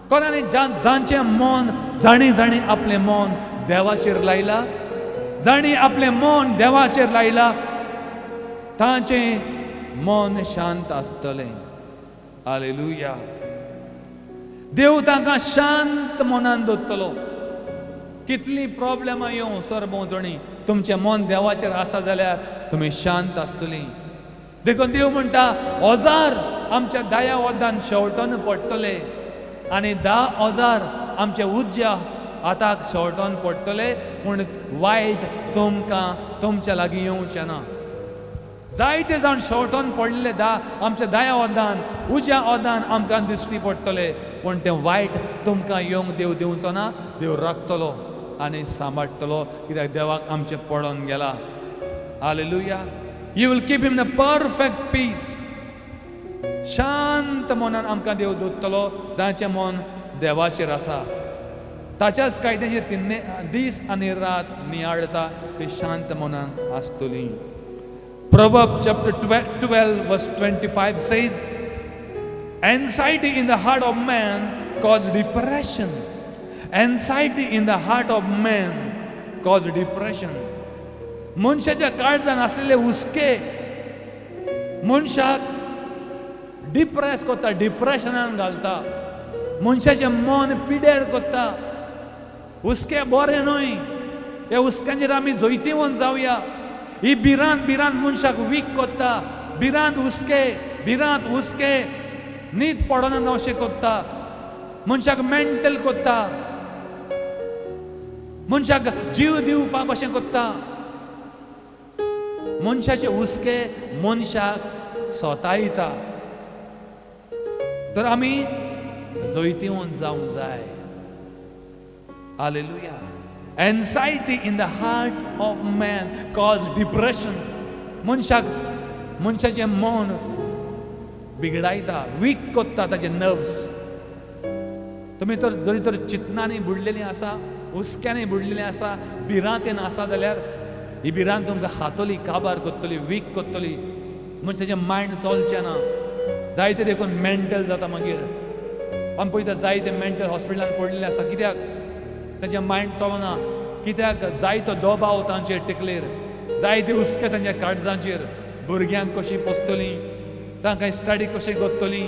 कोणानी जांचें मन जाणी आपलें मन देवाचेर लायला, जाणी आपलें मन देवाचेर लायला, तांचें मन शांत आसतलें. हालेलुया. देव तांकां शांत मनान दवरतलो. कितली प्रॉब्लेमां येवं सरभोंवतणी तुमचें मन देवाचेर आसा जाल्यार तुमी शांत आसतलीं. देखून देव म्हणटा 1000 आमच्या 10 वदान शेवटोन पडटले आनी 10,000 आमच्या उज्या आतां शेवटोन पडटले पूण वायट तुमकां तुमच्या लागीं येवचें ना. जायते जावन शेवटोन पडलेले आमच्या दाया वदान उज्या वदान आमकां दिश्टी पडटले, पूण तें वायट तुमकां येवंक देव दिवचो ना. देव राखतलो आनी सांबाळटलो, कित्याक देवाक आमचें पडोन गेला. Hallelujah. You will keep him the perfect peace. शांत मनान आमकां देव दवरतलो, जाचें मन देवाचेर आसा. ताच्याच कायद्याचे दीस आनी रात नियाळटा ती शांत मनान आसतली. Proverbs chapter 12 verse 25 says, anxiety in the heart of man causes depression. Anxiety in the heart of man causes depression. मनशाच्या काळजान असलेले हुस्के मनशाक डिप्रेस करता, डिप्रेशनान घालता. मनशाचें मन पिड्यार करता. हुस्के बरें न्हय. ह्या हुस्क्यांचेर आमी जैतिवंत जावया. ही भिरांत मनशाक वीक करता. भिरांत हुस्के न्हीद पडना जावचें करता. मनशाक मेंटल करता. मनशाक जीव दिवपाक कशें करता. मनशाचे हुस्के मनशाक सोतायता. तर आमी जैतिवंत जावंक जाय. Hallelujah. Anxiety in the heart of man causes depression. मनशाचें मन बिगडायता, वीक करता ताचे नर्व्स. तुमी तर जरी तर चिंतनांनी बुडलेलीं आसा, हुस्क्यांनी बुडलेलीं आसा, भिरांतेन आसा जाल्यार ही भिरांत तुमकां हातोली, काबार करतली, वीक करतली. मनशाचें मायंड चलचें ना. जायते देखून मेंटल जाता. मागीर आमी पळयता जायते मेंटल हॉस्पिटलांत पडलेले आसा. कित्याक? ताचें मायंड चलना. कित्याक? जायतो दबाव तांचेर टेकलेर, जायते हुस्के तांच्या काळजांचेर. भुरग्यांक कशीं पोसतलीं, तांकां स्टडी कशी करतलीं,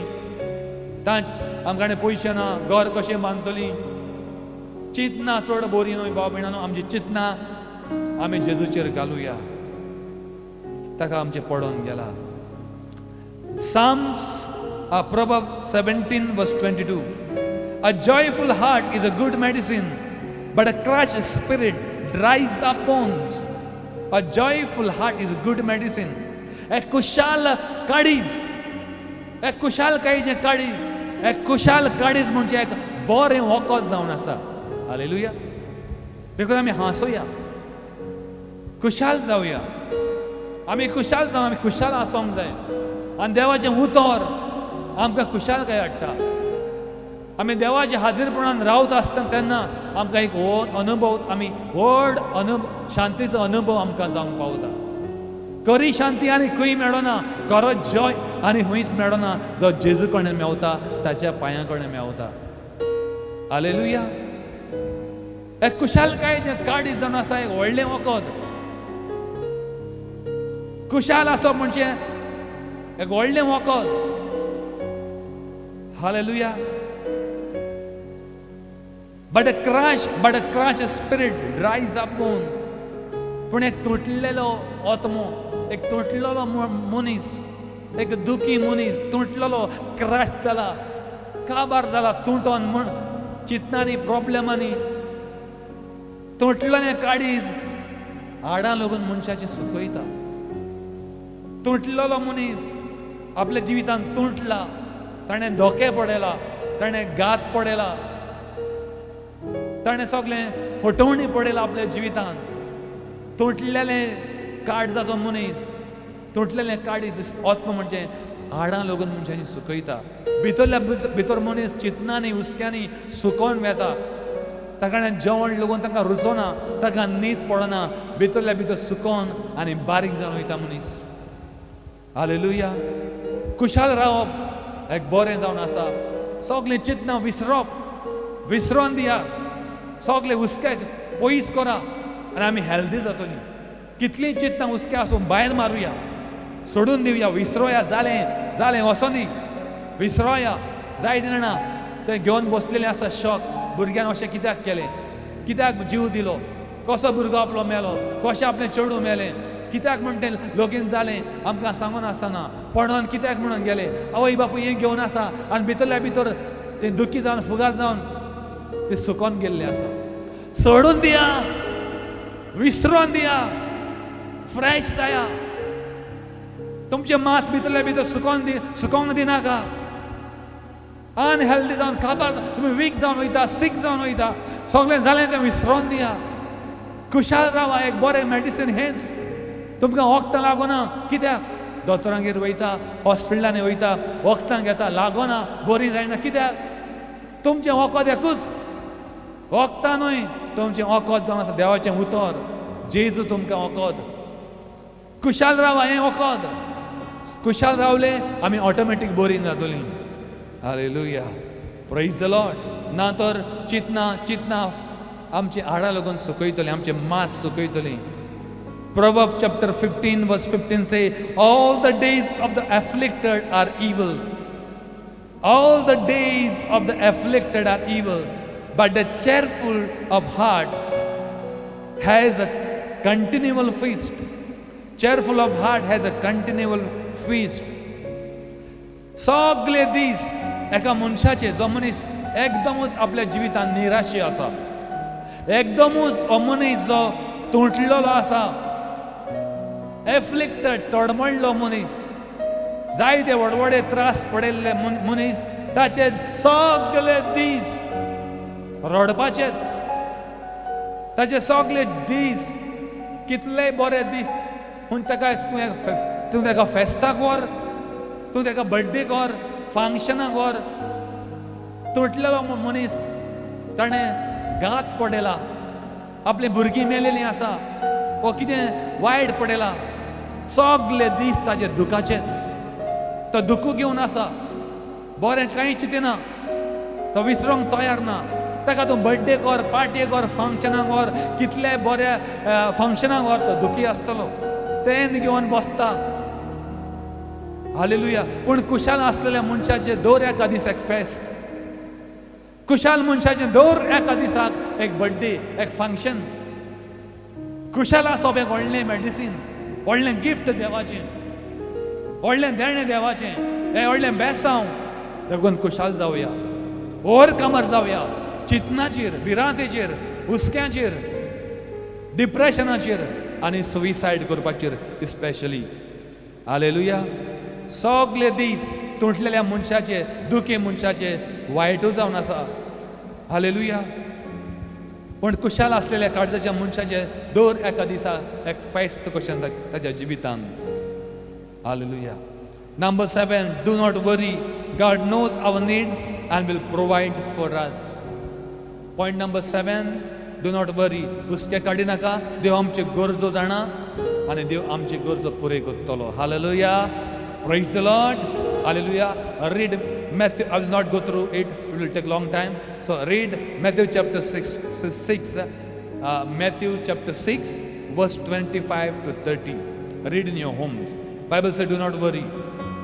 आमकां पयशे ना, घर कशें बांदतलीं. चिंतना चड बरी न्हय भाव भयणानो. आमची चिंतना आमी जेजूचेर घालुया. ताका आमचें पडोन गेला. Psalms, Proverbs 17 verse 22. A joyful heart is a good medicine, but a crushed spirit dries up bones. A joyful heart is a good medicine. एक खुशाल काळीज, एक खुशाल काळीजें काळीज, एक खुशाल काळीज म्हणजे एक बरें वखद जावन आसा. हालेलुया. देखून आमी हांसोया, खुशाल जावया. आमी खुशाल जावन आमी खुशाल आसोंक जाय. आनी देवाचें उतर आमकां खुशालकाय हाडटा. आमी देवाच्या हाजीरपणान रावता आसतना तेन्ना आमकां एक व्हड शांतीचो अनुभव आमकां जावंक पावता. खरी शांती आनी खंय मेळना. खरो जॉय आनी खंयच मेळना जो जेजू कडेन मेवता, ताच्या पांया कडेन मेवता. हालेलुया. एक खुशालकायेचें काळीज जावन आसा, एक व्हडलें वखद. खुशाल आसप म्हणजे एक व्हडलें वखद. Hallelujah. But a crushed spirit dries up bones. पूण एक तुटलेलो आत्मो, एक तुटलेलो मनीस, एक दुखी मनीस तुटलेलो, क्रश जाला, काबार जाला, तुटोन चिंतनांनी प्रॉब्लेमांनी तुटलेलें काळीज हाडां लागून मनशाचें सुकयता. तुटलेलो मनीस आपल्या जिवितांत तुटला, ताणें धोके पडयला, ताणें घात पडयला, ताणें सगळें फटवणी पडयला आपल्या जिवितांत. तुटलेलें काळजाचो मनीस, तुटलेलें काळीज आत्मा म्हणजे हाडां लागून मनशाची सुकयता. भितरल्या भितर मनीस चिंतनांनी हुस्क्यांनी सुकोवन वेता. ताका जेवण लागून तांकां रुचना, ताका न्हीद पडना, भितरल्या भितर सुकोवन आनी बारीक जावन वयता मनीस. हालेलुया. खुशाल रावप एक बरें जावन आसा. सगळीं चिंतनां विसरोन दिया. सगळे हुस्क्याक पयस करा आनी आमी हेल्दी जातलीं. कितलीं चिंतनां हुस्के आसूं भायर मारुया, सोडून दिवया, विसरोया. जालें वचोनी विसरोया. जायते जाणां ते घेवन बसलेले आसा शॉक. भुरग्यान अशें कित्याक केलें, कित्याक जीव दिलो, कसो भुरगो आपलो मेलो, कशें आपलें चेडूं मेलें, कित्याक म्हण तें लगीन जालें आमकां सांगून आसतना, पडोन कित्याक म्हणून गेले. आवय बापूय हें घेवन आसा आनी भितरल्या भितर ते दुखी जावन फुगार जावन ते सुकोन गेल्ले आसा. सोडून दिया, विसरून दिया, फ्रेश जाया. तुमचे मांस भितरले भितर सुकोंक दिनाका. अनहेल्दी जावन खावपाक तुम्ही वीक जावन वयता, सीक जावन वयता, सगळें जालें तें विसरून दिया. खुशाल रावा. एक बरें मेडिसीन हेंच. तुमकां वखदां लागोना. कित्याक? दोतोरांगेर वयता, हॉस्पिटलांनी वयता, वखदां घेता, लागोना, बरी जायना. कित्याक? तुमचें वखद एकूच. वखदां न्हय, तुमचें वखद जावन आसा देवाचें उतर. जेजू तुमकां वखद. खुशाल रावा. हें वखद. खुशाल रावले आमी ऑटोमॅटीक बरी जातलीं. हालेलुया. Praise the Lord. ना तर चिंतना आमची हाडां लागून सुकयतलीं, आमचे मांस सुकयतलीं. Proverbs chapter 15 verse 15 say, all the days of the afflicted are evil. All the days of the afflicted are evil, but the cheerful of heart has a continual feast. Cheerful of heart has a continual feast. सगळे दीस एका मनशाचे, जो मनीस एकदमच आपल्या जिवितांत निराशे आसा, एकदमच हो मनीस जो तुटलेलो आसा, एफ्लिक्टेड, तडमडलो मनीस, जायते व्हडवडे त्रास पडिल्ले मनीस, ताचे सगळे दीस रडपाचेच. ताचे सगळे दीस कितले बरे दीस. पूण ताका तूं ताका फेस्ताक व्हर, तूं ताका बर्थडे कर, फंक्शनाक व्हर. तुटलेलो मनीस, ताणें घात पडयला, आपली भुरगीं मेलेलीं आसा, वो कितें वायट पडयला. सगळे दीस ताचे दुखाचेच. तो दुख घेवन आसा, बरें कांय चिंतना, तो विसरूंक तयार ना. ताका तूं बर्थडे कर, पार्टी कर, फंक्शनाक व्हर, कितले बऱ्या फंक्शनाक व्हर, तो दुखी आसतलो, तें घेवन बसता. हालेलुया. पूण खुशाल आसलेल्या मनशाचे दर एका दीस एक फेस्त. खुशाल मनशाचे दर एका दिसाक एक बर्थडे, एक फंक्शन. खुशाल आसप एक व्हडलें मेडिसीन, व्हडलें गिफ्ट देवाचें, व्हडलें देणें देवाचें, हें व्हडलें बेसांव. देखून खुशाल जावया, ओव्हरकमर जावया. चिंतनाचेर, भिरांतेचेर, हुस्क्याचेर, डिप्रेशनाचेर आनी सुविसायड करपाचेर स्पेशली. हालेलुया. सगळे दीस तुटलेल्या मनशाचे, दुखी मनशाचे वायटू जावन आसा. हालेलुया. पण खुशाल असलेल्या काळजाच्या मनशाचे दर एका दिसा एक फेस्त कशें ताच्या जिवितांत. Hallelujah. Number 7, do not worry. God knows our needs and will provide for us. Point number 7, do not worry. हुस्के काडिनाका. देव आमचे गरजो जाणा आनी देव आमची गरजो पुरे करतलो. Hallelujah. Praise the Lord. Hallelujah. Read Matthew. I will not go through it. It will take long time. So read Matthew chapter 6, Matthew chapter 6 verse 25 to 30. Read in your homes. Bible says do not worry.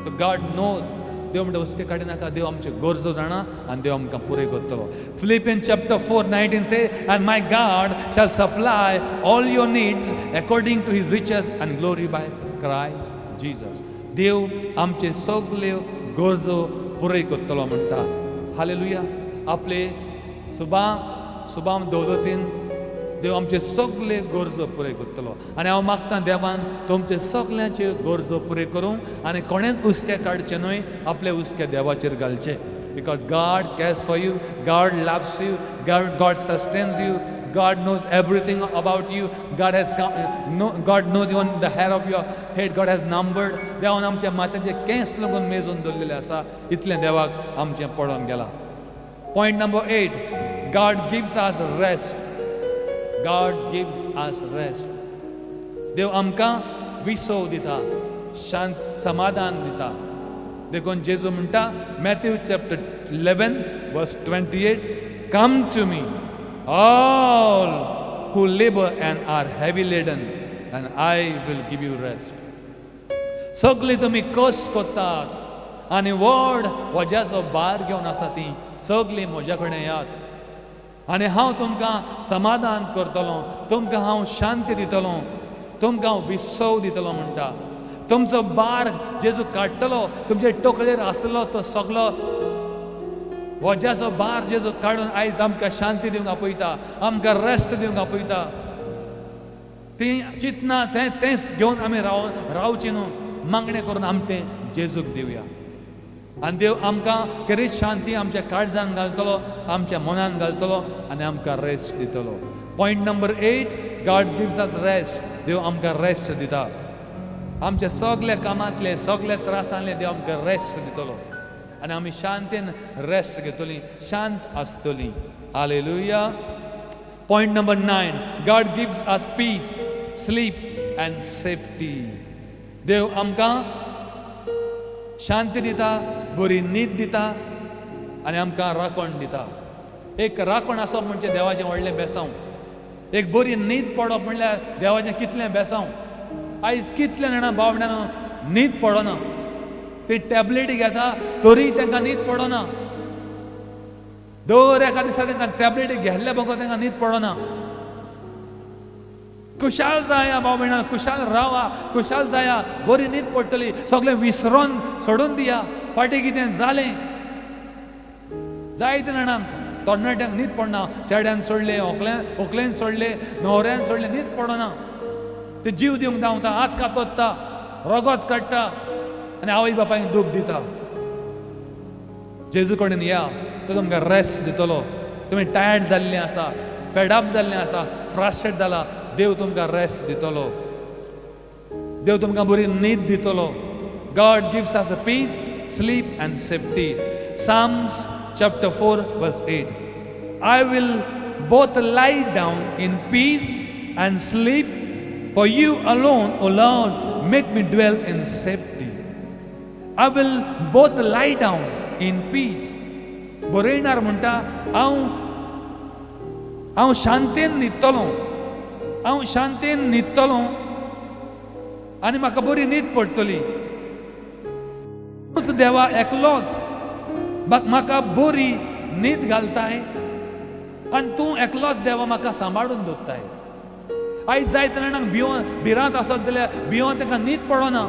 So God knows. देव म्हणटा हुस्के काडिनाका. देव आमचे गरजो जाणा आनी देव आमकां पुरे करतलो. Philippians chapter 4:19 say, and my God shall supply all your needs according to his riches and glory by Christ Jesus. देव आमचे सगळे गरजो पुरे करतलो म्हणटा. हालेलुया. आपले सुबाम दौलतीन देव आमचे सगळे गरजो पुरे करतलो. आनी हांव मागतां देवान तुमचे सगळ्यांचे गरजो पुरे करूंक आनी कोणेच हुस्के काडचे न्हय, आपले हुस्के देवाचेर घालचे. Because God cares for you, God loves you, God sustains you, God knows everything about you. God knows even the hair of your head. God has numbered. देवान आमच्या माथ्याचे केंस लागून मेजून दवरलेले आसा. इतलें देवाक आमचें पडोन गेला. Point number 8, God gives us rest. God gives us rest. देव आमकां विसव दिता, शांत समाधान दिता. देखून जेजू म्हणटा Matthew chapter 11 verse 28, come to me all who labor and are heavy laden and I will give you rest. सगळी तुमी कश्ट करतात आनी व्हड वज्याचो भार घेवन आसा ती सगळी म्हज्या कडेन येयात आनी हांव तुमकां समाधान करतलो, तुमकां हांव शांती दितलो, तुमकां हांव विसव दितलो म्हणटा. तुमचो भार जेजू काडटलो, तुमचे तकलेर आसलेलो तो सगळो वज्याचो भार जेजू काडून आयज आमकां शांती दिवंक आपयता, आमकां रेस्ट दिवंक आपयता. ती चिंतना तेंच घेवन आमी रावची न्हू, मागणें करून आमी तें जेजूक दिवया. आनी देव आमकां खरी शांती आमच्या काळजान घालतलो, आमच्या मनान घालतलो आनी आमकां रेस्ट दितलो. Point number 8, God gives us rest. देव आमकां रेस्ट दिता. आमच्या सगल्या कामांतले, सगल्या त्रासांतले देव आमकां रेस्ट दितलो आनी आमी शांतीन रेस्ट घेतली, शांत आसतली. Hallelujah. Point number 9, God gives us peace, sleep and safety. देव आमकां शांती दिता, बरी न्हीद दिता आनी आमकां राखण दिता. एक राखण आसप म्हणजे देवाचें व्हडलें बेसांव. एक बरी न्हीद पडप म्हणल्यार देवाचें कितलें बेसांव. आयज कितले जाणां बावड्यान न्हीद पडना. ते टॅबलेटी घेता तरी तांकां न्हीद पडना. दर एका दिसा तांकां टॅबलेटी घेतल्या बगर तांकां न्हीद पडना. खुशाल जाया भाव भयणां, खुशाल रावा, खुशाल जाया, बरी न्हीद पडटली. सगळें विसरून सोडून दिया. फाटीं कितें जालें, जायते जाणांक तरणाट्यांक न्हीद पडना. चेड्यान सोडलें, व्हंकलेन सोडलें, न्हवऱ्यान सोडलें, न्हीद पडना. ते जीव दिवंक धांवता, हात कातोत्ता, रगत काडटा आनी आवय बापायक दूख दिता. जेजू कडेन या, तो तुमकां रेस्ट दितलो. तुमी टायर्ड जाल्लीं आसा, फेडअप जाल्लीं आसा, फ्रस्ट्रेट जाला, देव तुमकां रेस्ट दितलो. देव तुमकां बरी न्हीद दितलो. God gives us a peace, sleep and safety. Psalms chapter 4 verse 8. I will both lie down in peace and sleep, for you alone, O Lord, make me dwell in safety. I will both lie down in peace. बरयणार म्हणटा हांव शांतेन न्हिदतलो, हांव शांतेन न्हिदतलो आनी म्हाका बरी न्हीद पडटली. देवा एकलोच म्हाका बरी न्हीद घालताय आनी तूं एकलोच देवा म्हाका सांबाळून दवरताय. आयज जायते जाणांक भिरांत आसत जाल्यार भियोन तांकां न्हीद पडना.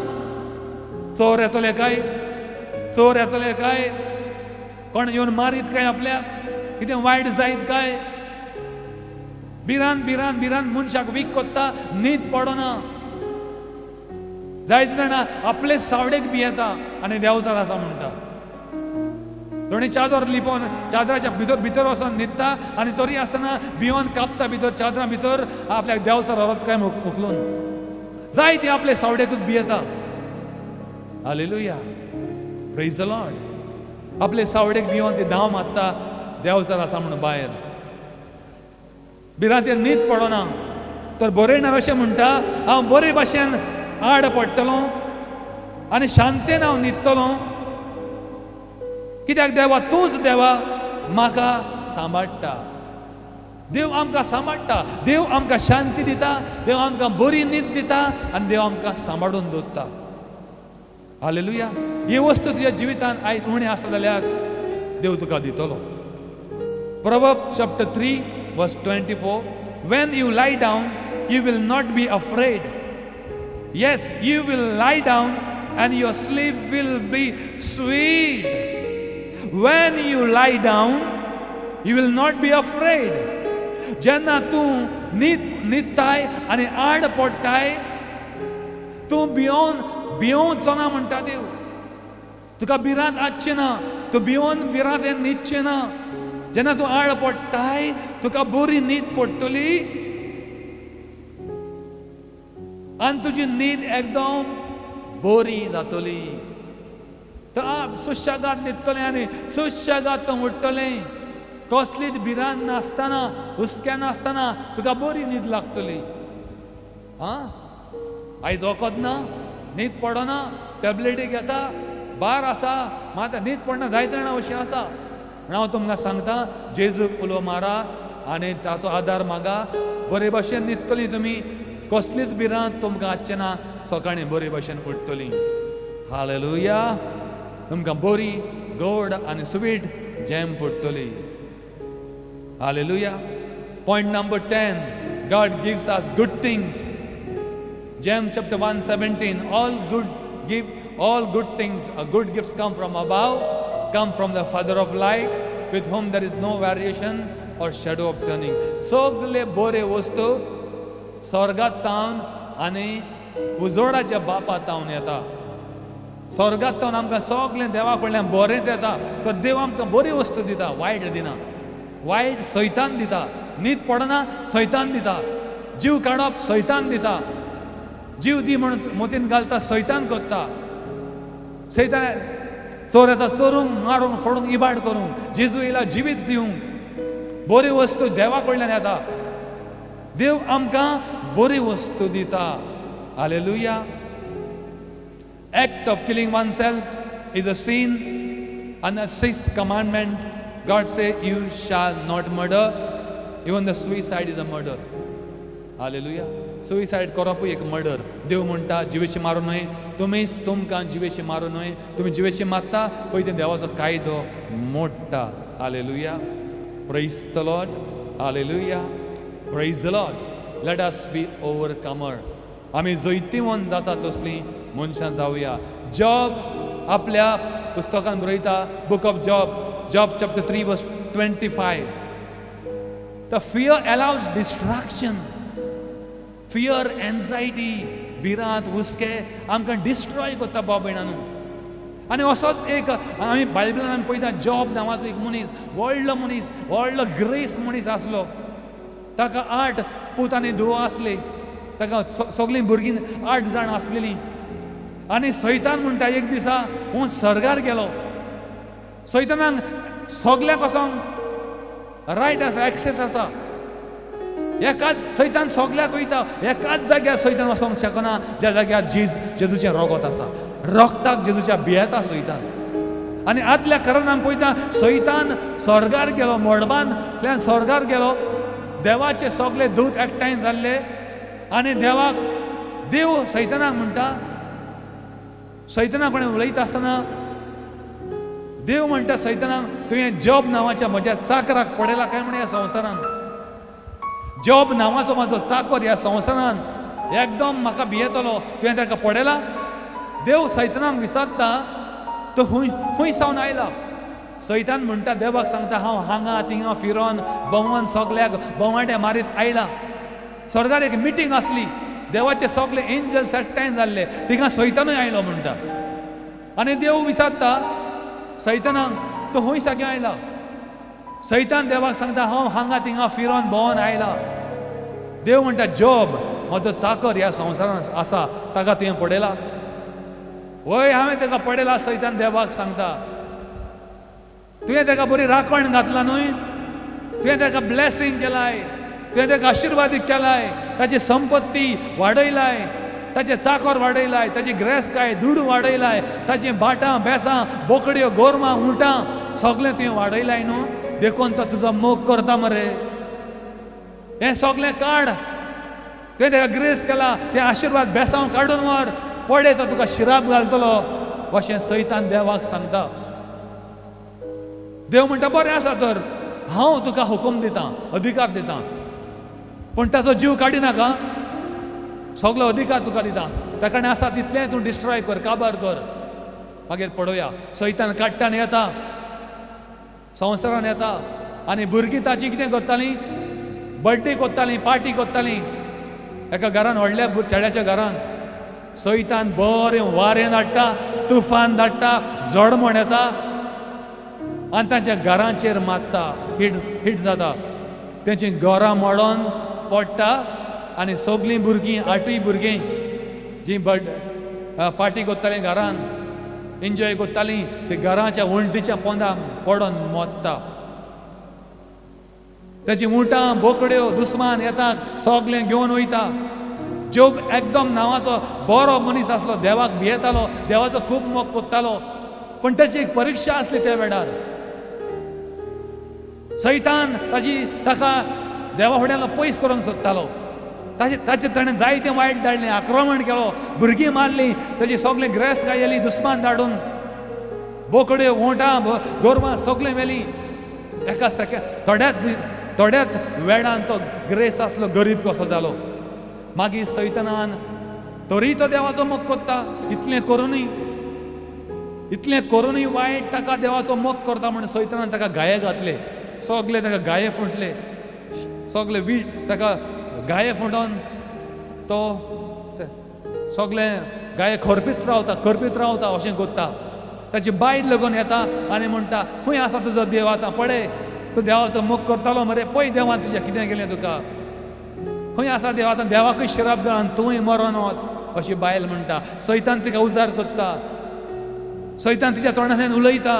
चोर येतले काय, चोर येतले काय, कोण येवन मारीत काय, आपल्याक कितें वायट जायत काय, भिरांत भिरांत भिरांत मनशाक वीक कोत्ता, न्हीद पडना. जायते जाणां आपले सावडेक भियेता आनी देंवचार आसा म्हणटा. दोनी चादर लिपोवन चादराच्या भितर वचोन न्हिदता आनी तरी आसतना भियोन कापता भितर चादरा भितर, आपल्याक देंवचार व्हरत काय उखलून. जायती आपले सावडेकूच भियेता. Hallelujah, praise the Lord. आपले सावडेक भियोन ते धांव मारता, देंवचार आसा म्हणून भायर. भिरांत न्हीद पडना. तर बरयणार अशें म्हणटा, हांव बरे भाशेन आड पडटलो आनी शांतेन हांव न्हिदतलो. कित्याक देवा तूंच देवा म्हाका सांबाळटा. देव आमकां सांबाळटा, देव आमकां शांती दिता, देव आमकां बरी न्हीद दिता आनी देव आमकां सांबाळून दवरता. हालेलुया. ही वस्तू तुज्या जिवितांत आयज उणी आसा जाल्यार देव तुका दितलो. Proverbs chapter 3 verse 24. When you lie down, you will not be afraid. Yes, you will lie down and your sleep will be sweet. When you lie down, you will not be afraid. जेन्ना तूं न्हिदताय आनी आड पडटाय, तूं भियोवचो ना म्हणटा देव. तुका भिरांत आसची ना, तूं भियोन भिरांत न्हिदचें ना. जेन्ना तूं आड पडटाय, तुका बरी न्हीद पडटली आनी तुजी न्हीद एकदम बरी जातली. सुशेगाद न्हिदतलें आनी सुशेगाद तूं उठटलें. कसलीच भिरांत नासतना, हुस्क्या नासतना तुका बरी न्हीद लागतली. आयज वखद ना, न्हीद पडना, टॅबलेटी घेता, बार आसा, मात न्हीद पडना. जायते जाणां अशीं आसा. हांव तुमकां सांगता, जेजूक उलो मारा आनी ताचो आदार मागा. बरे भाशेन न्हिदतली तुमी. कसलीच भिरांत तुमकां आसचें ना. सकाळीं बरे भाशेन उठटली. हालेलुया. तुमकां बरी गोड आनी स्वीट जॅम पडटली. Hallelujah. Point number 10. God gives us good things. James chapter 1:17. All good things, good gifts come from above, come from the Father of light, with whom there is no variation or shadow of turning. सगळे बरे वस्तू स्वर्गात तावन आनी उजोडाच्या बापा तावन येता. स्वर्गात तावन आमकां सगळें देवा कडल्यान बरेंच येता. तर देव आमकां बरी वस्तू दिता, वायट दिना. वायट सैतान दिता. न्हीद पडना सैतान दिता. जीव काडप सैतान दिता. जीव दी म्हणून मोतीन घालता सैतान कोत्ता. सैतान चोर येता चोरूंक, मारूंक, फोडूंक, इबाड करूंक. जेजू येयला जिवीत दिवंक. बरी वस्तू देवा कडल्यान येता. देव आमकां बरी वस्तू दिता. Hallelujah. Act of killing oneself is a sin. And the 6th commandment, God says, you shall not murder. Even the suicide is a murder. Hallelujah. Suicide करपूय एक मर्डर. देव म्हणटा जिवेशी मारू नये. तुमकां जिवेशी मारू नये. तुम्ही जिवेशी मारता पळय ते देवाचो कायदो मोडटा. Hallelujah. Praise the Lord. Hallelujah. Praise the Lord. Let us be overcomer. आमी जैतिवंत जाता तसली मनशां जावया. जॉब आपल्या पुस्तकान बरयता, book of job chapter 3 verse 25. The fear allows distraction. Fear, anxiety, भिरांत, हुस्के आमकां डिस्ट्रॉय करता बाबेणानू. आनी असोच एक आमी बायबलान आमी पळयता जॉब नांवाचो एक मनीस, व्हडलो ग्रेस मनीस आसलो. ताका 8 पूत आनी धुवो आसले. ताका सगळीं भुरगीं 8 जाण आसलेलीं. आनी सैतान म्हणटा एक दिसा हांव सर्गार गेलो. सैतानाक सगळ्याक वसोंक रायट आसा, एक्सेस आसा. एकाच सैतान सगळ्याक वयता. एकाच जाग्यार सैतान वसोंक शकना ज्या जाग्यार जेजूचें रगत आसा. रगताक जेजूच्या भियेता सैतान. आनी आदल्या कारण आमी पळयता सैतान स्वर्गार गेलो, मडबांतल्यान स्वर्गार गेलो. देवाचे सगळे दूत एकठांय जाल्ले आनी देव सैतानाक म्हणटा, सैताना कडेन उलयता आसतना देव म्हणटा सैतानाक, तुवें जॉब नांवाच्या म्हज्या चाकराक पडयला काय म्हणे ह्या संवसारान. जॉब नांवाचो म्हाजो चाकर ह्या संवसारान एकदम म्हाका भियेतलो, तुवें ताका पडयला. देव सैतानाक विचारता, तो खूंय सावन आयला. सैतान म्हणटा देवाक सांगता, हांव हांगा थिंगा फिरोन भोंवन सगळ्याक बोवाडे मारीत आयला. स्वर्गार एक मिटींग आसली. देवाचे सगळे एंजल्स एकठांय जाल्ले. थिंगा सैतानूय आयलो म्हणटा. आनी देव विचारता सैतानाक, तो खूंय सागे आयला. सैतान देवाक सांगता, हांव हांगा थिंगा फिरोन भोंवन आयला. देव म्हणटा जॉब म्हजो चाकर ह्या संवसारान आसा, ताका तुवें पडयला. वय हांवें ताका पडयला. सैतान देवाक सांगता, तुवें ताका बरी राखण घातला न्हय, तुवें ताका ब्लेसींग केलाय, तुवें ताका आशिर्वादीक केलाय, ताची संपत्ती वाडयलाय, ताचे चाकर वाडयलाय, ताची ग्रेसकाय दुडू वाडयलाय, ताची भाटां बेसां बोकड्यो गोरवां उंटां सगळें तुवें वाडयलाय न्हू. देखून तो तुजो मोग करता मरे. हें सगळें काड. तुवें ताका ग्रेस केला, तें आशिर्वाद बेसांव काडून व्हर. पडे तो तुका शिराप घालतलो अशें सैतान देवाक सांगता. देव म्हणटा बरें आसा तर हांव तुका हुकूम दितां, अधिकार दितां, पूण ताचो जीव काडिनाका. सगळो अधिकार तुका दिता. ताका आसता तितलें तूं डिस्ट्रॉय कर, काबार कर. मागीर पळोवया सैतान काडटा आनी येता संवसारान येता. आनी भुरगीं ताची कितें करतालीं, बर्थडे करतालीं, पार्टी करतालीं. एका घरान व्हडल्या चेड्याच्या घरान सैतान बरें वारें धाडटा, तुफान धाडटा, झडमण येता आनी तांच्या घरांचेर मारता. हिट जाता. तेंची घरां मोडोन पडटा आनी सगळीं भुरगीं 8 भुरगीं जीं पार्टी करतालीं घरान, एन्जॉय करतालीं, ते घराच्या उंटीच्या पोंदाक पडोन मोडटा. तेची उंटां बोकड्यो दुस्मान येतात, सगळें घेवन वयता. जोब एकदम नांवाचो बरो मनीस आसलो, देवाक भियेतालो, देवाचो खूब मोग कोत्तालो. पूण ताची एक परीक्षा आसली त्या वेळार. सैतान ताका देवा फुड्यान पयस करूंक सोदतालो. ताचे ताणें जायतें वायट धाडलें, आक्रमण केलो, भुरगीं मारलीं, ताची सगळें ग्रेस गायली दुस्मान धाडून, बोकड्यो उंटां गोरवां सगळें व्हेलीं. एका थोड्याच वेळान तो ग्रेस आसलो गरीब कसो जालो. मागीर सैतानान तरी तो देवाचो मोग कोत्ता. इतलें करूनय इतलें करूनय वायट ताका देवाचो मोग करता म्हणून सैतानान ताका गाये घातले, सगळे ताका गाये फुटले, सगळे ताका गाये फुटोन तो सगळे गाये करपीत रावता अशें करता. ताची बायल लगून येता आनी म्हणटा खंय आसा तुजो देव आतां, पळय तूं देवाचो मोग करतालो मरे, पळय देवान तुजें कितें केलें तुका, खंय आसा देव आतां, देवाकूय शिराप घाल आनी तूंय मरोन वच, अशी बायल म्हणटा. सैतान तिका उजार करता, सैतान तिच्या तोंडांतल्यान उलयता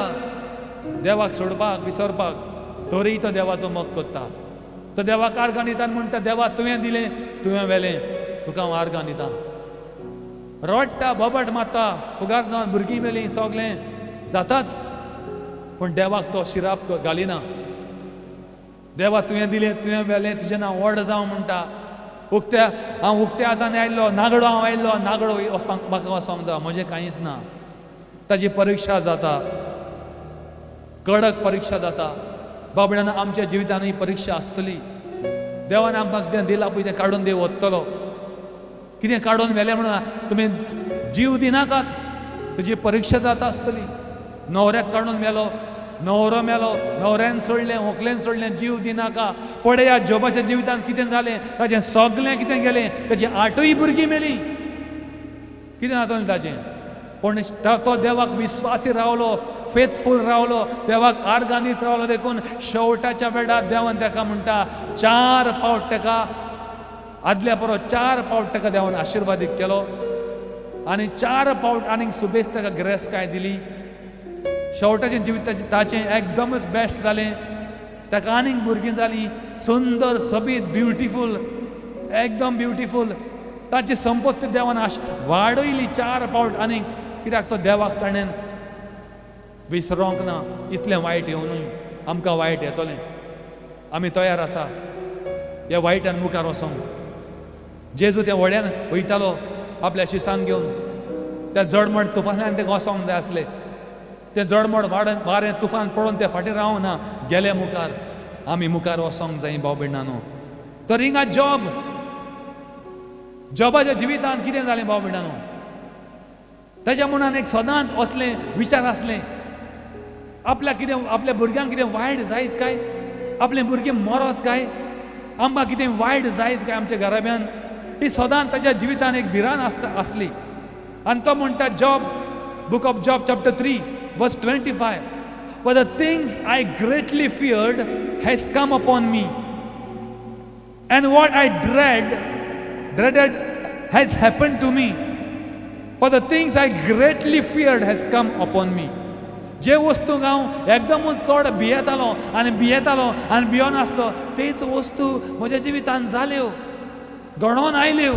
देवाक सोडपाक विसरपाक, तरीय तो देवाचो मोग करता. तो देवाक आर्गां दिता आनी म्हणटा देवा तुवें दिलें तुवें व्हेलें, तुका हांव आर्गां दितां. रडटा, बोबट मारता, फुगार जावन भुरगीं मेलीं, सगलें जाताच, पूण देवाक तो शिराप घालिना. देवा तुवें दिलें तुवें व्हेलें, तुजें नांव व्हड जावं म्हणटा. हांव उक्त्या हातान आयिल्लो, नागडो हांव आयिल्लो, नागडो वचपाक म्हाका वचोंक जाय, म्हजें कांयच ना. ताजी परिक्षा जाता, कडक परिक्षा जाता. बाबड्यान आमच्या जिवितांत परिक्षा आसतली. देवान आमकां कितें दिलां पळय तें काडून देव वतलो. कितें काडून व्हेलें म्हणून तुमी जीव दिनाकात, तुजी परिक्षा जाता आसतली. न्हवऱ्याक काडून व्हेलो, न्हवरो मेलो, न्हवऱ्यान सोडलें, व्हंकलेन सोडलें, जीव दिनाका. पळया जोबाच्या जिवितांत कितें जालें, ताचें सगलें कितें गेलें, ताची 8 भुरगीं मेलीं. कितें जातलें ताचें, पूण तो देवाक विस्वासी रावलो, फेथफूल रावलो, देवाक आर्गां दीत रावलो. देखून शेवटाच्या वेळार देवान ताका म्हणटा 4 फावट ताका आदल्या परस 4 फावट ताका देवान आशिर्वादीत केलो आनी 4 फावट आनीक सुबेज ताका गिरेस्तकाय दिली. शेवटाच्या जिविताचें ताचें एकदमच बेस्ट जालें. ताका आनीक भुरगीं जालीं, सुंदर, सोबीत, ब्युटिफूल, एकदम ब्युटिफूल. ताची संपत्ती देवान वाडयली 4 फावट आनीक. कित्याक तो देवाक ताणें विसरोंक ना. इतलें वायट येवनूय आमकां वायट येतलें, आमी तयार आसा ह्या वायटान मुखार वचोंक. जेजू त्या व्हड्यान वयतालो आपल्या शिसांक घेवन, त्या जडमड तुफानान तें वचोंक जाय आसलें. तें जडमड वारें तुफान पळोवन ते फाटीं रावना, गेले मुखार. आमी मुखार वचोंक जाय भाव भयणांनो. तर हिंगा जॉबाच्या जिवितांत कितें जालें भाव भयणांनो, ताच्या मनान एक सदांच असलें विचार आसले, आपल्या भुरग्यांक कितें वायट जायत काय, आपले भुरगे मरत काय, आमकां कितें वायट जायत काय आमच्या घराब्यान. ही सदांच ताच्या जिवितांत एक भिरांत आसली. आनी तो म्हणटा job, book of job chapter 3 verse 25, for the things I greatly feared has come upon me, and what I dreaded has happened to me. For the things I greatly feared has come upon me. जे वस्तूंक हांव एकदमूच चड भियेतालो आनी भियोन आसलो, तेच वस्तू म्हज्या जिवितांत जाल्यो, घडोवन आयल्यो.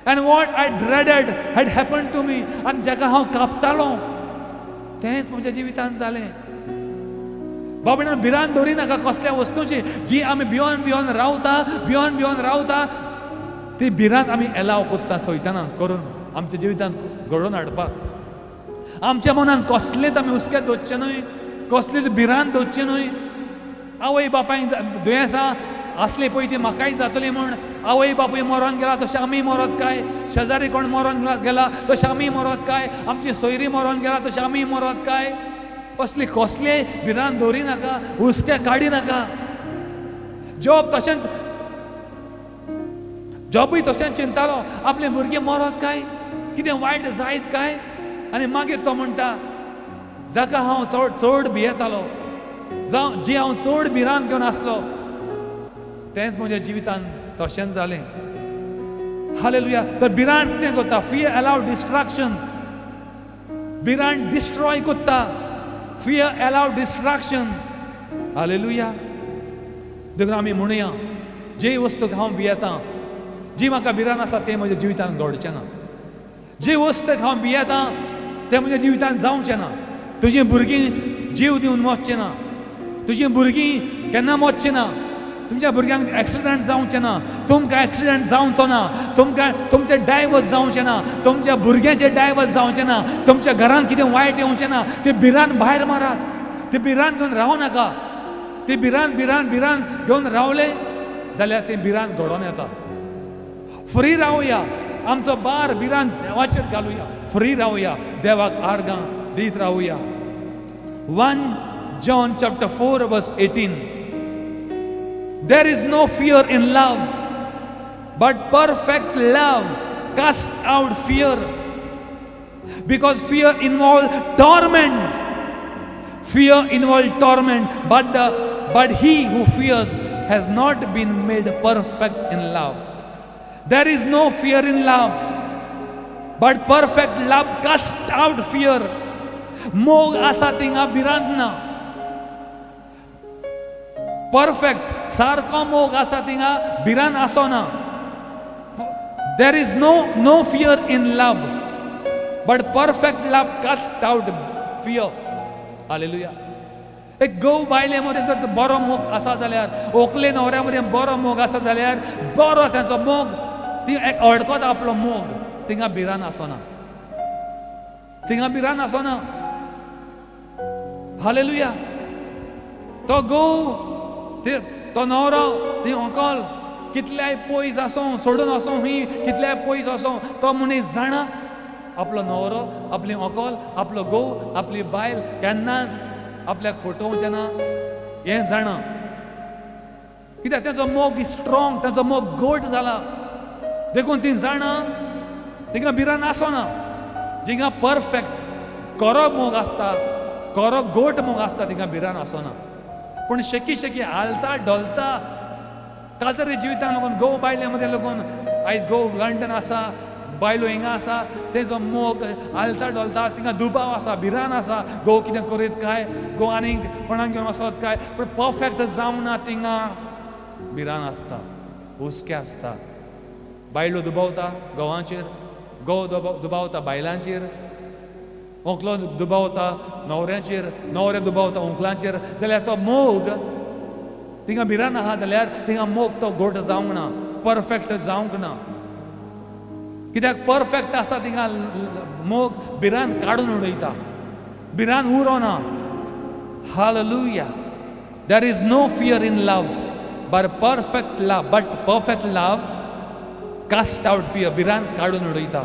And what I dreaded had happened to me. आनी जाका हांव कापतालो तेंच म्हज्या जिवितांत जालें. बाबड्यान भिरांत दवरी नाका कसल्या वस्तूची, जी आमी भियोन रावता ती भिरांत आमी एलाव कोत्ता सैतानाक करून आमच्या जिवितांत घडोवन हाडपाक. आमच्या मनान कसलेंच आमी हुस्कें दवरचें न्हय, कसलीच भिरांत दवरची न्हय. आवय बापाय दुयेंसां असली पळय ती म्हाकाय जातली म्हूण आवय बापूय मरोन गेला तशें आमी मरत काय, शेजारी कोण मरोन गेला तशें आमी मरत काय, आमची सोयरी मरोन गेला तशें आमी मरत काय. कसले भिरांत दवरी नाका, हुस्कें काडी नाका. जॉबूय तशेंच चिंतालो, आपले भुरगे मरत काय, कितें वायट जायत काय. आनी मागीर तो म्हणटा जाका हांव चड भियेतालो, जावं जी हांव चड भिरांत घेवन आसलो, तेंच म्हज्या जिवितांत तशेंच जालें. हालेलुया. तर भिरांत कितें करता, फियर अलाव डिस्ट्रॅक्शन. भिरांत डिस्ट्रॉय करता, फियर अलाव डिस्ट्रॅक्शन. हालेलुया. देखून आमी म्हणुया, जे वस्तूक हांव भियेतां, जी म्हाका भिरांत आसा तें म्हज्या जिवितांत घडचें ना. जे वस्तूक हांव भियेतां तें म्हज्या जिवितांत जावचें ना. तुजीं भुरगीं जीव दिवन मरचें ना, तुजीं भुरगीं केन्ना मरचें ना, तुमच्या भुरग्यांक एक्सिडेंट जावचें ना, तुमकां एक्सिडेंट जावचो ना, तुमचें डायवर्स जावचें ना, तुमच्या भुरग्याचें डायवर्स जावचें ना, तुमच्या घरांत कितें वायट येवचें ना. ती भिरांत भायर मारात, ती भिरांत घेवन रावं नाका. ती भिरांत घेवन रावले जाल्यार ती भिरांत घडोवन येता. फ्री रावुया, आमचो बार भिरांत देवाचेर घालुया, फ्री रावुया, देवाक आर्गां दीत राहूया. 1 John chapter 4 verse 18. There is no fear in love, but perfect love casts out fear, because fear involves torment. Fear involves torment, but he who fears has not been made perfect in love. There is no fear in love, but perfect love casts out fear. मोग आसा थिंगा भिरांत ना. Perfect सारको मोग आसा थिंगा भिरांत आसो ना. There is no fear in love, but perfect love casts out fear. Hallelujah. एक गो बायले मध्ये जर बरो मोग आसा जाल्यार, ओकले न्हवऱ्या मध्ये बरो मोग आसा जाल्यार, बरो तांचो मोग ती एक अडकोत आपलो मोग थिंगा भिरांत आसोना. थिंगा भिरांत आसोना. हालेलुया. तो गो तो न्हवरो ती व्हंकल कितल्याय पयस आसूं, सोडून वचूं ही कितल्याय पयस वचूं, तो मनीस जाणा आपलो न्हवरो, आपली व्हंकल, आपलो घोव, आपली बायल केन्नाच आपल्याक फटोवचें ना हें जाणा. कित्याक तेजो मोग स्ट्रॉंग, तेजो मोग गोट जाला. देखून ती जाणा तिंगा भिरांत आसोना. जिंगा परफेक्ट कोरो मोग आसता, कोरो गोट मोग आसता, तिंगा भिरांत आसोना. पूण शेकी हालता डोलता काल तरी जिवितान लागून घोव बायले मदें लागून आयज घोव लंडन आसा, बायलो हिंगा आसा, तेजो मोग हालता डोलता, तिंगा दुबाव आसा, भिरांत आसा. घोव कितें करीत काय, घोव आनीक कोणाक घेवन वचत काय, पूण परफेक्ट जावं ना. तिंगा भिरांत आसता, हुस्के आसता. बायलो दुबावता घोवांचेर, घोव दुबावता बायलांचेर, व्हंकलो दुबावता न्हवऱ्याचेर, न्हवरे दुबावता व्हंकलांचेर. जाल्यार तो मोग तिंगा भिरांत आहा जाल्यार तिंगा मोग तो गोट जावंक ना, परफेक्ट जावंक ना. कित्याक परफेक्ट आसा तिंगा मोग भिरांत काडून उडयता, भिरांत उरोना. Hallelujah. There is no fear in love, but perfect love cast out fear. भिरांत काडून उडयता.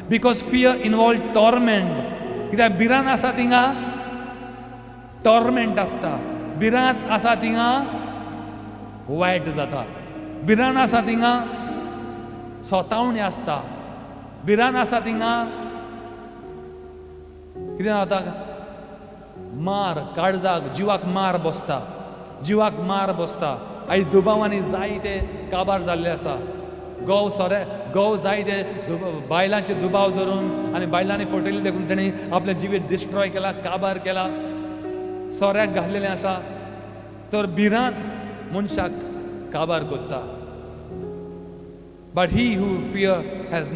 Because fear involve torment. कित्याक भिरांत आसा तिंगा टॉर्मेंट आसता. भिरांत आसा तिंगा वायट जाता. भिरांत आसा तिंगा सोतावणी आसता. भिरांत आसा तिंगा कितें जाता, मार काळजाक, जिवाक मार बसता, जिवाक मार बसता. आयज दुबावांनी जायते काबार जाल्ले आसा. घोव जायते बायलांचे दुबाव धरून आनी बायलांनी फटयले देखून तांणी आपले जिवीत डिस्ट्रॉय केला, काबार केला, सोऱ्याक घातलेलें आसा. तर भिरांत मनशाक काबार करता. But he who fear has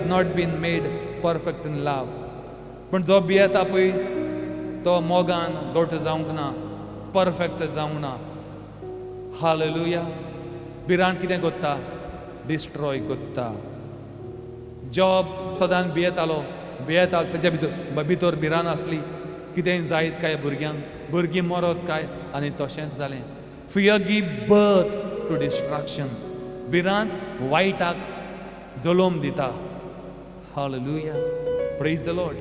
not been made perfect in love. पण जो भियेता पळय तो मोगान गोट जावंक ना, परफेक्ट जावंक ना. हालेलुया. भिरांत कितें करता, डिस्ट्रॉय करता. जॉब सदांच भियेतालो, तेज्या भितर भिरांत आसली. कितेंय जायत काय भुरग्यांक, भुरगीं मरत काय, आनी तशेंच जालें. Fear give birth to destruction. भिरांत वायटाक जलोम दिता. Hallelujah. Praise the Lord.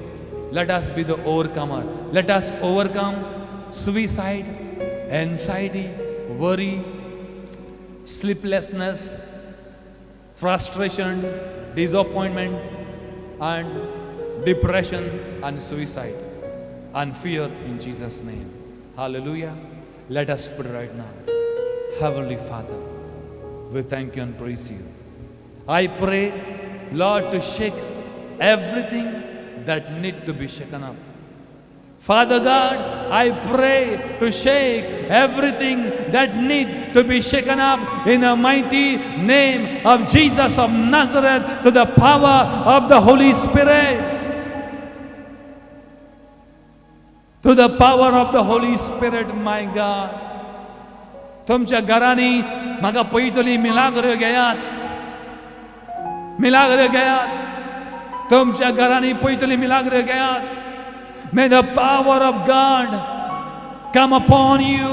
Let us be the overcomer. Let us overcome suicide, anxiety, worry, sleeplessness, frustration, disappointment, and depression, and suicide, and fear in Jesus' name. Hallelujah. Let us pray right now. Heavenly Father, we thank you and praise you. I pray, Lord, to shake everything that need to be shaken up. Father God, I pray to shake everything that need to be shaken up in the mighty name of Jesus of Nazareth, to the power of the Holy Spirit. To the power of the Holy Spirit, my God. तुमच्या घरांनी म्हाका पयतली मिलाग्र घेयात, मिलाग्र घेयात. तुमच्या घरांनी पयतली मिलाग्र घेयात. May the power of God come upon you.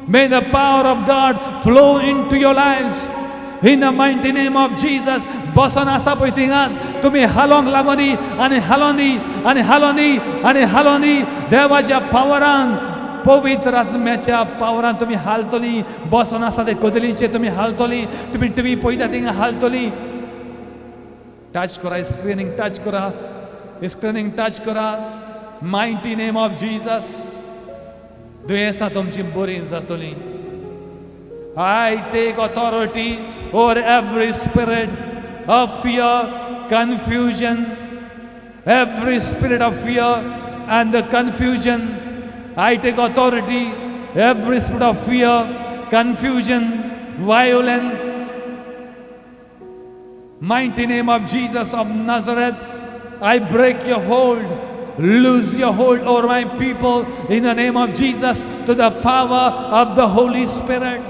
May the power of God flow into your lives. In the mighty name of Jesus. बसन आसा पळय थिंगास तुम्ही हालोंक लागोनी आनी हालोनी आनी हालोनी आनी हालोनी देवाच्या पावरान पवित्र आत्म्याच्या पावरान तुम्ही हालतली बसन आसा ते कोदलीचे तुम्ही हालतली तुम्ही टीव्ही पळयता थिंगा हालतली टच करा स्क्रीनिंग टच करा स्क्रीनिंग टच करा मायटी नेम ऑफ जीसस दुयेंसां तुमची बरी जातली I take authority over every spirit of fear, confusion, every spirit of fear and the confusion. I take authority, every spirit of fear, confusion, violence. Mighty name of Jesus of Nazareth, I break your hold. Lose your hold over my people in the name of Jesus to the power of the Holy Spirit.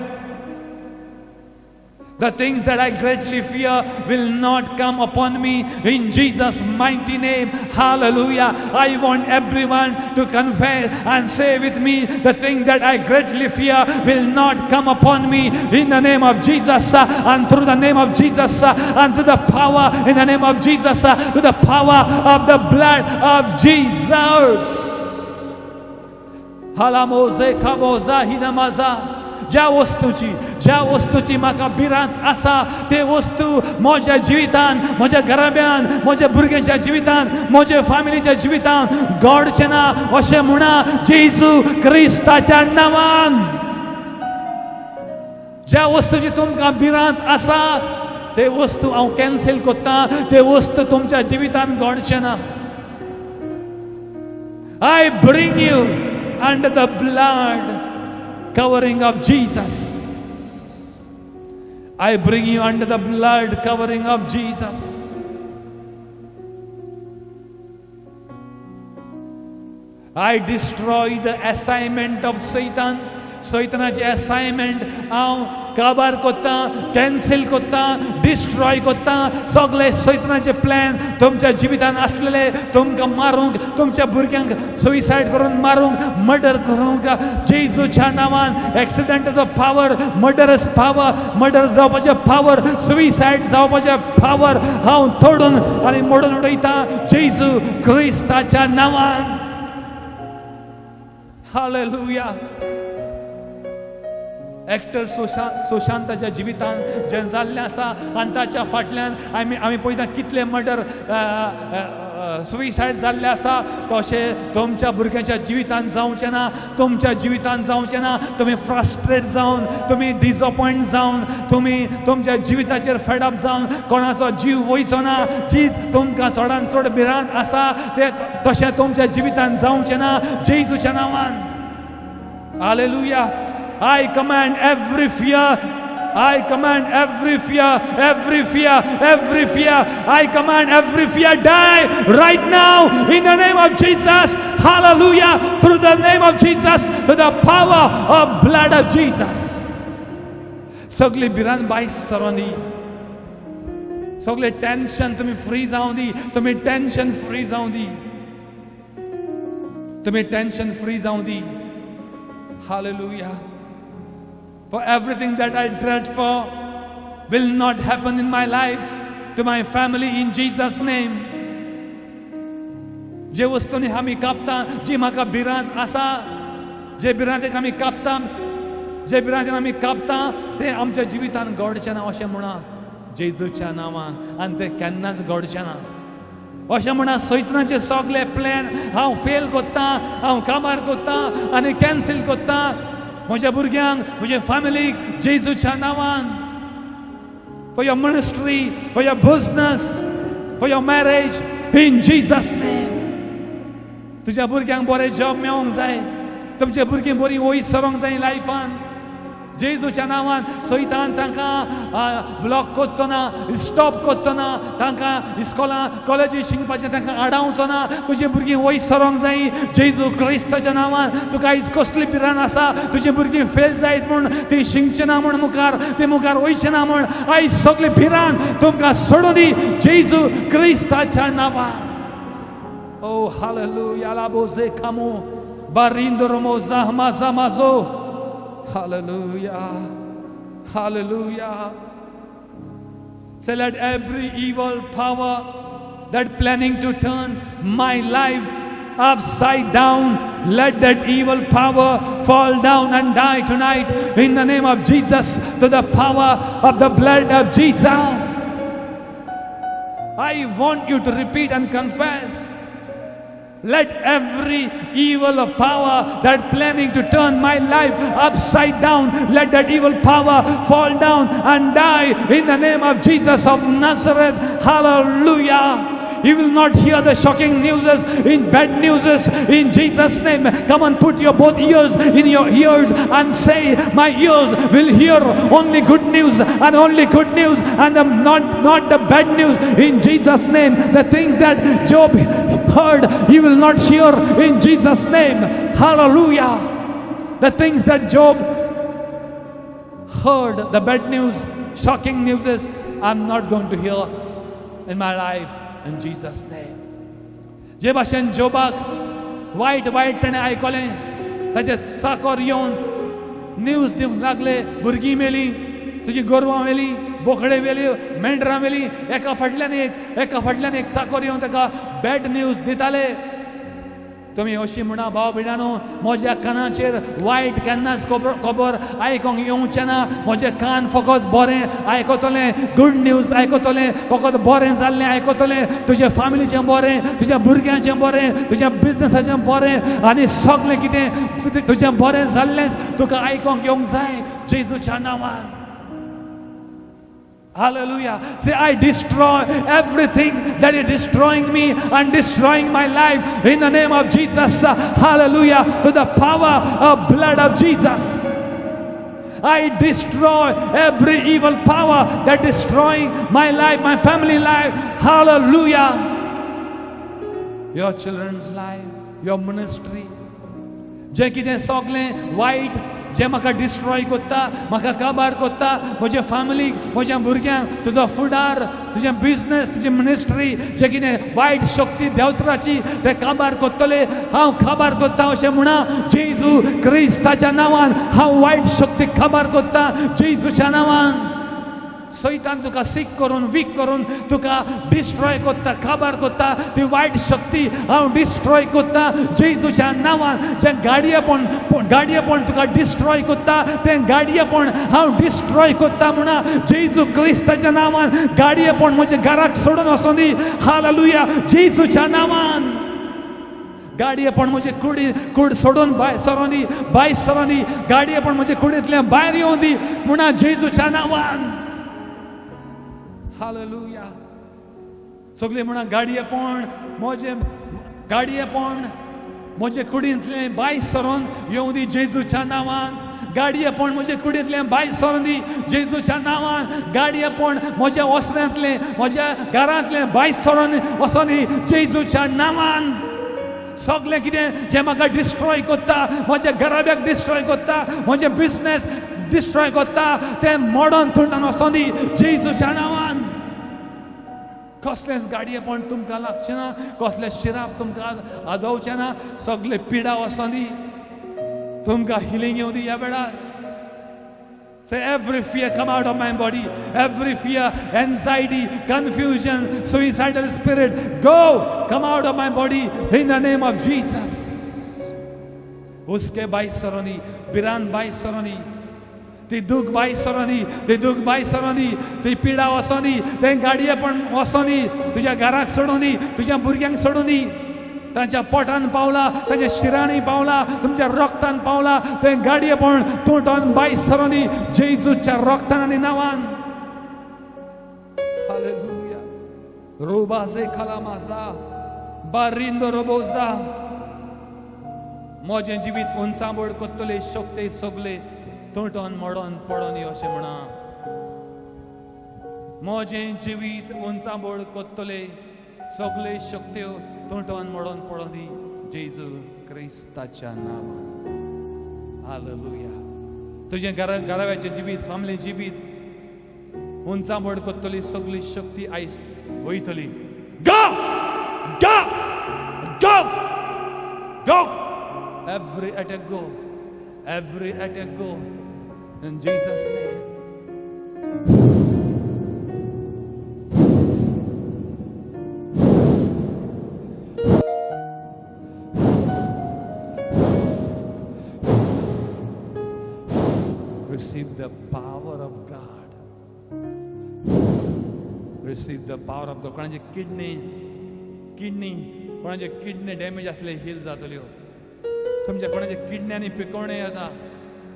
The things that I greatly fear will not come upon me in Jesus' mighty name. Hallelujah. I want everyone to confess and say with me, the thing that I greatly fear will not come upon me in the name of Jesus and through the name of Jesus and to the power in the name of Jesus, to the power of the blood of Jesus. Halamoze kaboza hinamaza. ज्या वस्तूची म्हाका भिरांत आसा ते वस्तू म्हज्या जिवितान म्हज्या घराब्यान म्हज्या भुरग्यांच्या जिवितान म्हज्या फॅमिलीच्या जिवितान घडचें ना अशें म्हणा जेजू क्रिस्ताच्या नांवान ज्या वस्तूची तुमकां भिरांत आसा ते वस्तू हांव कॅन्सल कोत्ता ते वस्तू तुमच्या जिवितान घडचें ना I bring you under the blood covering of Jesus. I bring you under the blood covering of Jesus. I destroy the assignment of Satan. सैतानाचे असाइनमेंट हांव काबार कोत्ता कॅन्सल कोत्ता डिस्ट्रॉय कोत्ता सगळे सैतानाचे प्लॅन तुमच्या जिवितान आसलेले तुमकां मारूंक तुमच्या भुरग्यांक सुइसाइड करून मारूंक मर्डर करूंक जेजूच्या नांवान एक्सिडेंटाचो पावर मर्डरस पावर मर्डर जावपाचे पावर सुइसाइड जावपाचे पावर हांव तोडून आनी मोडून उडयता जेजू क्रिस्ताच्या नांवान हालेलुया एक्टर सुशांताच्या जिवितान जें जाल्लें आसा आनी ताच्या फाटल्यान आमी पळयता कितले मर्डर सुइसाइड जाल्ले आसा तशें तुमच्या भुरग्यांच्या जिवितान जावचें ना तुमच्या जिवितान जावचें ना तुमी फ्रस्ट्रेट जावन तुमी डिसअपॉयंट जावन तुमी तुमच्या जिविताचेर फेडअप जावन कोणाचो जीव वयचो ना जी तुमकां चडांत चड भिरांत आसा ते तशें तुमच्या जिवितान जावचें ना जेजूच्या नांवान hallelujah I command every fear. I command every fear, every fear, every fear. I command every fear die right now in the name of Jesus. Hallelujah. Through the name of Jesus, to the power of blood of Jesus. सगळी भिरांत bias सरोनी सगळे tension तुम्ही free जावं दी तुम्ही tension free जावं दी तुम्ही tension free जावं दी Hallelujah. For everything that I dread for will not happen in my life, to my family, in Jesus' name. जे वस्तूंनी आमी कापता जी म्हाका भिरांत आसा जे भिरांतेक आमी कापता जे भिरांतेन आमी कापता ते आमच्या जिवितान घडचें ना अशें म्हणा जेजूच्या नांवान आनी ते केन्नाच घडचें ना अशें म्हणा सैतानाचे सगळे प्लॅन हांव फेल कोत्ता हांव काबार कोत्ता आनी कॅन्सल कोत्ता म्हज्या भुरग्यांक म्हज्या फॅमिलीक जेजूच्या नांवान for your ministry, for your business, for your marriage, in Jesus' name. तुज्या भुरग्यांक बरें जॉब मेळोंक जाय तुमचे भुरगीं बरीं वयर सरोंक जाय लायफान जेजूच्या नांवान सैतान तांकां ब्लॉक कोचचो ना स्टॉप कोचचो ना तांकां इस्कॉलां कॉलेजी शिकपाचें तांकां आडावचो ना तुजीं भुरगीं वयर सरोंक जाय जेजू क्रिस्ताच्या नांवान तुका आयज कसली भिरांत आसा तुजीं भुरगीं फेल जायत म्हूण ती शिंकचें ना म्हूण मुखार ती मुखार वयचें ना म्हूण आयज सगळी भिरांत तुमकां सोडून दी जेजू क्रिस्ताच्या नांवान ओ हालेलुया लाबोजे कामो बारिंदोरमो जाहमाजामाजो Hallelujah. Hallelujah. Say, let every evil power that planning to turn my life upside down, let that evil power fall down and die tonight in the name of Jesus, to the power of the blood of Jesus. I want you to repeat and confess. Let every evil power that planning to turn my life upside down, let that evil power fall down and die in the name of Jesus of Nazareth. Hallelujah. You will not hear the shocking news in bad news in Jesus' name. Come on, put your both ears in your ears and say, my ears will hear only good news and only good news, and not the bad news in Jesus' name. The things that Job heard, you will not hear in Jesus' name. Hallelujah. The things that Job heard, the bad news, shocking news is, I'm not going to hear in my life. In Jesus' name. जे भाशेन जोबाक वाईट तेणे आयकलें, ताचे साकोर येवन news दिवंक लागले, भुरगीं मेली, तुजी गोरवां मेली, बोकडे मेली, मेंढरां मेली, एका फाटल्यान एक चाकोर येवन ताका बॅड न्यूज दिताले. तुम्ही अशी म्हणा, भाव भिडानो, म्हज्या कानाचेर वायट केन्नाच खबर आयकोंक येवचें ना. म्हजे कान फकत बरें आयकतले, गुड न्यूज आयकतले, फकत बरें जाल्लें आयकतले. तुजे फॅमिलीचें बरें, तुज्या भुरग्यांचें बरें, तुज्या बिझनसाचें बरें, आनी सगलें कितें तुजें बरें जाल्लेंच तुका आयकोंक येवंक जाय जेजूच्या नांवान. Hallelujah. Say, I destroy everything that is destroying me and destroying my life in the name of Jesus. Hallelujah. To the power of blood of Jesus. I destroy every evil power that is destroying my life, my family life. Hallelujah. Your children's life, your ministry. जे कितें सगलें वायट जे म्हाका destroy कोत्ता, म्हाका काबार कोत्ता, म्हजे फॅमिलीक, म्हज्या भुरग्यांक, तुजो फुडार, तुजें बिझनेस, तुजी मिनिस्ट्री, जे कितें वायट शक्ती देंवतराची ते काबार कोत्तले, हांव काबार कोत्ता अशें म्हणा. जेजू क्रिस्ताच्या नांवान हांव वायट शक्ती काबार कोत्ता जेजूच्या नांवान. सैतान तुका सीक करून, वीक करून तुका डिस्ट्रॉय कोत्ता, काबार कोत्ता. ती वायट शक्ती हांव डिस्ट्रॉय कोत्ता जेजूच्या नांवान. जे गाडयेपण तुका डिस्ट्रॉय कोत्ता, ते गाडयेपण हांव डिस्ट्रॉय कोत्ता म्हणा जेजू क्रिस्ताच्या नांवान. गाडयेपण म्हज्या घराक सोडून वचूं दी. हालेलुया. जेजूच्या नांवान. गाडयेपण म्हजे कूड सोडून भायर सरों दी, भायर सरों दी. गाडयेपण म्हजे कुडींतल्यान भायर येवं दी म्हणा जेजूच्या नांवान. हालेलुया. सगळे म्हणा, गाडयेपण म्हजे कुडींतले भायर सरोन येवं दी जेजूच्या नांवान. गाडयेपण म्हजे कुडींतले भायर सरोन दी जेजूच्या नांवान. गाडयेपण म्हज्या वस्त्यांतले, म्हज्या घरांतले भायर सरोन वचों दी जेजूच्या नांवान. सगलें कितें जें म्हाका डिस्ट्रॉय कोत्ता, म्हज्या घराब्याक डिस्ट्रॉय कोत्ता, म्हजें बिझनेस डिस्ट्रॉय कोत्ता, तें मोडोन तुंडान वचों दी जेजूच्या नांवान. कसलेंच गाडयेपण तुमकां लागचें ना, कसलें शिराप तुमकां आदोवचें ना. सगळे पिडा वचों दी, तुमकां हिलींग येवं दी ह्या वेळार. Say, every fear come out of my body. Every fear, anxiety, confusion, suicidal spirit, go, come out of my body in the name of Jesus. उसके बाई सरोनी, बिरान बाई सरोनी, ती दुख बाई सरोनी, ती दुख बाई सरोनी, ती पिडा वसोनी, ते गाडयेपण वसोनी, तुज्या घराक सोडून दी, तुज्या भुरग्यांक सोडून दी. तांच्या पोटान पावला, तांच्या शिरांनी पावला, तुमच्या रक्तान पावला, ते गाडयेपण तुटोन बाय सरोन दी जेजूच्या रक्तान आनी नांवान. हालेलुया. रोबाजे खालामाजा, बारिंदो रोबोजा. म्हजें जिवीत उंचाबोड कोत्तले शक्ती सगळे तुटोन मोडोन पडोन यो अशें म्हणा. म्हजें जिवीत उंचाबोड कोत्तले सगळे शक्त्यो तुटोन मोडोन पडोन दी जेजू क्रिस्ताच्या नांवान. हालेलुया. तुजें घराव्याचें जिवीत, फॅमिली जिवीत उंचाबोड कोत्तली सगळी शक्ती आयज वयतली. गो गो गो गो. Every attack go. Every attack go. In Jesus' name. receive the power of God. Receive the power of God. कोणाची किडनी कोणाचे किडनी डॅमेज असले हील जातल्यो. तुमच्या कोणाच्या किडन्यांनी पिकोवणे येता.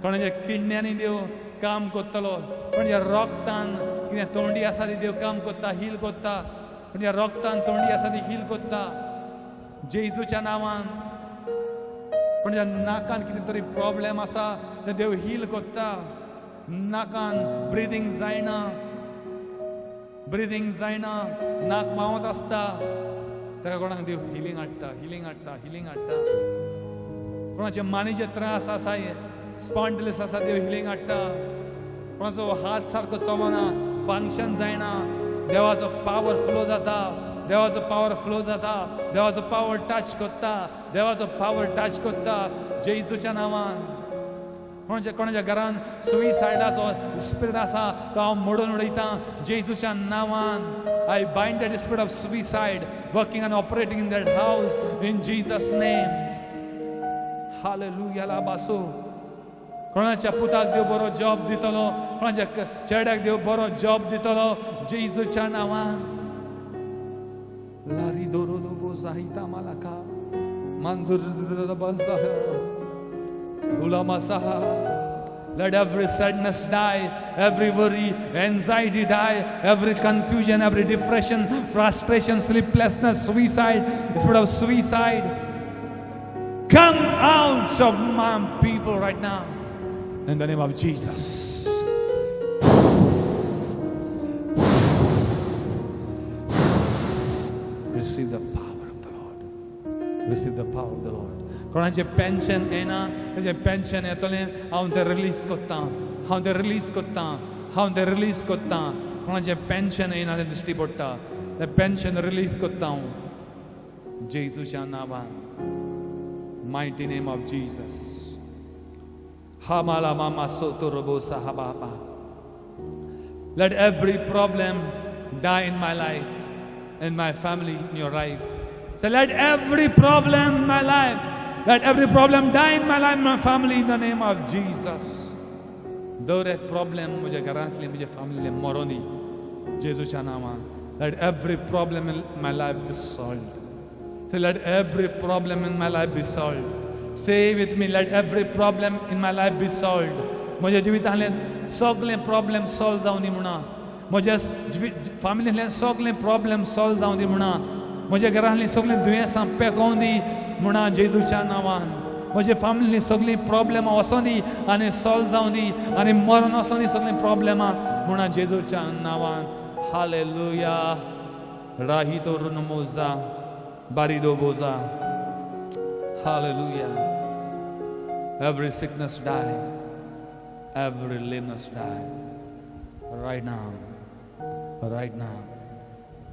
कोणाच्या किडन्यांनी देव काम करतलो. कोणाच्या रोगतान कितें तोंडी आसा ती देव काम करता, हील करता. कोणाच्या रोगतान तोंडी आसा ती हील करता जेजूच्या नांवान. कोणाच्या नाकान कितें तरी प्रॉब्लेम आसा ते देव हील करता. नाकान ब्रिदींग जायना, नाक मावत आसता, ताका कोणाक देव हिलींग हाडटा. कोणाचे मानेचे त्रास आसा, स्पॉन्डिलिस आसा, देव हिलींग हाडटा. कोणाचो हात सारको चलोना, फंक्शन जायना, देवाचो पावर फ्लो जाता. देवाचो पावर टच करता जेजूच्या नांवान. कोणाच्या घरान सुइसायडाचो स्पिरीट आसा तो हांव मोडून उडयता जेजूच्या नांवान. I bind that spirit of suicide working and operating in that house in Jesus' name. Hallelujah. Labaso. कोणाच्या पुताक देव बरो जॉब दितलो, कोणाच्या चेड्याक देव बरो जॉब दितलो जेजूच्या नांवान. लारी दोरो लोबो जाहिता मालाका मांदुर दबसा ulamasaha. Let every sadness die, every worry, anxiety die, every confusion, every depression, frustration, sleeplessness, suicide, spirit of suicide, come out of my people right now in the name of Jesus. Receive the power of the Lord. Receive the power of the Lord. कोणाचे pension येना, ताचे pension येतलें, हांव तें release कोत्ता. कोणाचे pension येना तें दिश्टी पडटा, तें पेन्शन रिलीज कोत्ता हांव जेजूच्या नांवान. Mighty name of Jesus. हामाला मामा सोतो रोबोसा हाबाबा. Let every problem die in my life, in my family, in your life. So let every problem in my life, let every problem die in my life, in my family, in the name of Jesus. दर एक problem म्हज्या घरांतली, म्हज्या फॅमिलीले Maroni जेजूच्या नांवान. Let every problem in my life be solved. So let every problem in my life be solved. Say with me, let every problem in my life be solved. म्हज्या जिवितांतले सगळे problem solve जावं दी म्हणा. म्हज्या फॅमिलींतले सगळे problem solve जावं दी म्हणा. म्हज्या घरांतली सगळीं दुयेंसां पेकोवन दी म्हणा जेजूच्या नांवान. म्हज्या फॅमिलींतली सगळीं प्रॉब्लेमां वचोन दी आनी सॉल्व जावं दी आनी मरण वचोन दी सगळीं प्रॉब्लेमां म्हणा जेजूच्या नांवान. हालेलुया. राहितो रुनमोजा बारिदो बोजा. Hallelujah. Every sickness die, every lameness die. Right now.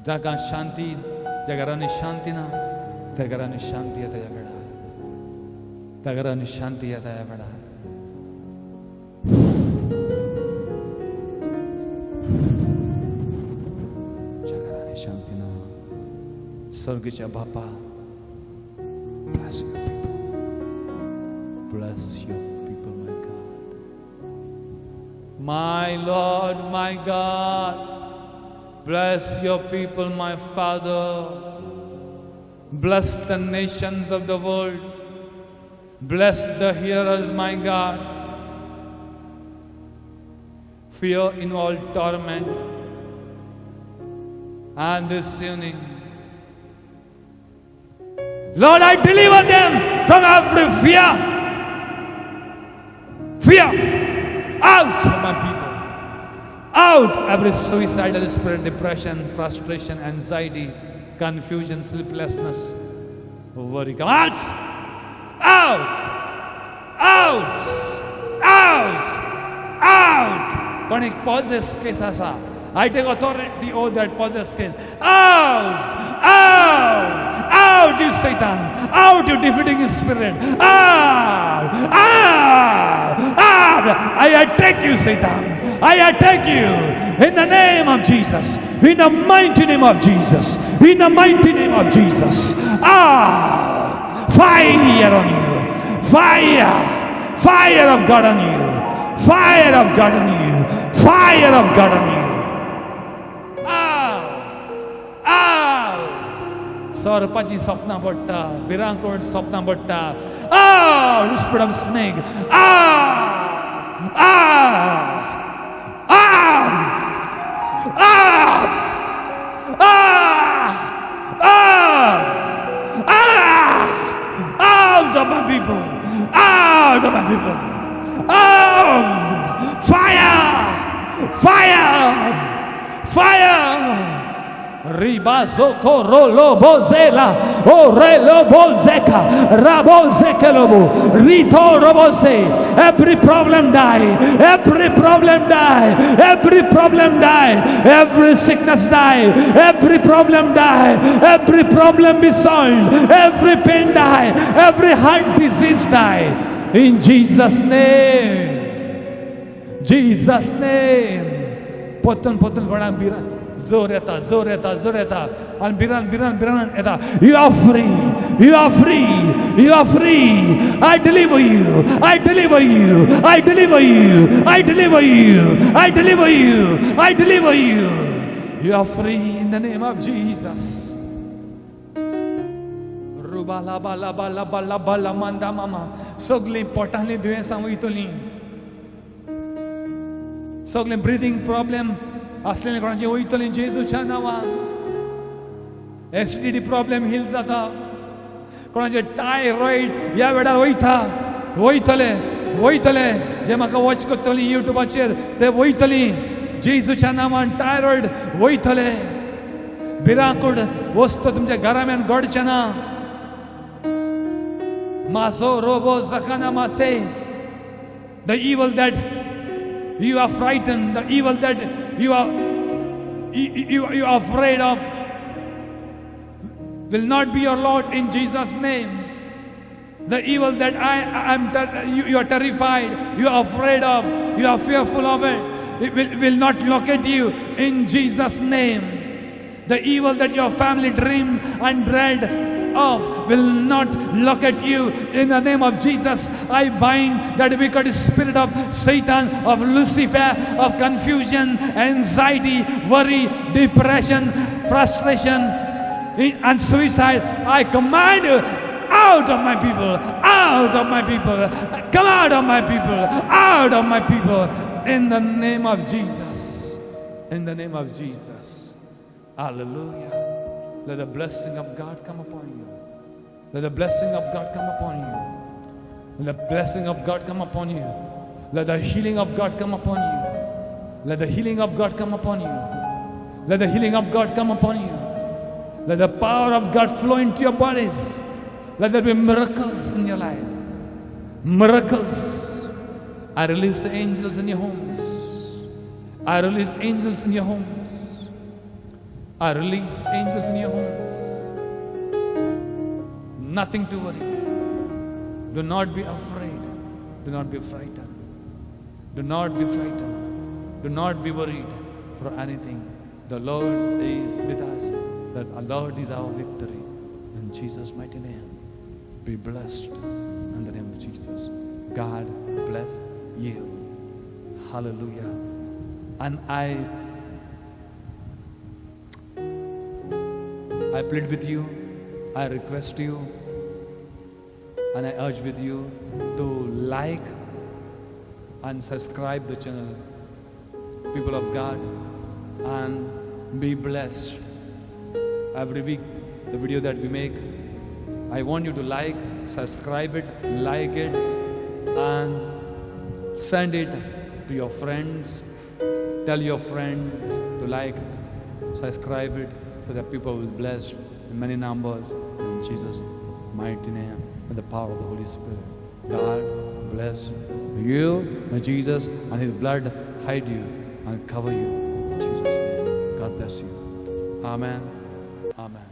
जागा शांती, ज्या घरांनी शांती ना त्या घरांनी शांती येता ह्या वेळार. त्या घरांनी शांती येता ह्या वेळार. ज्या घरांनी शांती ना, स्वर्गीच्या बापा, bless your people. Bless your people, my God. My Lord, my God. Bless your people, my Father. Bless the nations of the world. Bless the hearers, my God. Fear in all torment. And this evening, Lord, I deliver them from every fear. Fear out of my people. Out every suicidal spirit, depression, frustration, anxiety, confusion, sleeplessness, worry. Come out! When it possess case asa, I take authority over that possess case. Out, you Satan! Out, you defeating spirit! Out! I attack you, Satan! I attack you in the name of Jesus. In the mighty name of Jesus. In the mighty name of Jesus. Fire on you. Fire of God on you. Fire of God on you. Fire of God on you. सर्पाची स्वप्नां पडटा, भिरांकूळ स्वप्नां पडटा. Spirit of snake. Out of my people. Out of my people. Out. Fire. Fire. Fire. Ribazoko rolo bozela o relo bozeka rabo zekelobo rito robose. Every problem die, every problem die, every problem die, every sickness die, every problem die, every problem be solved, every pain die, every heart disease die. In Jesus' name. Jesus' name. Potan godang biran. Zor yeta, zor yeta, zor yeta. And biran yeta. You are free. You are free. You are free. I deliver you. I deliver you. I deliver you. I deliver you. I deliver you. I deliver you. You are free in the name of Jesus. Rubala bala bala bala bala manda mama. Sogli potali duensa uitoli. Sogli breathing problem. असलेल्या कोणाची वयतली जेजूच्या नांवान. Acidity problem heal जाता. कोणाचे टायरॉइड ह्या वेळार वयतले जे म्हाका watch करतली युट्यूबाचेर ते वयतली जेजूच्या नांवान. टायरॉइड वयतले. भिरांकूळ वस्त तुमच्या घराम्यान घडचें ना. मासो रोबो जकाना मासे. द इवल that you are frightened, the evil that you are afraid of will not be your Lord in Jesus' name. The evil that you are terrified, you are afraid of, you are fearful of it will not locate you in Jesus' name. The evil that your family dreamed and dread of will not locate you in the name of Jesus. I bind that wicked spirit of Satan, of Lucifer, of confusion, anxiety, worry, depression, frustration, and suicide. I command you out of my people, out of my people, come out of my people, out of my people, in the name of Jesus. In the name of Jesus. Hallelujah. Let the blessing of God come upon you. Let the blessing of God come upon you. Let the blessing of God come upon you. Let the healing of God come upon you. Let the healing of God come upon you. Let the healing of God come upon you. Let the power of God flow into your bodies. Let there be miracles in your life. Miracles. I release the angels in your homes. I release angels in your homes. I release angels in your homes. Nothing to worry. Do not be afraid. Do not be frightened. Do not be frightened. Do not be worried for anything. The Lord is with us. The Lord is our victory. In Jesus' mighty name. Be blessed in the name of Jesus. God bless you. Hallelujah. And I plead with you, I request you, and I urge with you to like and subscribe the channel, people of God, and be blessed. Every week, the video that we make, I want you to like, subscribe it, like it, and send it to your friends. Tell your friends to like, subscribe it, so that people will be blessed in many numbers. In Jesus' mighty name, with the power of the Holy Spirit. God bless you. May Jesus and His blood hide you and cover you. In Jesus' name. God bless you. Amen. Amen.